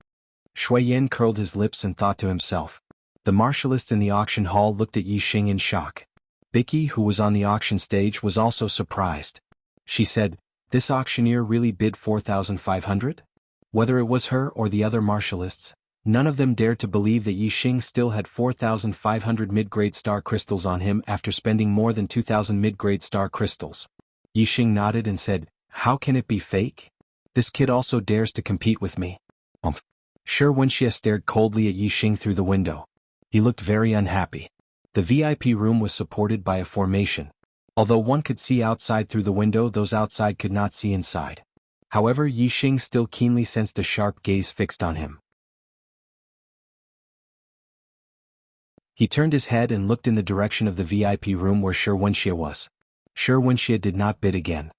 Speaker 1: Shui Yin curled his lips and thought to himself. The martialists in the auction hall looked at Yi Xing in shock. Bicky, who was on the auction stage, was also surprised. She said, "This auctioneer really bid 4,500? Whether it was her or the other martialists, none of them dared to believe that Yi Xing still had 4,500 mid-grade star crystals on him after spending more than 2,000 mid-grade star crystals. Yi Xing nodded and said, "How can it be fake? This kid also dares to compete with me." Shi Wenxie stared coldly at Yi Xing through the window. He looked very unhappy. The VIP room was supported by a formation. Although one could see outside through the window, those outside could not see inside. However, Yi Xing still keenly sensed a sharp gaze fixed on him. He turned his head and looked in the direction of the VIP room where Shi Wenxie was. Shi Wenxie did not bid again.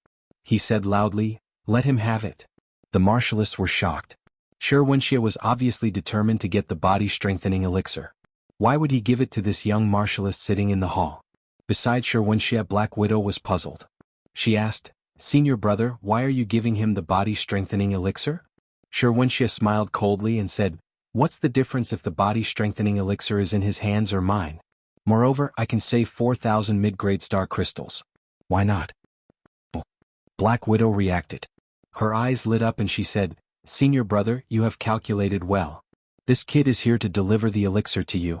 Speaker 1: He said loudly, "Let him have it." The martialists were shocked. Shi Wenxie was obviously determined to get the body-strengthening elixir. Why would he give it to this young martialist sitting in the hall? Besides Shi Wenxie, Black Widow was puzzled. She asked, "Senior brother, why are you giving him the body-strengthening elixir?" Shi Wenxie smiled coldly and said, "What's the difference if the body-strengthening elixir is in his hands or mine? Moreover, I can save 4,000 mid-grade star crystals. Why not?" Black Widow reacted. Her eyes lit up and she said, "Senior brother, you have calculated well. This kid is here to deliver the elixir to you."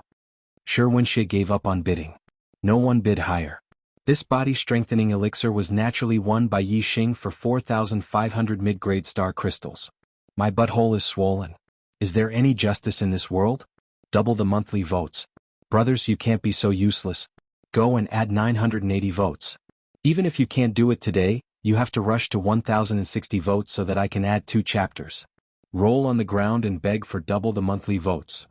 Speaker 1: Shi Wenxie gave up on bidding. No one bid higher. This body-strengthening elixir was naturally won by Yi Xing for 4,500 mid-grade star crystals. My butthole is swollen. Is there any justice in this world? Double the monthly votes. Brothers, you can't be so useless. Go and add 980 votes. Even if you can't do it today, you have to rush to 1,060 votes so that I can add 2 chapters. Roll on the ground and beg for double the monthly votes.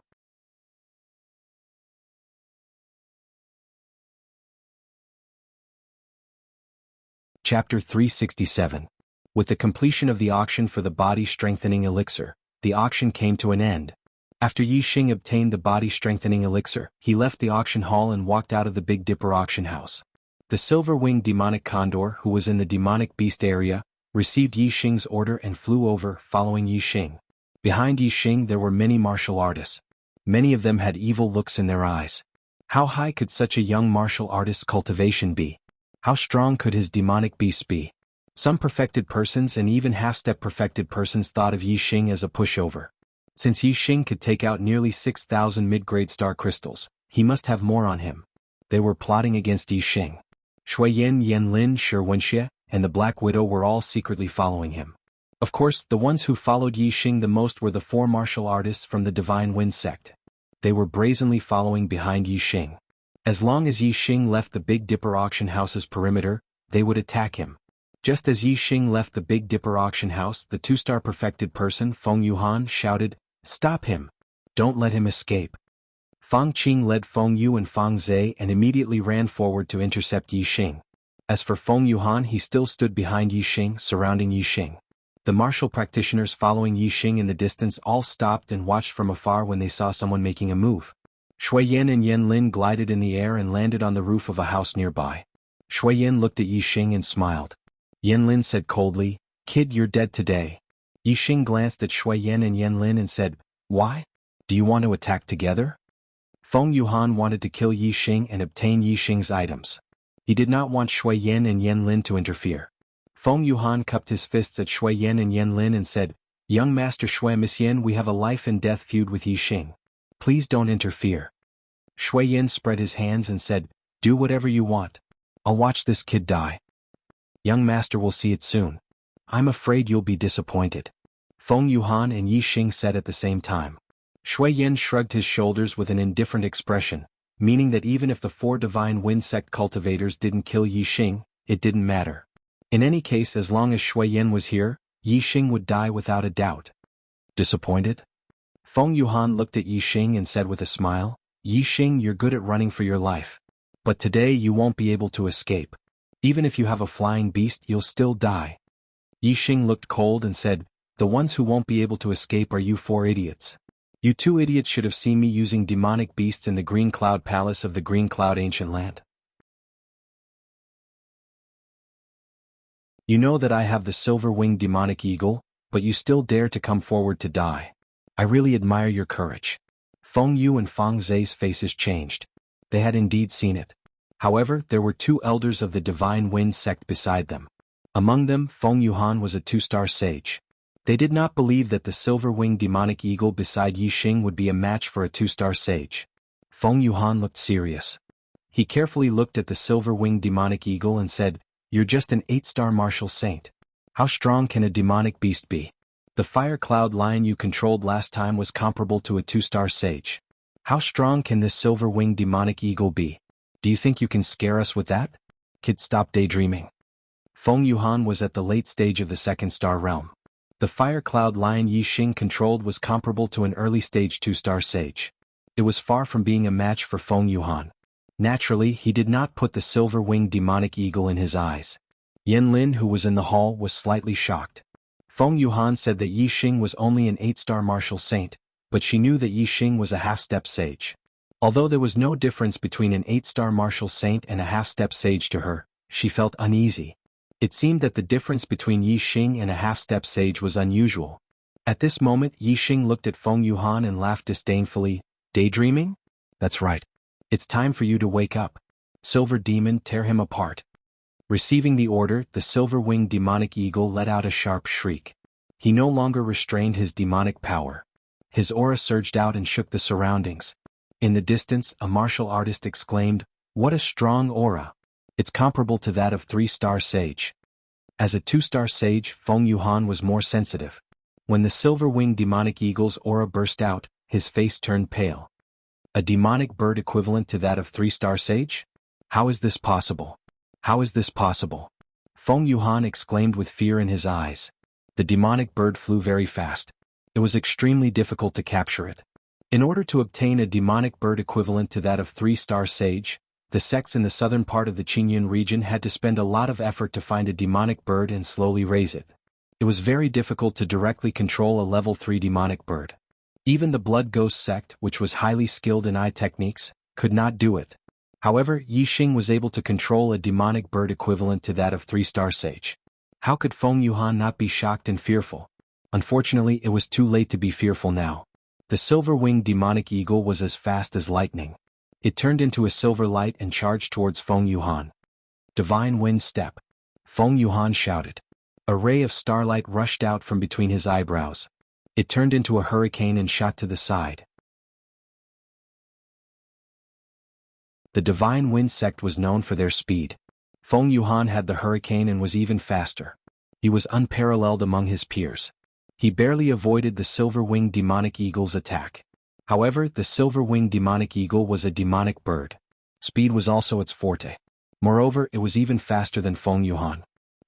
Speaker 1: Chapter 367. With the completion of the auction for the body-strengthening elixir, the auction came to an end. After Yi Xing obtained the body-strengthening elixir, he left the auction hall and walked out of the Big Dipper auction house. The silver-winged demonic condor, who was in the demonic beast area, received Yi Xing's order and flew over, following Yi Xing. Behind Yi Xing there were many martial artists. Many of them had evil looks in their eyes. How high could such a young martial artist's cultivation be? How strong could his demonic beasts be? Some perfected persons and even half-step perfected persons thought of Yi Xing as a pushover. Since Yi Xing could take out nearly 6,000 mid-grade star crystals, he must have more on him. They were plotting against Yi Xing. Shui Yin, Yanlin, Shi Wenxie, and the Black Widow were all secretly following him. Of course, the ones who followed Yi Xing the most were the 4 martial artists from the Divine Wind sect. They were brazenly following behind Yi Xing. As long as Yi Xing left the Big Dipper auction house's perimeter, they would attack him. Just as Yi Xing left the Big Dipper auction house, the 2-star perfected person Feng Yuhan shouted, "Stop him! Don't let him escape!" Fang Qing led Feng Yu and Fang Zhe and immediately ran forward to intercept Yi Xing. As for Feng Yuhan, he still stood behind Yi Xing, surrounding Yi Xing. The martial practitioners following Yi Xing in the distance all stopped and watched from afar when they saw someone making a move. Shui Yan and Yan Lin glided in the air and landed on the roof of a house nearby. Shui Yan looked at Yi Xing and smiled. Yan Lin said coldly, "Kid, you're dead today." Yi Xing glanced at Shui Yan and Yan Lin and said, "Why? Do you want to attack together?" Feng Yuhan wanted to kill Yi Xing and obtain Yi Xing's items. He did not want Shui Yan and Yan Lin to interfere. Feng Yuhan cupped his fists at Shui Yan and Yan Lin and said, "Young Master Shui Misyan, we have a life-and-death feud with Yi Xing. Please don't interfere." Shui Yan spread his hands and said, "Do whatever you want. I'll watch this kid die. Young Master will see it soon. I'm afraid you'll be disappointed." Feng Yuhan and Yi Xing said at the same time. Shui Yan shrugged his shoulders with an indifferent expression, meaning that even if the 4 Divine Wind Sect cultivators didn't kill Yi Xing, it didn't matter. In any case, as long as Shui Yan was here, Yi Xing would die without a doubt. Disappointed? Feng Yuhan looked at Yi Xing and said with a smile, "Yi Xing, you're good at running for your life. But today you won't be able to escape. Even if you have a flying beast, you'll still die." Yi Xing looked cold and said, "The ones who won't be able to escape are you 4 idiots. You 2 idiots should have seen me using demonic beasts in the Green Cloud Palace of the Green Cloud Ancient Land. You know that I have the silver-winged demonic eagle, but you still dare to come forward to die. I really admire your courage." Feng Yu and Fang Zhe's faces changed. They had indeed seen it. However, there were 2 elders of the Divine Wind sect beside them. Among them, Feng Yuhan was a 2-star sage. They did not believe that the silver-winged demonic eagle beside Yi Xing would be a match for a 2-star sage. Feng Yuhan looked serious. He carefully looked at the silver-winged demonic eagle and said, "You're just an 8-star martial saint. How strong can a demonic beast be? The fire cloud lion you controlled last time was comparable to a 2-star sage. How strong can this silver-winged demonic eagle be? Do you think you can scare us with that? Kid, stop daydreaming." Feng Yuhan was at the late stage of the 2nd-star realm. The fire cloud lion Yi Xing controlled was comparable to an early-stage 2-star sage. It was far from being a match for Feng Yuhan. Naturally, he did not put the silver-winged demonic eagle in his eyes. Yan Lin, who was in the hall, was slightly shocked. Feng Yuhan said that Yi Xing was only an 8-star martial saint, but she knew that Yi Xing was a half-step sage. Although there was no difference between an 8-star martial saint and a half-step sage to her, she felt uneasy. It seemed that the difference between Yi Xing and a half-step sage was unusual. At this moment, Yi Xing looked at Feng Yuhan and laughed disdainfully. "Daydreaming? That's right. It's time for you to wake up. Silver demon, tear him apart." Receiving the order, the silver-winged demonic eagle let out a sharp shriek. He no longer restrained his demonic power. His aura surged out and shook the surroundings. In the distance, a martial artist exclaimed, "What a strong aura! It's comparable to that of 3-star sage." As a 2-star sage, Feng Yuhan was more sensitive. When the silver-winged demonic eagle's aura burst out, his face turned pale. A demonic bird equivalent to that of 3-star sage? How is this possible? How is this possible? Feng Yuhan exclaimed with fear in his eyes. The demonic bird flew very fast. It was extremely difficult to capture it. In order to obtain a demonic bird equivalent to that of 3-star sage, the sects in the southern part of the Qingyun region had to spend a lot of effort to find a demonic bird and slowly raise it. It was very difficult to directly control a level 3 demonic bird. Even the Blood Ghost sect, which was highly skilled in eye techniques, could not do it. However, Yi Xing was able to control a demonic bird equivalent to that of 3-star sage. How could Feng Yuhan not be shocked and fearful? Unfortunately, it was too late to be fearful now. The silver-winged demonic eagle was as fast as lightning. It turned into a silver light and charged towards Feng Yuhan. Divine Wind Step. Feng Yuhan shouted. A ray of starlight rushed out from between his eyebrows. It turned into a hurricane and shot to the side. The Divine Wind sect was known for their speed. Feng Yuhan had the hurricane and was even faster. He was unparalleled among his peers. He barely avoided the silver-winged demonic eagle's attack. However, the silver-winged demonic eagle was a demonic bird. Speed was also its forte. Moreover, it was even faster than Feng Yuhan.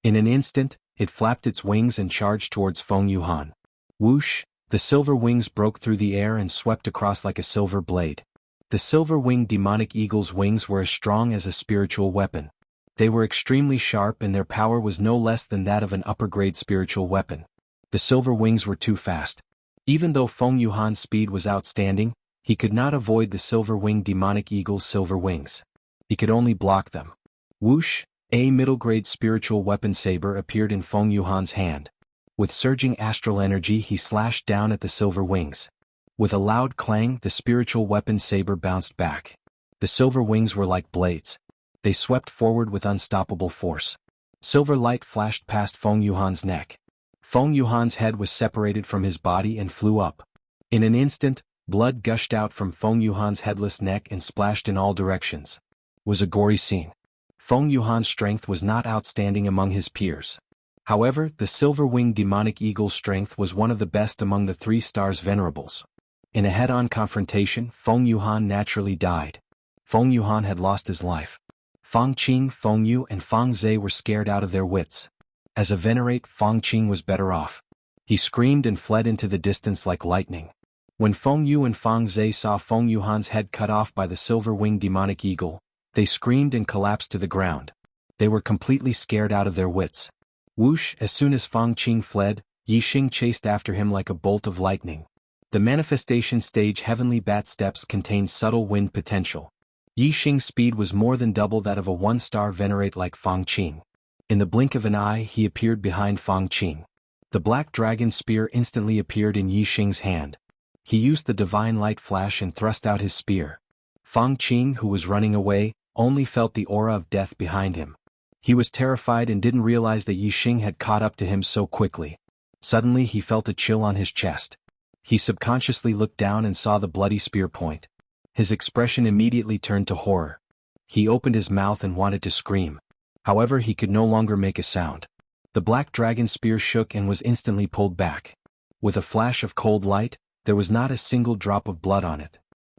Speaker 1: In an instant, it flapped its wings and charged towards Feng Yuhan. Whoosh! The silver wings broke through the air and swept across like a silver blade. The silver-winged demonic eagle's wings were as strong as a spiritual weapon. They were extremely sharp and their power was no less than that of an upper-grade spiritual weapon. The silver wings were too fast. Even though Feng Yuhan's speed was outstanding, he could not avoid the silver-winged demonic eagle's silver wings. He could only block them. Whoosh! A middle-grade spiritual weapon saber appeared in Feng Yuhan's hand. With surging astral energy he slashed down at the silver wings. With a loud clang the spiritual weapon saber bounced back. The silver wings were like blades. They swept forward with unstoppable force. Silver light flashed past Feng Yuhan's neck. Feng Yuhan's head was separated from his body and flew up. In an instant, blood gushed out from Feng Yuhan's headless neck and splashed in all directions. It was a gory scene. Feng Yuhan's strength was not outstanding among his peers. However, the silver-winged demonic eagle's strength was one of the best among the 3 stars venerables. In a head-on confrontation, Feng Yuhan naturally died. Feng Yuhan had lost his life. Fang Qing, Feng Yu and Fang Zhe were scared out of their wits. As a venerate, Fang Qing was better off. He screamed and fled into the distance like lightning. When Feng Yu and Fang Zhe saw Feng Yuhan's head cut off by the silver-winged demonic eagle, they screamed and collapsed to the ground. They were completely scared out of their wits. Whoosh! As soon as Fang Qing fled, Yi Xing chased after him like a bolt of lightning. The manifestation stage heavenly bat steps contained subtle wind potential. Yi Xing's speed was more than double that of a 1-star venerate like Fang Qing. In the blink of an eye he appeared behind Fang Qing. The black dragon spear instantly appeared in Yi Xing's hand. He used the divine light flash and thrust out his spear. Fang Qing, who was running away, only felt the aura of death behind him. He was terrified and didn't realize that Yi Xing had caught up to him so quickly. Suddenly he felt a chill on his chest. He subconsciously looked down and saw the bloody spear point. His expression immediately turned to horror. He opened his mouth and wanted to scream. However, he could no longer make a sound. The black dragon spear shook and was instantly pulled back. With a flash of cold light, there was not a single drop of blood on it.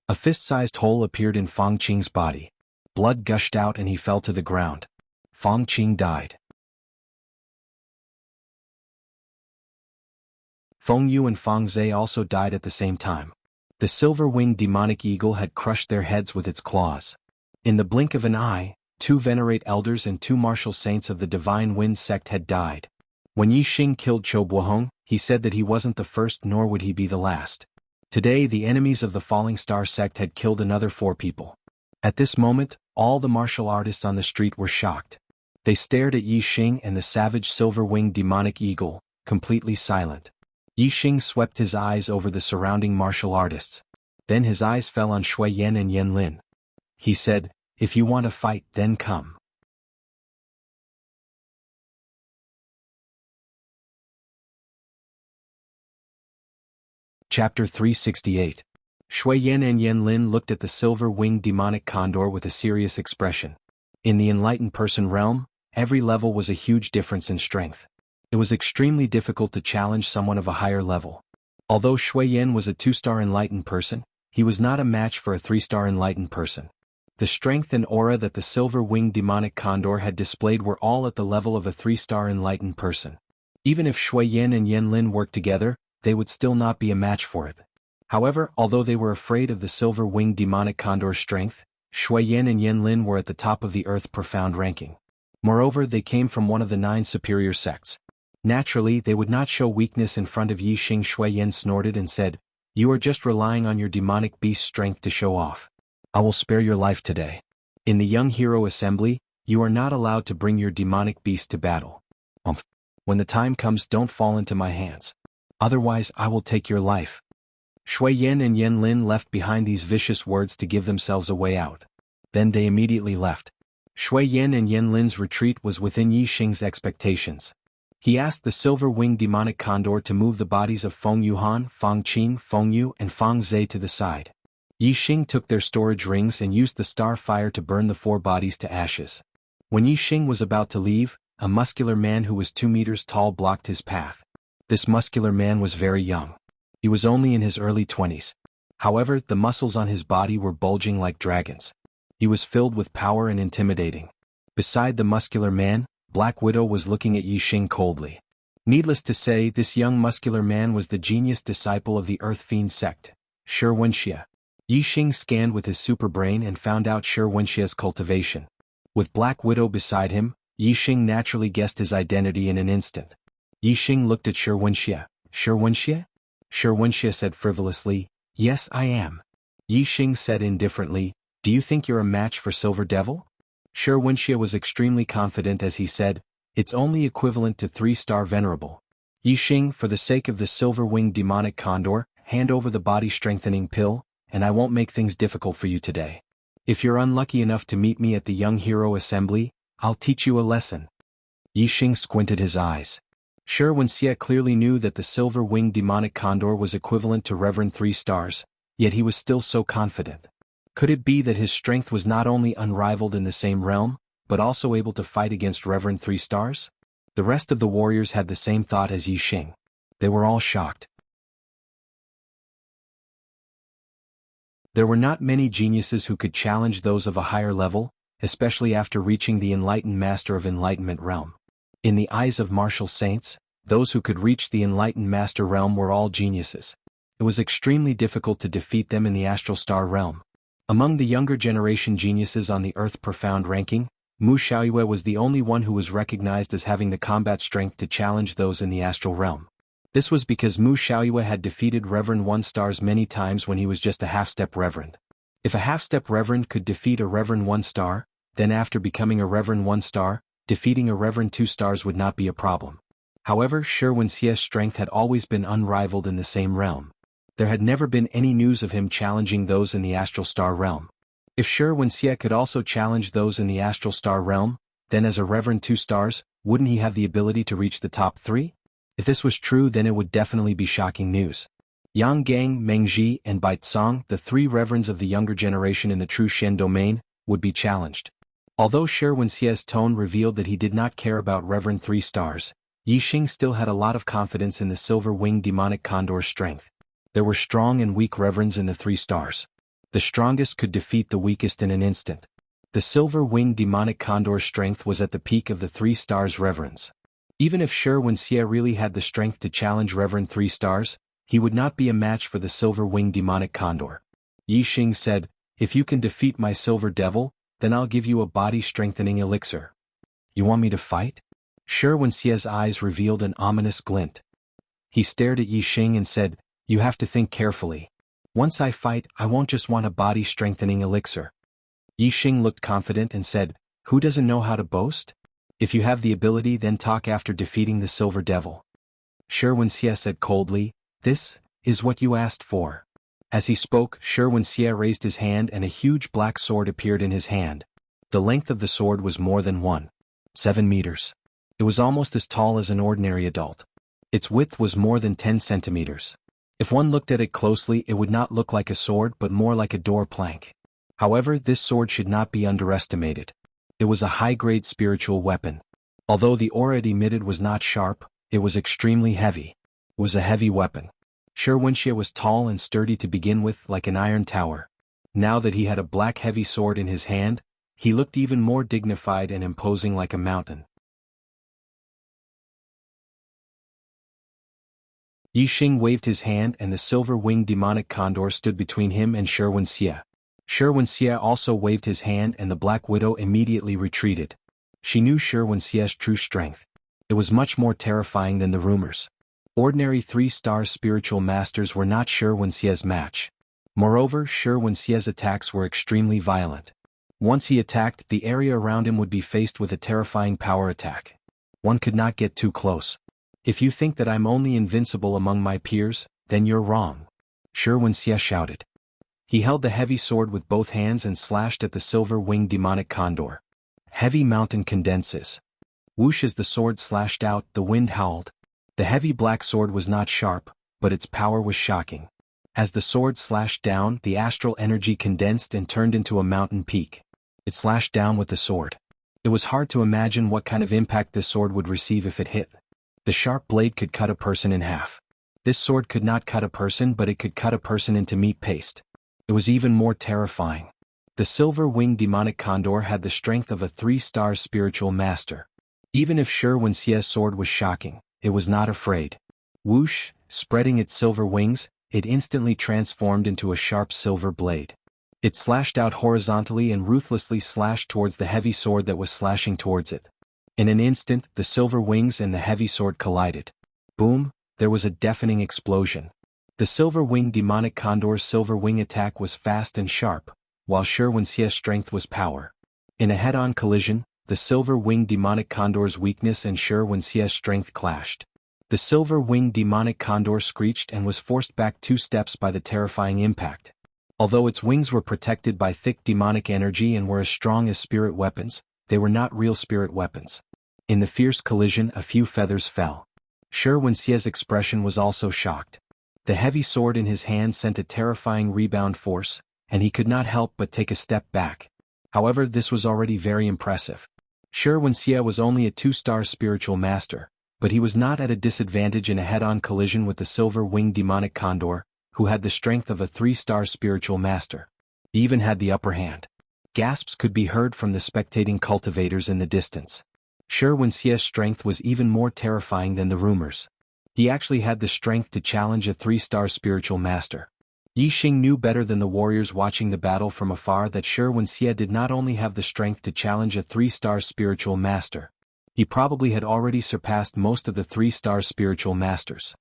Speaker 1: A fist-sized hole appeared in Fang Qing's body. Blood gushed out and he fell to the ground. Fang Qing died. Feng Yu and Fang Zhe also died at the same time. The silver-winged demonic eagle had crushed their heads with its claws. In the blink of an eye, 2 venerate elders and 2 martial saints of the Divine Wind sect had died. When Yi Xing killed Chou Buohong, he said that he wasn't the first nor would he be the last. Today the enemies of the Falling Star sect had killed another 4 people. At this moment, all the martial artists on the street were shocked. They stared at Yi Xing and the savage silver-winged demonic eagle, completely silent. Yi Xing swept his eyes over the surrounding martial artists. Then his eyes fell on Shui Yan and Yan Lin. He said, "If you want to fight, then come." Chapter 368. Shui Yan and Yan Lin looked at the silver-winged demonic condor with a serious expression. In the enlightened person realm, every level was a huge difference in strength. It was extremely difficult to challenge someone of a higher level. Although Shui Yan was a 2-star enlightened person, he was not a match for a 3-star enlightened person. The strength and aura that the silver-winged demonic condor had displayed were all at the level of a 3-star enlightened person. Even if Shui Yan and Yan Lin worked together, they would still not be a match for it. However, although they were afraid of the silver-winged demonic condor's strength, Shui Yan and Yan Lin were at the top of the Earth profound ranking. Moreover, they came from one of the 9 superior sects. Naturally, they would not show weakness in front of Yi Xing. Shui Yan snorted and said, You are just relying on your demonic beast's strength to show off. I will spare your life today. In the Young Hero Assembly, you are not allowed to bring your demonic beast to battle. When the time comes, don't fall into my hands. Otherwise, I will take your life." Shui Yan and Yan Lin left behind these vicious words to give themselves a way out. Then they immediately left. Shui Yan and Yan Lin's retreat was within Yi Xing's expectations. He asked the silver-winged demonic condor to move the bodies of Feng Yuhan, Feng Qin, Feng Yu, and Feng Zhe to the side. Yi Xing took their storage rings and used the star fire to burn the 4 bodies to ashes. When Yi Xing was about to leave, a muscular man who was 2 meters tall blocked his path. This muscular man was very young. He was only in his early 20s. However, the muscles on his body were bulging like dragons. He was filled with power and intimidating. Beside the muscular man, Black Widow was looking at Yi Xing coldly. Needless to say, this young muscular man was the genius disciple of the Earth Fiend sect, Shi Wenxie. Yi Xing scanned with his super brain and found out Shi Wenxie's cultivation. With Black Widow beside him, Yi Xing naturally guessed his identity in an instant. Yi Xing looked at Shi Wenxie. "Shi Wenxie?" Shi Wenxie said frivolously, "Yes, I am." Yi Xing said indifferently, "Do you think you're a match for Silver Devil?" Shi Wenxie was extremely confident as he said, "It's only equivalent to 3-star Venerable. Yi Xing, for the sake of the silver-winged demonic condor, hand over the body-strengthening pill, and I won't make things difficult for you today. If you're unlucky enough to meet me at the Young Hero Assembly, I'll teach you a lesson." Yi Xing squinted his eyes. Shi Wenxie clearly knew that the silver-winged demonic condor was equivalent to Reverend 3 stars, yet he was still so confident. Could it be that his strength was not only unrivaled in the same realm, but also able to fight against Reverend 3 stars? The rest of the warriors had the same thought as Yi Xing. They were all shocked. There were not many geniuses who could challenge those of a higher level, especially after reaching the enlightened master of enlightenment realm. In the eyes of martial saints, those who could reach the enlightened master realm were all geniuses. It was extremely difficult to defeat them in the astral star realm. Among the younger generation geniuses on the Earth Profound ranking, Mu Xiaoyue was the only one who was recognized as having the combat strength to challenge those in the astral realm. This was because Mu Xiaoyue had defeated Reverend 1 stars many times when he was just a half-step Reverend. If a half-step Reverend could defeat a Reverend 1 star, then after becoming a Reverend 1 star, defeating a Reverend 2 stars would not be a problem. However, Shi Wenxie's strength had always been unrivaled in the same realm. There had never been any news of him challenging those in the astral star realm. If Shi Wenxie could also challenge those in the astral star realm, then as a Reverend 2 stars, wouldn't he have the ability to reach the top 3? If this was true, then it would definitely be shocking news. Yang Gang, Meng Ji, and Bai Tsang, the 3 reverends of the younger generation in the True Shen domain, would be challenged. Although Shi Wenxie's tone revealed that he did not care about Reverend 3 stars, Yi Xing still had a lot of confidence in the silver-winged demonic condor's strength. There were strong and weak reverends in the 3 stars. The strongest could defeat the weakest in an instant. The silver-winged demonic condor's strength was at the peak of the 3 stars reverends. Even if Shi Wenxie really had the strength to challenge Reverend 3 stars, he would not be a match for the silver-winged demonic condor. Yi Xing said, "If you can defeat my silver devil, then I'll give you a body-strengthening elixir." "You want me to fight?" Shi Wenxie's eyes revealed an ominous glint. He stared at Yi Xing and said, "You have to think carefully. Once I fight, I won't just want a body-strengthening elixir." Yi Xing looked confident and said, "Who doesn't know how to boast? If you have the ability, then talk after defeating the Silver Devil." Shi Wenxie said coldly, "This is what you asked for." As he spoke, Shi Wenxie raised his hand and a huge black sword appeared in his hand. The length of the sword was more than 1.7 meters. It was almost as tall as an ordinary adult. Its width was more than 10 centimeters. If one looked at it closely, it would not look like a sword but more like a door plank. However, this sword should not be underestimated. It was a high-grade spiritual weapon. Although the aura it emitted was not sharp, it was extremely heavy. It was a heavy weapon. Shi Wenxie was tall and sturdy to begin with, like an iron tower. Now that he had a black heavy sword in his hand, he looked even more dignified and imposing, like a mountain. Yi Xing waved his hand and the silver-winged demonic condor stood between him and Shi Wenxie. Shi Wenxie also waved his hand and the Black Widow immediately retreated. She knew Shi Wenxie's true strength. It was much more terrifying than the rumors. Ordinary 3-star spiritual masters were not Shi Wenxie's match. Moreover, Shi Wenxie's attacks were extremely violent. Once he attacked, the area around him would be faced with a terrifying power attack. One could not get too close. If you think that I'm only invincible among my peers, then you're wrong. Shi Wenxie shouted. He held the heavy sword with both hands and slashed at the silver-winged demonic condor. Heavy mountain condenses. Whoosh! As the sword slashed out, the wind howled. The heavy black sword was not sharp, but its power was shocking. As the sword slashed down, the astral energy condensed and turned into a mountain peak. It slashed down with the sword. It was hard to imagine what kind of impact this sword would receive if it hit. The sharp blade could cut a person in half. This sword could not cut a person, but it could cut a person into meat paste. It was even more terrifying. The silver-winged demonic condor had the strength of a 3-star spiritual master. Even if Shi Wenxie's sword was shocking, it was not afraid. Whoosh! Spreading its silver wings, it instantly transformed into a sharp silver blade. It slashed out horizontally and ruthlessly slashed towards the heavy sword that was slashing towards it. In an instant, the silver wings and the heavy sword collided. Boom! There was a deafening explosion. The silver-winged demonic condor's silver wing attack was fast and sharp, while Shi Wenxie's strength was power. In a head-on collision, the silver-winged demonic condor's weakness and Shi Wenxie's strength clashed. The silver-winged demonic condor screeched and was forced back 2 steps by the terrifying impact. Although its wings were protected by thick demonic energy and were as strong as spirit weapons, they were not real spirit weapons. In the fierce collision, a few feathers fell. Shi Wenxie's expression was also shocked. The heavy sword in his hand sent a terrifying rebound force, and he could not help but take a step back. However, this was already very impressive. Shi Wenxie was only a 2-star spiritual master, but he was not at a disadvantage in a head-on collision with the silver-winged demonic condor, who had the strength of a 3-star spiritual master. He even had the upper hand. Gasps could be heard from the spectating cultivators in the distance. Shi Wenxie's strength was even more terrifying than the rumors. He actually had the strength to challenge a 3-star spiritual master. Yixing knew better than the warriors watching the battle from afar that Shi Wenxie did not only have the strength to challenge a 3-star spiritual master. He probably had already surpassed most of the 3-star spiritual masters.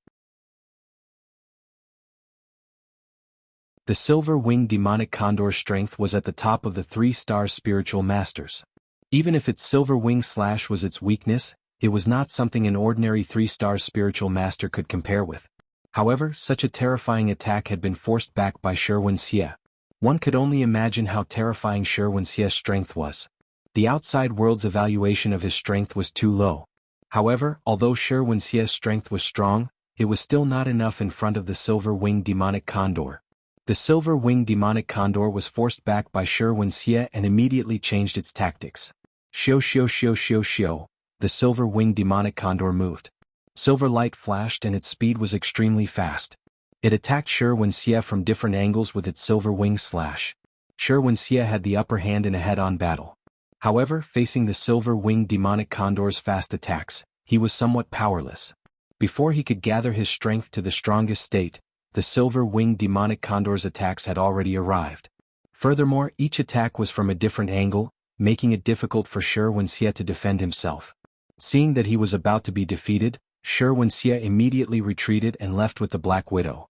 Speaker 1: The silver-winged demonic condor's strength was at the top of the 3-star spiritual masters. Even if its silver wing slash was its weakness, it was not something an ordinary 3-star spiritual master could compare with. However, such a terrifying attack had been forced back by Shi Wenxie. One could only imagine how terrifying Shi Wenxie's strength was. The outside world's evaluation of his strength was too low. However, although Shi Wenxie's strength was strong, it was still not enough in front of the silver-winged demonic condor. The silver-winged demonic condor was forced back by Shi Wenxie and immediately changed its tactics. Shio. The silver-winged demonic condor moved. Silver light flashed and its speed was extremely fast. It attacked Shi Wenxie from different angles with its silver wing slash. Shi Wenxie had the upper hand in a head-on battle. However, facing the silver-winged demonic condor's fast attacks, he was somewhat powerless. Before he could gather his strength to the strongest state, the silver-winged demonic condor's attacks had already arrived. Furthermore, each attack was from a different angle, making it difficult for Shi Wenxie to defend himself. Seeing that he was about to be defeated, Shi Wenxie immediately retreated and left with the Black Widow.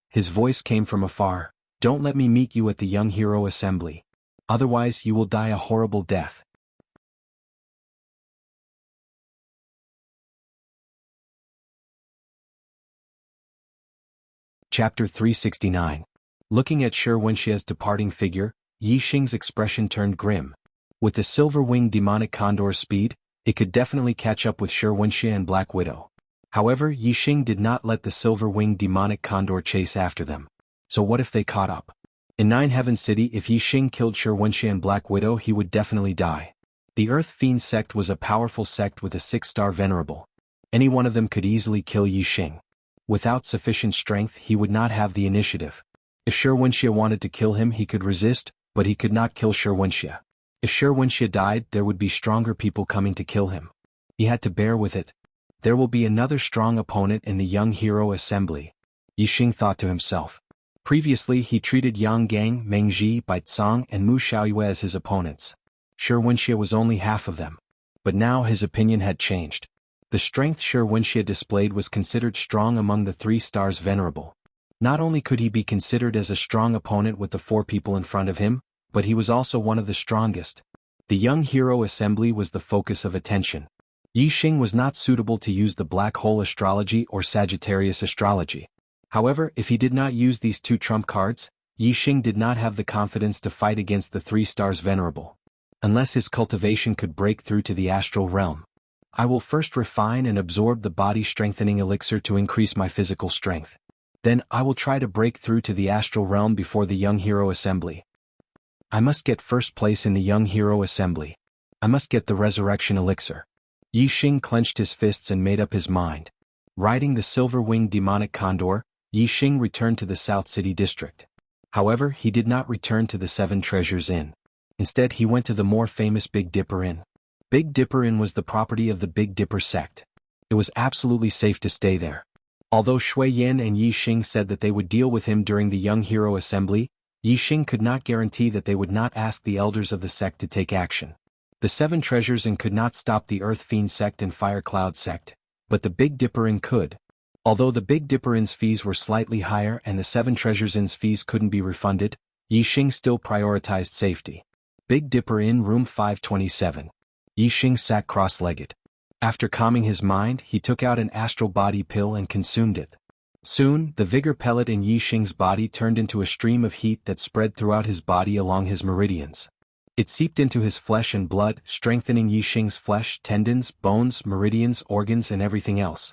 Speaker 1: His voice came from afar, "Don't let me meet you at the Young Hero Assembly. Otherwise you will die a horrible death." Chapter 369. Looking at Shi Wenxie's departing figure, Yixing's expression turned grim. With the silver-winged demonic condor's speed, it could definitely catch up with Shi Wenxie and Black Widow. However, Yixing did not let the silver-winged demonic condor chase after them. So what if they caught up? In Nine Heaven City, if Yixing killed Shi Wenxie and Black Widow, he would definitely die. The Earth Fiend sect was a powerful sect with a 6-star venerable. Any one of them could easily kill Yixing. Without sufficient strength, he would not have the initiative. If Shi Wenxie wanted to kill him, he could resist, but he could not kill Shi Wenxie. If Shi Wenxie died, there would be stronger people coming to kill him. He had to bear with it. There will be another strong opponent in the Young Hero Assembly, Yixing thought to himself. Previously, he treated Yang Gang, Meng Ji, Bai Cong, and Mu Xiaoyue as his opponents. Shi Wenxie was only half of them. But now his opinion had changed. The strength Shi Wenxie displayed was considered strong among the 3 stars venerable. Not only could he be considered as a strong opponent with the 4 people in front of him, but he was also one of the strongest. The young hero assembly was the focus of attention. Yi Xing was not suitable to use the black hole astrology or Sagittarius astrology. However, if he did not use these 2 trump cards, Yi Xing did not have the confidence to fight against the 3 stars venerable. Unless his cultivation could break through to the astral realm. I will first refine and absorb the body-strengthening elixir to increase my physical strength. Then I will try to break through to the astral realm before the young hero assembly. I must get first place in the young hero assembly. I must get the resurrection elixir. Yi Xing clenched his fists and made up his mind. Riding the silver-winged demonic condor, Yi Xing returned to the South City district. However, he did not return to the 7 Treasures Inn. Instead, he went to the more famous Big Dipper Inn. Big Dipper Inn was the property of the Big Dipper sect. It was absolutely safe to stay there. Although Shui Yan and Yi Xing said that they would deal with him during the Young Hero Assembly, Yi Xing could not guarantee that they would not ask the elders of the sect to take action. The 7 Treasures Inn could not stop the Earth Fiend sect and Fire Cloud sect, but the Big Dipper Inn could. Although the Big Dipper Inn's fees were slightly higher and the 7 Treasures Inn's fees couldn't be refunded, Yi Xing still prioritized safety. Big Dipper Inn Room 527. Yi Xing sat cross-legged. After calming his mind, he took out an astral body pill and consumed it. Soon, the vigor pellet in Yi Xing's body turned into a stream of heat that spread throughout his body along his meridians. It seeped into his flesh and blood, strengthening Yi Xing's flesh, tendons, bones, meridians, organs, and everything else.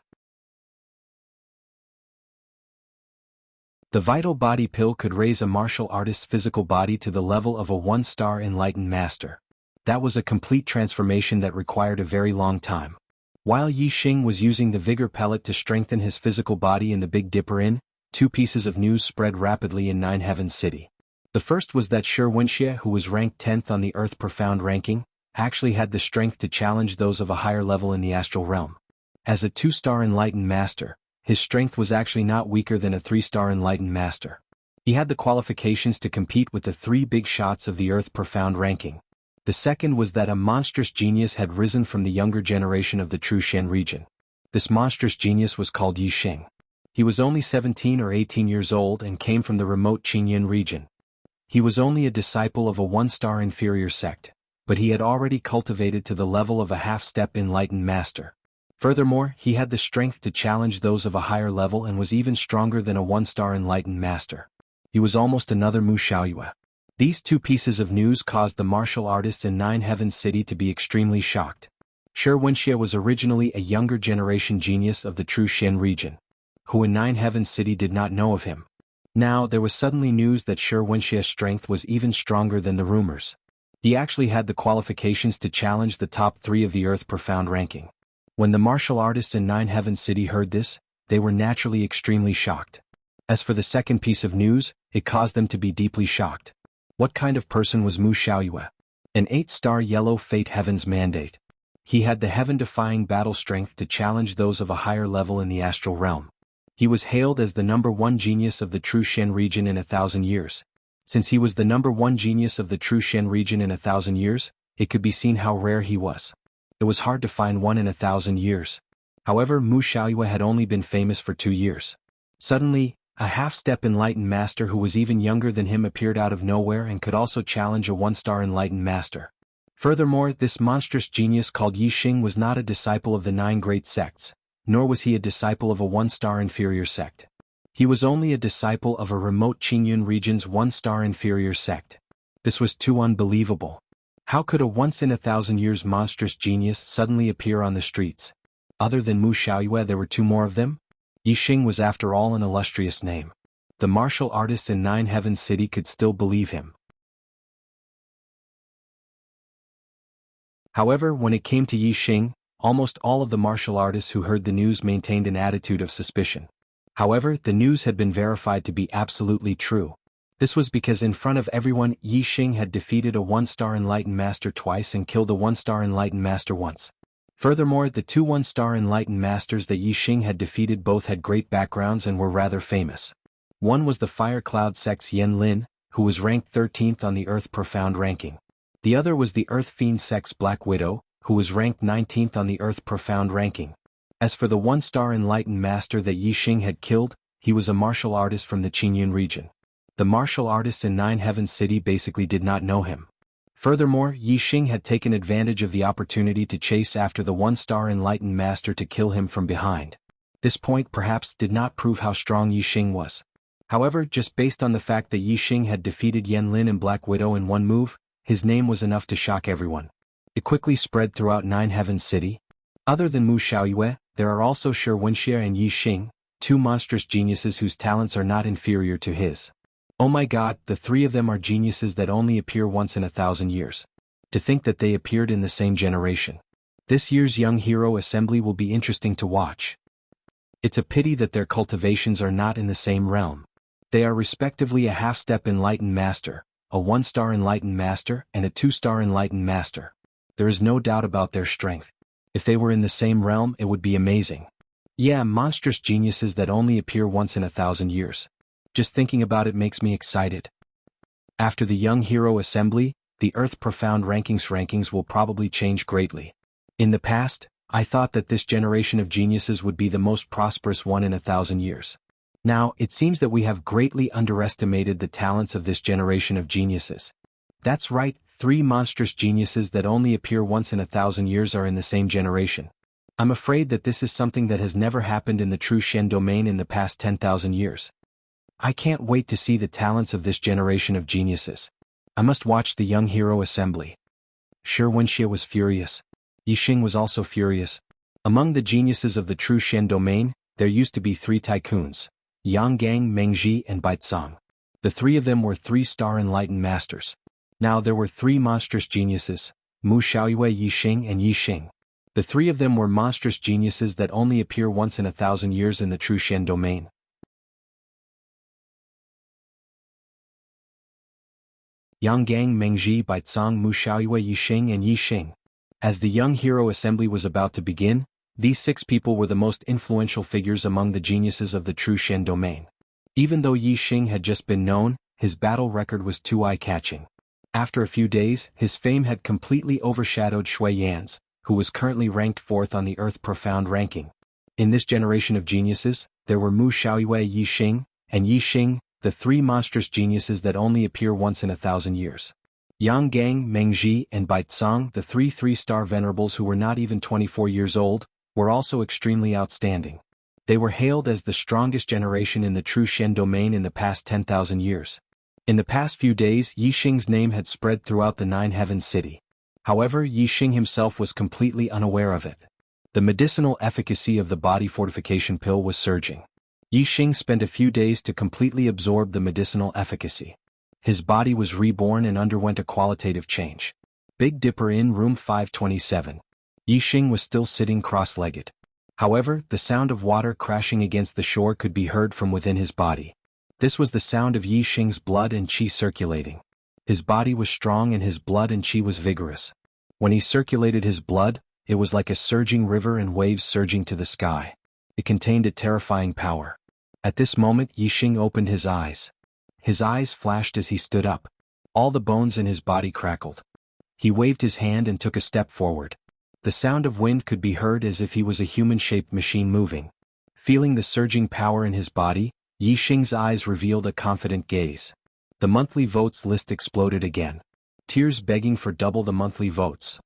Speaker 1: The vital body pill could raise a martial artist's physical body to the level of a 1-star enlightened master. That was a complete transformation that required a very long time. While Yi Xing was using the vigor pellet to strengthen his physical body in the Big Dipper Inn, 2 pieces of news spread rapidly in Nine Heavens City. The first was that Shi Wenxie, who was ranked 10th on the Earth Profound ranking, actually had the strength to challenge those of a higher level in the astral realm. As a 2-star enlightened master, his strength was actually not weaker than a 3-star enlightened master. He had the qualifications to compete with the 3 big shots of the Earth Profound ranking. The second was that a monstrous genius had risen from the younger generation of the True Shen region. This monstrous genius was called Yi Xing. He was only 17 or 18 years old and came from the remote Qinyin region. He was only a disciple of a 1-star inferior sect, but he had already cultivated to the level of a half-step enlightened master. Furthermore, he had the strength to challenge those of a higher level and was even stronger than a 1-star enlightened master. He was almost another Mu Xiaoyue. These 2 pieces of news caused the martial artists in Nine Heavens City to be extremely shocked. Shi Wenxie was originally a younger generation genius of the True Shen region, who in Nine Heavens City did not know of him. Now there was suddenly news that Shi Wenxie's strength was even stronger than the rumors. He actually had the qualifications to challenge the top 3 of the Earth Profound ranking. When the martial artists in Nine Heavens City heard this, they were naturally extremely shocked. As for the second piece of news, it caused them to be deeply shocked. What kind of person was Mu Xiaoyue? An 8-star yellow fate heavens mandate. He had the heaven-defying battle strength to challenge those of a higher level in the astral realm. He was hailed as the #1 genius of the True Shen region in 1,000 years. Since he was the #1 genius of the True Shen region in 1,000 years, it could be seen how rare he was. It was hard to find one in 1,000 years. However, Mu Xiaoyue had only been famous for 2 years. Suddenly, a half-step enlightened master who was even younger than him appeared out of nowhere and could also challenge a 1-star enlightened master. Furthermore, this monstrous genius called Yi Xing was not a disciple of the 9 great sects, nor was he a disciple of a 1-star inferior sect. He was only a disciple of a remote Qingyun region's 1-star inferior sect. This was too unbelievable. How could a once-in-1,000 years monstrous genius suddenly appear on the streets? Other than Mu Xiaoyue, there were 2 more of them? Yi Xing was after all an illustrious name. The martial artists in Nine Heavens City could still believe him. However, when it came to Yi Xing, almost all of the martial artists who heard the news maintained an attitude of suspicion. However, the news had been verified to be absolutely true. This was because in front of everyone, Yi Xing had defeated a 1-star enlightened master twice and killed a 1-star enlightened master once. Furthermore, the 2 1-star enlightened masters that Yi Xing had defeated both had great backgrounds and were rather famous. One was the Fire Cloud sect's Yan Lin, who was ranked 13th on the Earth Profound ranking. The other was the Earth Fiend sect's Black Widow, who was ranked 19th on the Earth Profound ranking. As for the one-star enlightened master that Yi Xing had killed, he was a martial artist from the Qingyun region. The martial artists in Nine Heavens City basically did not know him. Furthermore, Yi Xing had taken advantage of the opportunity to chase after the one-star enlightened master to kill him from behind. This point perhaps did not prove how strong Yi Xing was. However, just based on the fact that Yi Xing had defeated Yan Lin and Black Widow in one move, his name was enough to shock everyone. It quickly spread throughout Nine Heavens City. Other than Mu Xiaoyue, there are also Shi Wenxie and Yi Xing, two monstrous geniuses whose talents are not inferior to his. Oh my god, the three of them are geniuses that only appear once in 1,000 years. To think that they appeared in the same generation. This year's Young Hero Assembly will be interesting to watch. It's a pity that their cultivations are not in the same realm. They are respectively a half-step enlightened master, a one-star enlightened master, and a two-star enlightened master. There is no doubt about their strength. If they were in the same realm, it would be amazing. Yeah, monstrous geniuses that only appear once in 1,000 years. Just thinking about it makes me excited. After the Young Hero Assembly, the Earth Profound rankings will probably change greatly. In the past, I thought that this generation of geniuses would be the most prosperous one in 1,000 years. Now, it seems that we have greatly underestimated the talents of this generation of geniuses. That's right, 3 monstrous geniuses that only appear once in 1,000 years are in the same generation. I'm afraid that this is something that has never happened in the True Shen domain in the past 10,000 years. I can't wait to see the talents of this generation of geniuses. I must watch the Young Hero Assembly. Shi Wenxie was furious. Yi Xing was also furious. Among the geniuses of the True Shen domain, there used to be 3 tycoons, Yang Gang, Mengji, and Baizang. The 3 of them were 3-star enlightened masters. Now there were 3 monstrous geniuses, Mu Xiaoyue, Yi Xing, and Yi Xing. The 3 of them were monstrous geniuses that only appear once in 1,000 years in the True Shen domain. Yang Gang, Mengji, Baizang, Mu Xiaoyue, Yi Xing, and Yi Xing. As the Young Hero Assembly was about to begin, these 6 people were the most influential figures among the geniuses of the True Shen domain. Even though Yi Xing had just been known, his battle record was too eye-catching. After a few days, his fame had completely overshadowed Shui Yan's, who was currently ranked 4th on the Earth Profound ranking. In this generation of geniuses, there were Mu Xiaoyue, Yi Xing, and Yi Xing, the 3 monstrous geniuses that only appear once in 1,000 years. Yang Gang, Mengji, and Baizang, the 3 3-star venerables who were not even 24 years old, were also extremely outstanding. They were hailed as the strongest generation in the True Shen domain in the past 10,000 years. In the past few days, Yi Xing's name had spread throughout the Nine Heavens City. However, Yi Xing himself was completely unaware of it. The medicinal efficacy of the body fortification pill was surging. Yi Xing spent a few days to completely absorb the medicinal efficacy. His body was reborn and underwent a qualitative change. Big Dipper in room 527. Yi Xing was still sitting cross-legged. However, the sound of water crashing against the shore could be heard from within his body. This was the sound of Yi Xing's blood and qi circulating. His body was strong and his blood and qi was vigorous. When he circulated his blood, it was like a surging river and waves surging to the sky. It contained a terrifying power. At this moment, Yi Xing opened his eyes. His eyes flashed as he stood up. All the bones in his body crackled. He waved his hand and took a step forward. The sound of wind could be heard as if he was a human-shaped machine moving. Feeling the surging power in his body, Yi Xing's eyes revealed a confident gaze. The monthly votes list exploded again. Tears begging for double the monthly votes.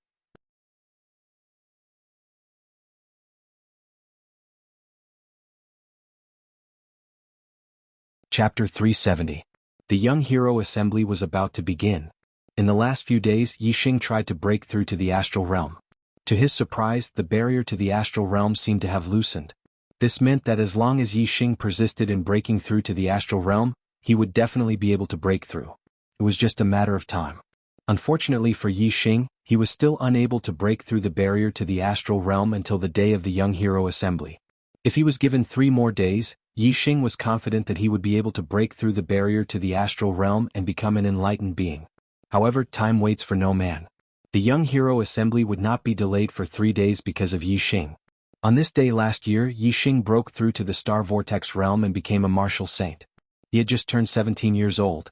Speaker 1: Chapter 370. The Young Hero Assembly was about to begin. In the last few days, Yi Xing tried to break through to the astral realm. To his surprise, the barrier to the astral realm seemed to have loosened. This meant that as long as Yi Xing persisted in breaking through to the astral realm, he would definitely be able to break through. It was just a matter of time. Unfortunately for Yi Xing, he was still unable to break through the barrier to the astral realm until the day of the Young Hero Assembly. If he was given 3 more days, Yi Xing was confident that he would be able to break through the barrier to the astral realm and become an enlightened being. However, time waits for no man. The Young Hero Assembly would not be delayed for 3 days because of Yi Xing. On this day last year, Yi Xing broke through to the Star Vortex realm and became a martial saint. He had just turned 17 years old.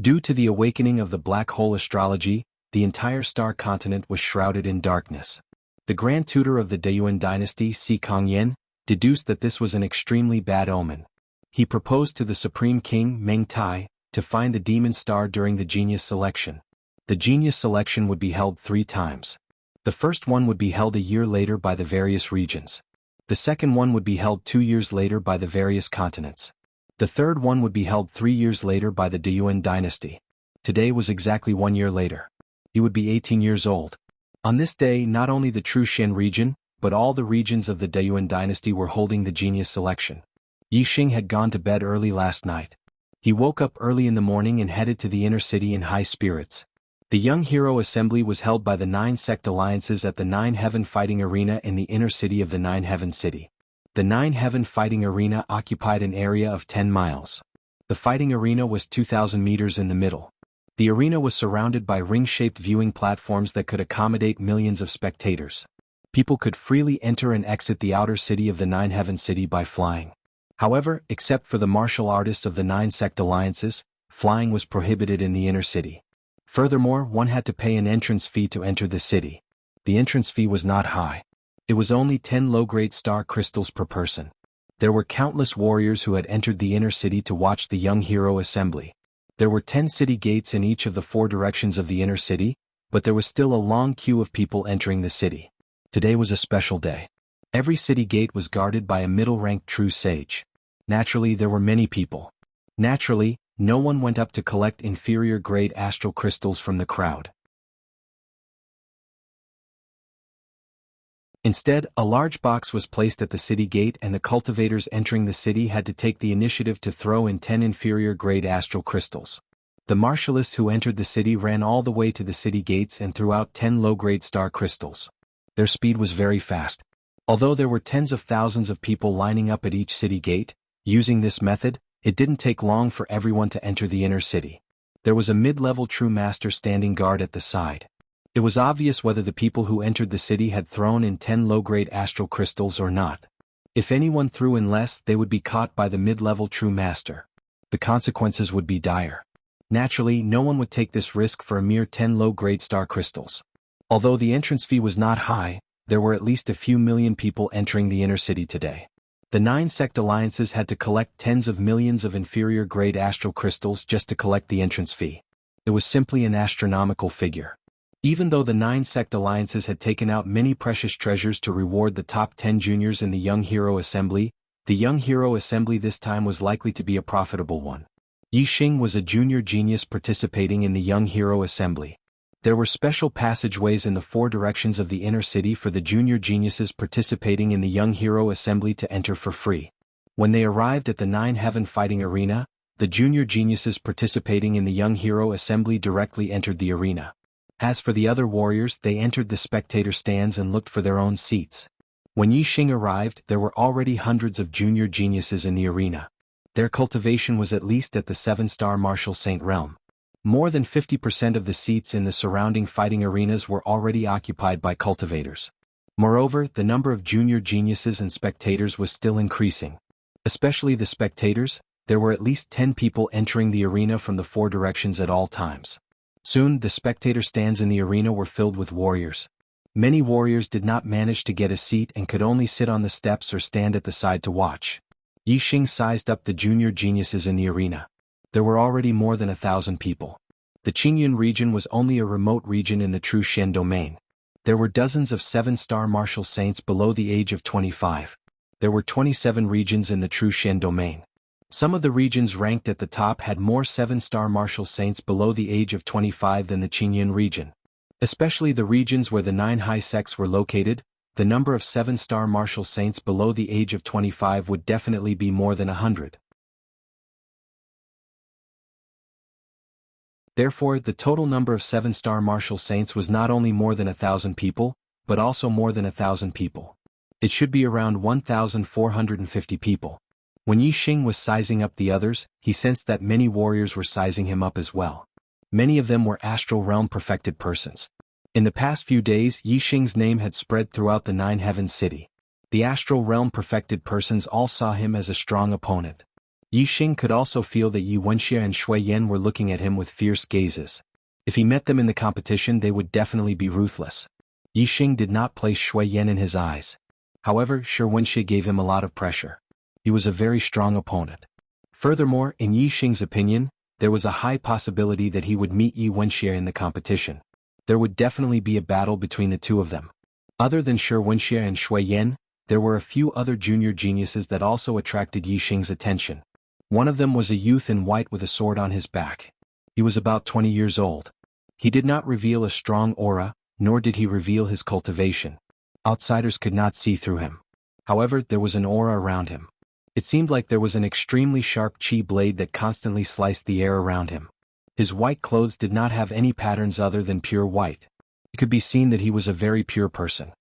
Speaker 1: Due to the awakening of the black hole astrology, the entire star continent was shrouded in darkness. The Grand Tutor of the Deyuan dynasty, Si Kongyan, deduced that this was an extremely bad omen. He proposed to the Supreme King, Meng Tai, to find the demon star during the genius selection. The genius selection would be held 3 times. The first one would be held a year later by the various regions. The second one would be held 2 years later by the various continents. The third one would be held 3 years later by the Deyuan dynasty. Today was exactly 1 year later. He would be 18 years old. On this day, not only the Truxian region, but all the regions of the Deyuan dynasty were holding the genius selection. Yixing had gone to bed early last night. He woke up early in the morning and headed to the inner city in high spirits. The Young Hero Assembly was held by the 9 sect alliances at the 9 Heaven Fighting Arena in the inner city of the 9 Heaven City. The 9 Heaven Fighting Arena occupied an area of 10 miles. The fighting arena was 2,000 meters in the middle. The arena was surrounded by ring-shaped viewing platforms that could accommodate millions of spectators. People could freely enter and exit the outer city of the 9 Heaven City by flying. However, except for the martial artists of the 9 sect alliances, flying was prohibited in the inner city. Furthermore, one had to pay an entrance fee to enter the city. The entrance fee was not high. It was only 10 low-grade star crystals per person. There were countless warriors who had entered the inner city to watch the Young Hero Assembly. There were 10 city gates in each of the 4 directions of the inner city, but there was still a long queue of people entering the city. Today was a special day. Every city gate was guarded by a middle-ranked true sage. Naturally, there were many people. Naturally, no one went up to collect inferior-grade astral crystals from the crowd. Instead, a large box was placed at the city gate and the cultivators entering the city had to take the initiative to throw in 10 inferior-grade astral crystals. The martialists who entered the city ran all the way to the city gates and threw out 10 low-grade star crystals. Their speed was very fast. Although there were tens of thousands of people lining up at each city gate, using this method, it didn't take long for everyone to enter the inner city. There was a mid-level true master standing guard at the side. It was obvious whether the people who entered the city had thrown in 10 low-grade astral crystals or not. If anyone threw in less, they would be caught by the mid-level true master. The consequences would be dire. Naturally, no one would take this risk for a mere 10 low-grade star crystals. Although the entrance fee was not high, there were at least a few million people entering the inner city today. The 9 sect alliances had to collect tens of millions of inferior-grade astral crystals just to collect the entrance fee. It was simply an astronomical figure. Even though the 9 sect alliances had taken out many precious treasures to reward the top 10 juniors in the Young Hero Assembly, the Young Hero Assembly this time was likely to be a profitable one. Yixing was a junior genius participating in the Young Hero Assembly. There were special passageways in the 4 directions of the inner city for the junior geniuses participating in the Young Hero Assembly to enter for free. When they arrived at the 9 Heaven Fighting Arena, the junior geniuses participating in the Young Hero Assembly directly entered the arena. As for the other warriors, they entered the spectator stands and looked for their own seats. When Yixing arrived, there were already hundreds of junior geniuses in the arena. Their cultivation was at least at the 7-star Martial Saint realm. More than 50% of the seats in the surrounding fighting arenas were already occupied by cultivators. Moreover, the number of junior geniuses and spectators was still increasing. Especially the spectators, there were at least 10 people entering the arena from the 4 directions at all times. Soon, the spectator stands in the arena were filled with warriors. Many warriors did not manage to get a seat and could only sit on the steps or stand at the side to watch. Yixing sized up the junior geniuses in the arena. There were already more than 1,000 people. The Qingyun region was only a remote region in the Truxian domain. There were dozens of 7-star martial saints below the age of 25. There were 27 regions in the Truxian domain. Some of the regions ranked at the top had more 7-star martial saints below the age of 25 than the Qingyun region. Especially the regions where the 9 high sects were located, the number of 7-star martial saints below the age of 25 would definitely be more than 100. Therefore, the total number of 7-star martial saints was not only more than 1,000 people, but also more than 1,000 people. It should be around 1,450 people. When Yixing was sizing up the others, he sensed that many warriors were sizing him up as well. Many of them were astral realm perfected persons. In the past few days, Yixing's name had spread throughout the 9 Heaven City. The astral realm perfected persons all saw him as a strong opponent. Yixing could also feel that Yi Wenxia and Shui Yan were looking at him with fierce gazes. If he met them in the competition, they would definitely be ruthless. Yixing did not place Shui Yan in his eyes. However, Shi Wenxie gave him a lot of pressure. He was a very strong opponent. Furthermore, in Yixing's opinion, there was a high possibility that he would meet Yi Wenxie in the competition. There would definitely be a battle between the two of them. Other than Shi Wenxie and Shui Yan, there were a few other junior geniuses that also attracted Yixing's attention. One of them was a youth in white with a sword on his back. He was about 20 years old. He did not reveal a strong aura, nor did he reveal his cultivation. Outsiders could not see through him. However, there was an aura around him. It seemed like there was an extremely sharp qi blade that constantly sliced the air around him. His white clothes did not have any patterns other than pure white. It could be seen that he was a very pure person.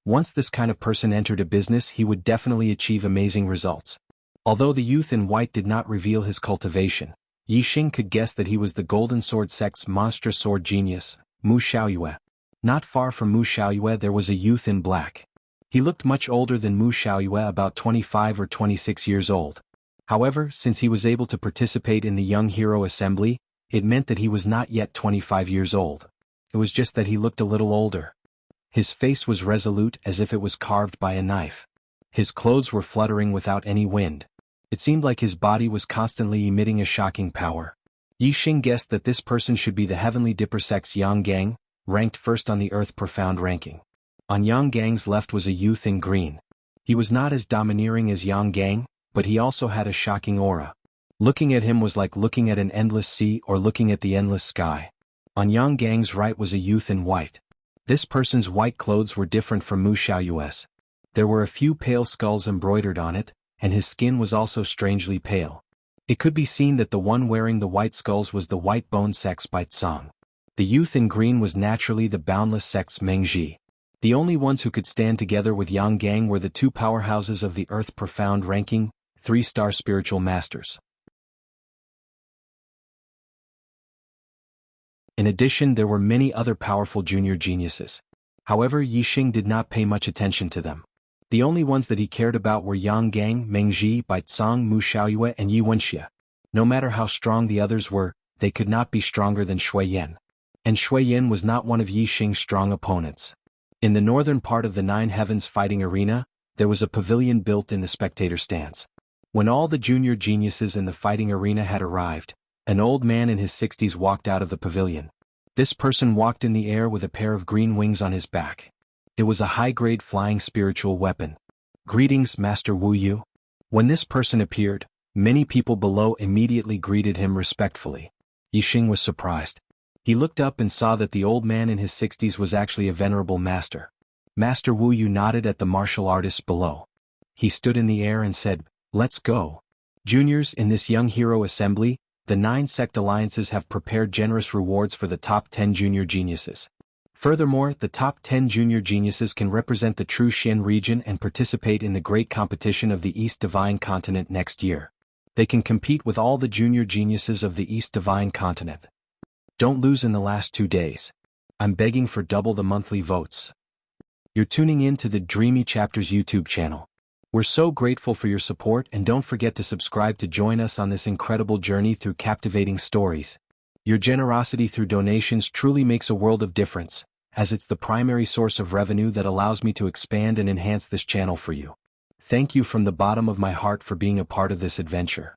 Speaker 1: Once this kind of person entered a business, he would definitely achieve amazing results. Although the youth in white did not reveal his cultivation, Yixing could guess that he was the Golden Sword sect's monstrous sword genius, Mu Xiaoyue. Not far from Mu Xiaoyue there was a youth in black. He looked much older than Mu Xiaoyue, about 25 or 26 years old. However, since he was able to participate in the Young Hero Assembly, it meant that he was not yet 25 years old. It was just that he looked a little older. His face was resolute as if it was carved by a knife. His clothes were fluttering without any wind. It seemed like his body was constantly emitting a shocking power. Yixing guessed that this person should be the Heavenly Dipper sect's Yang Gang, ranked first on the Earth Profound ranking. On Yang Gang's left was a youth in green. He was not as domineering as Yang Gang, but he also had a shocking aura. Looking at him was like looking at an endless sea or looking at the endless sky. On Yang Gang's right was a youth in white. This person's white clothes were different from Mu Xiaoyue's. There were a few pale skulls embroidered on it, and his skin was also strangely pale. It could be seen that the one wearing the white skulls was the White Bone sect's Baizang. The youth in green was naturally the Boundless sect's Mengji. The only ones who could stand together with Yang Gang were the two powerhouses of the Earth Profound ranking, 3-star spiritual masters. In addition, there were many other powerful junior geniuses. However, Yixing did not pay much attention to them. The only ones that he cared about were Yang Gang, Mengji, Baizang, Mu Xiaoyue and Yi Wenxie. No matter how strong the others were, they could not be stronger than Shui Yan. And Shui Yan was not one of Yixing's strong opponents. In the northern part of the Nine Heavens fighting arena, there was a pavilion built in the spectator stands. When all the junior geniuses in the fighting arena had arrived, an old man in his 60s walked out of the pavilion. This person walked in the air with a pair of green wings on his back. It was a high-grade flying spiritual weapon. "Greetings, Master Wu Yu." When this person appeared, many people below immediately greeted him respectfully. Yixing was surprised. He looked up and saw that the old man in his 60s was actually a venerable master. Master Wu Yu nodded at the martial artists below. He stood in the air and said, "Let's go." Juniors, in this Young Hero Assembly, the 9 sect alliances have prepared generous rewards for the top 10 junior geniuses. Furthermore, the top 10 junior geniuses can represent the true Xian region and participate in the great competition of the East Divine Continent next year. They can compete with all the junior geniuses of the East Divine Continent. Don't lose in the last 2 days. I'm begging for double the monthly votes. You're tuning in to the Dreamy Chapters YouTube channel. We're so grateful for your support, and don't forget to subscribe to join us on this incredible journey through captivating stories. Your generosity through donations truly makes a world of difference, as it's the primary source of revenue that allows me to expand and enhance this channel for you. Thank you from the bottom of my heart for being a part of this adventure.